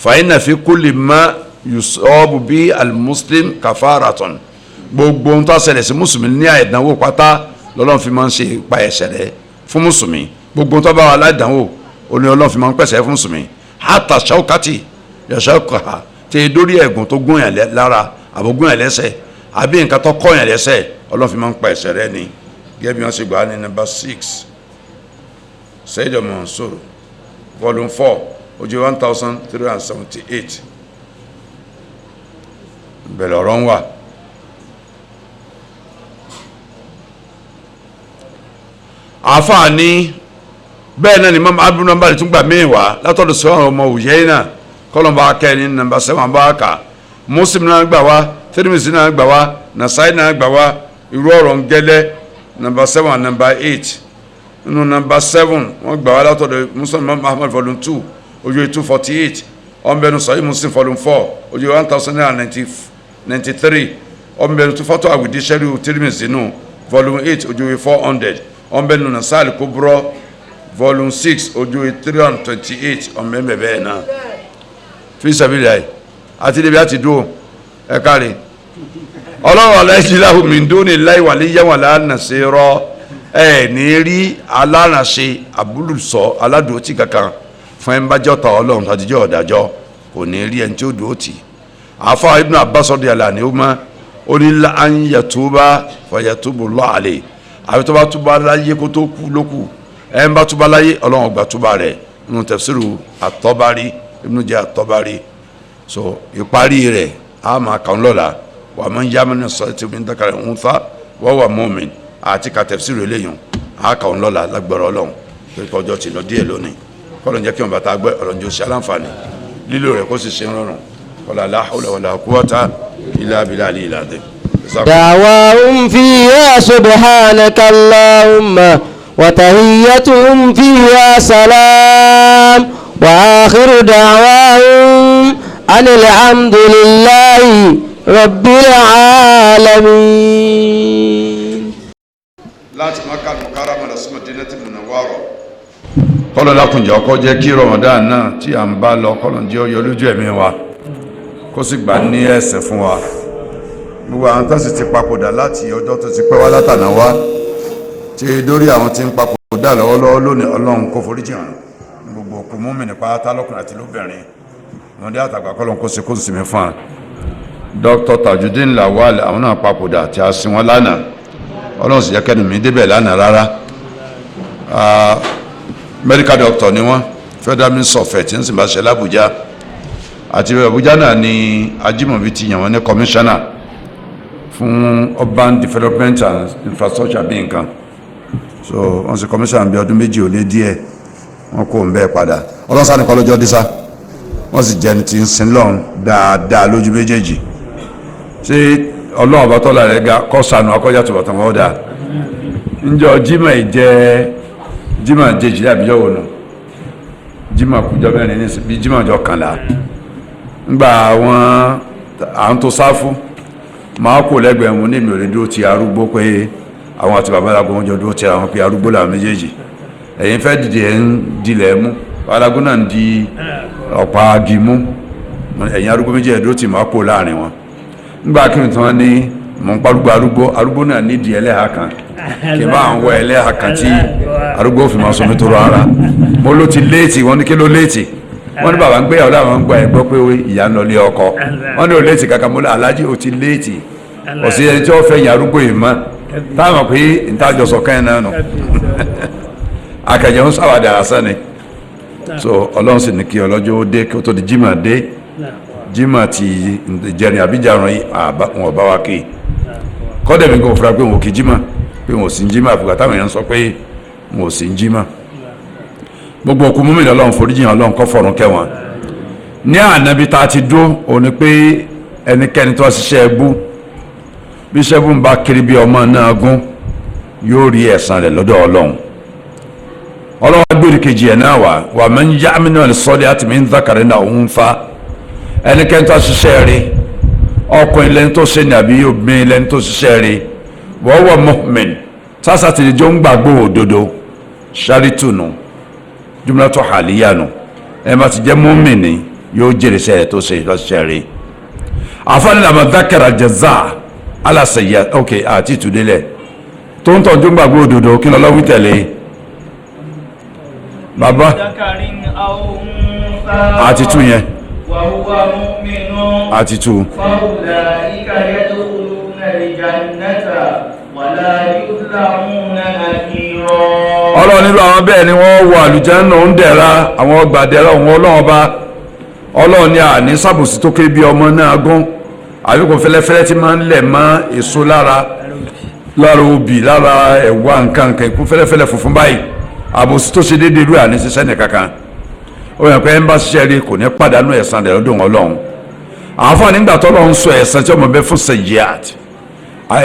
fàyínà fi kulli ma yusabu bí al-muslim kafaratun gbogbo ń tó ṣẹlẹ̀ sí mùsùlùmí ní àìdánwò pátá lọ́lọ́run fi máa ń ṣe ìpa ẹ̀ṣẹ̀ rẹ̀ fún mùsùlùmí gbogbo ń tó bá wà láìdánwò òní Ọlọ́run fi máa ń pẹ̀sẹ̀ fún mùsùlùmí hátà ṣáwùkátì yọ̀ṣọ́kà tí dórí ẹ̀gùn tó gún yàn lára àbógún yàn lẹ́sẹ̀ àbí nǹkan tó kọ́ yàn lẹ́sẹ̀ Ọlọ́run fi máa ń pa ẹ̀ṣẹ̀ rẹ̀ ni gẹ́gẹ́ bí wọ́n ṣe gbà á ní number 6 Sayyid Mansur volume 4 ojú 1378 bẹ̀rẹ̀ ọ̀rọ̀ ń wà. àáfàá ní bẹ́ẹ̀ náà ni mọ́mọ́ abúlé nọ́mbà tún gbà míì wá látọ̀dọ̀ sọ àwọn ọmọ òye náà kọ́lọ́mbà kẹ́ni number 7 bá kà Muslim náà gbà wá Tirmidhi náà gbà wá Nasai náà gbà wá irú ọ̀rọ̀ ń gẹ́lẹ́ number 7 and number 8 nínú number 7 wọ́n gbà wá látọ̀dọ̀ Muslim Muhammad volume 2 ojú 248 ọ̀nbẹ́nu Sahih Muslim volume 4 ojú 1993 ọ̀nbẹ́nu tó fọ́tò àwìdí sẹ́rí Tirmidhi nínú volume 8 ojú 400 ọ̀nbẹ́nu Nasai al-Kubra volume 6 ojú 328 ọ̀nbẹ́nu bẹ́ẹ̀ náà fi sabilillah àti ibi àti dúró ẹ̀ka rẹ̀ ọlọ́run aláìsíláhùn mìndóní láìwàlé yẹ́wọ̀n nasira ẹ̀ ní rí alárànṣe àbúlùsọ aládùútì kankan fún ẹ̀ ń bá jọ́ta ọlọ́run tàjíjọ́ ọ̀dájọ́ kò ní rí ẹni tí ó dùn ó tì àfa Ibn Abbas radiyallahu anhuma ó ní an yatuba fayatubullahu alayhi àbí tó bá túbà láyé kó tó kú lókù ẹ̀ ń bá túbà láyé ọlọ́run gbà túbà rẹ̀ nínú tafsiru at-Tabari Ibn Jarir at-Tabari so ìparí rẹ̀ a máa kàn lọ́la wà máa ń yá mẹ́rin sọ ti ń dákàrẹ̀ ń fa wọ́n wà mu'min àti ka tafsiru eléyìí a kàn lọ́la lágbára Ọlọ́run pé kọjọ́ ti lọ díẹ̀ lónìí kọ́lọ̀ ń jẹ́ kí wọn bàtà gbẹ́ ọ̀rọ̀ ṣe aláǹfààní lílo rẹ̀ kó sì ṣe ń rọrùn wala la hawla wala quwwata illa billahi al-ali دعواهم فيها سبحانك اللهم وتحيتهم فيها سلام وآخر دعواهم أن الحمد لله رب العالمين. láti Makkah al-Mukarramah lọ sí Madinatul Munawwarah. kọ́lọ̀ lákùnjẹ́ ọkọ̀ jẹ́ kí Ramadan náà tí a ń bá lọ kọ́lọ̀ jẹ́ ọyọ lójú ẹ̀mí wa kó sì gbà ní ẹ̀sẹ̀ fún wa. gbogbo àwọn tó sì ti papòdà láti ọjọ́ tó ti pẹ́ wá látànà wá tí dórí àwọn tí ń papòdà lọ́wọ́lọ́wọ́ lónìí Ọlọ́run kó foríjì hàn gbogbo òkú mùmínì pátá lọ́kùnrin àti lóbìnrin ọmọdé àtàgbà kọ́lọ̀ kó sì kó sì mí fún wa. Dr. Tajudeen Lawal àwọn náà papòdà tí a sin wọn lánàá Ọlọ́run sì jẹ́ kẹ́nu mi débẹ̀ lánàá rárá. Medical doctor ni wọ́n Federal Ministry of Health ń sì bá ṣe l'Abuja àti Abuja náà ni Ajimobi ti yàn wọ́n ní commissioner fún urban development and infrastructure bí nǹkan so wọ́n sì commissioner bí ọdún méjì ò lé díẹ̀ wọ́n kó ń bẹ́ẹ̀ padà Ọlọ́run sáà ní kọ́lọ́jọ́ dísà wọ́n sì jẹ́ni tí ń sin lọ́run dáadáa lójú méjèèjì ṣé Ọlọ́run ọba tọ́lá rẹ̀ ga kọ́ sànù akọ́jà tó bàtàn wọ́n dáa ńjọ Jímọ̀ ìjẹ́ Jímọ̀ jẹjì àbíjọ́ wò nù Jímọ̀ kújọ mẹ́rin ní bí Jímọ̀ jọ kànlá ńgbà àwọn tó sáfù máa kó lẹ́gbẹ̀ẹ́ wọn ní ìmìlẹ̀ dúró ti arúgbó pé àwọn àti bàbá alágbó wọn jọ dúró ti àwọn pé arúgbó làwọn méjèèjì ẹ̀yin fẹ́ dìde ẹ̀ ń dilẹ̀ mú alágbó náà ń di ọ̀pá agi mú ẹ̀yin arúgbó méjèèjì dúró ti máa kó láàrin wọn ńgbà kí ni tí wọ́n ní mọ̀ ń parúgbó arúgbó náà nídìí ẹlẹ́hà kan kí bá ń wọ ẹlẹ́hà kan tí arúgbó fi máa sọmi tó rọ ara mo ló ti léètì wọ́n ní kí ló léètì wọ́n ní bàbá ń gbéyàwó láwọn ń gbọ́ ẹ̀ gbọ́ pé ìyá ń lọ lé ọkọ wọ́n ní ò léètì kankan mo lọ alájí ò ti léètì ọ̀sẹ̀ ẹni tí wọ́n fẹ́ yìn arúgbó yìí mọ́ táwọn pé ìtajọsọ kẹ́hìn náà nù akẹ̀jẹ̀ ń sáwàdà àṣà ni so Ọlọ́run sì ní kí ọlọ́jọ́ ó dé kí ó tó di Jímọ̀ dé Jímọ̀ ti ìjẹrin àbíjàrún wọn bá wa kí kọ́dẹ̀ mi kò fura pé wọn ò kí Jímọ̀ pé wọn ò sí Jímọ̀ àfìgbà táwọn èèyàn sọ pé wọn ò sí Jímọ̀ gbogbo òkú mùmínì Ọlọ́run foríjì Ọlọ́run kó fọ̀run kẹ́ wọn ní ànábi tá a ti dó òun ni pé ẹnikẹ́ni tó ṣiṣẹ́ ẹbú bí sẹ́bù ń bá kiri bí ọmọ náà gún yóò rí ẹ̀san rẹ̀ lọ́dọ̀ Ọlọ́run Ọlọ́run agbèrè kejì ẹ̀ náà wà man ya'mal salihati min dhakarin aw untha ẹnikẹ́ni tó ṣiṣẹ́ rí ọkùnrin lẹ́ni tó ṣe ní àbí obìnrin lẹ́ni tó ṣiṣẹ́ rí wa huwa mu'min sásà tìlẹ̀ jọ ń gbàgbọ́ òdodo ṣáritùnù jumlatu haliyanu ẹ bá ti jẹ́ mùmínì yóò jèrè sẹ́yẹ tó ṣe lọ́ṣẹ́ rí àfáàní làmà dhakara jaza ala sayyi'a ok àti ìtúdélẹ̀ tó ń tọ́jú gbàgbọ́ òdodo kí lọ́lọ́ wí tẹ̀lé bàbá àti tú yẹn àti tú Ọlọ́run nílò àwọn bẹ́ẹ̀ ni wọ́n wọ àlùjánnà ń dẹ̀ra àwọn ọgbà dẹ̀ra òun Ọlọ́run bá Ọlọ́run ní àní sábòsí tó ké bí ọmọ náà gún àbíkò fẹ́lẹ́fẹ́lẹ́ tí máa ń lẹ̀ mọ́ èso lára obì lára ẹ̀wà nǹkan ìkún fẹ́lẹ́fẹ́lẹ́ funfun báyìí àbòsí tó ṣe déédéé rú àní ṣiṣẹ́ nìkankan ó yàn pé ẹ̀ ń bá ṣiṣẹ́ rí kò ní pàdánù ẹ̀san rẹ̀ lọ́dún Ọlọ́run àwọn fún ànígbà tọ́lọ́run sọ ẹ̀san tí ọmọ bẹ fún sayyiat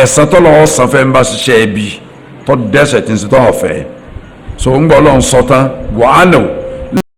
ẹ̀san tọ́lọ́run san fẹ́ ń bá ṣiṣẹ́ ẹbí tọ́ dẹ́sẹ̀ tí ń ṣe tọ́ ọ̀fẹ́ so ń gbọ́ Ọlọ́run sọ tán wàhánà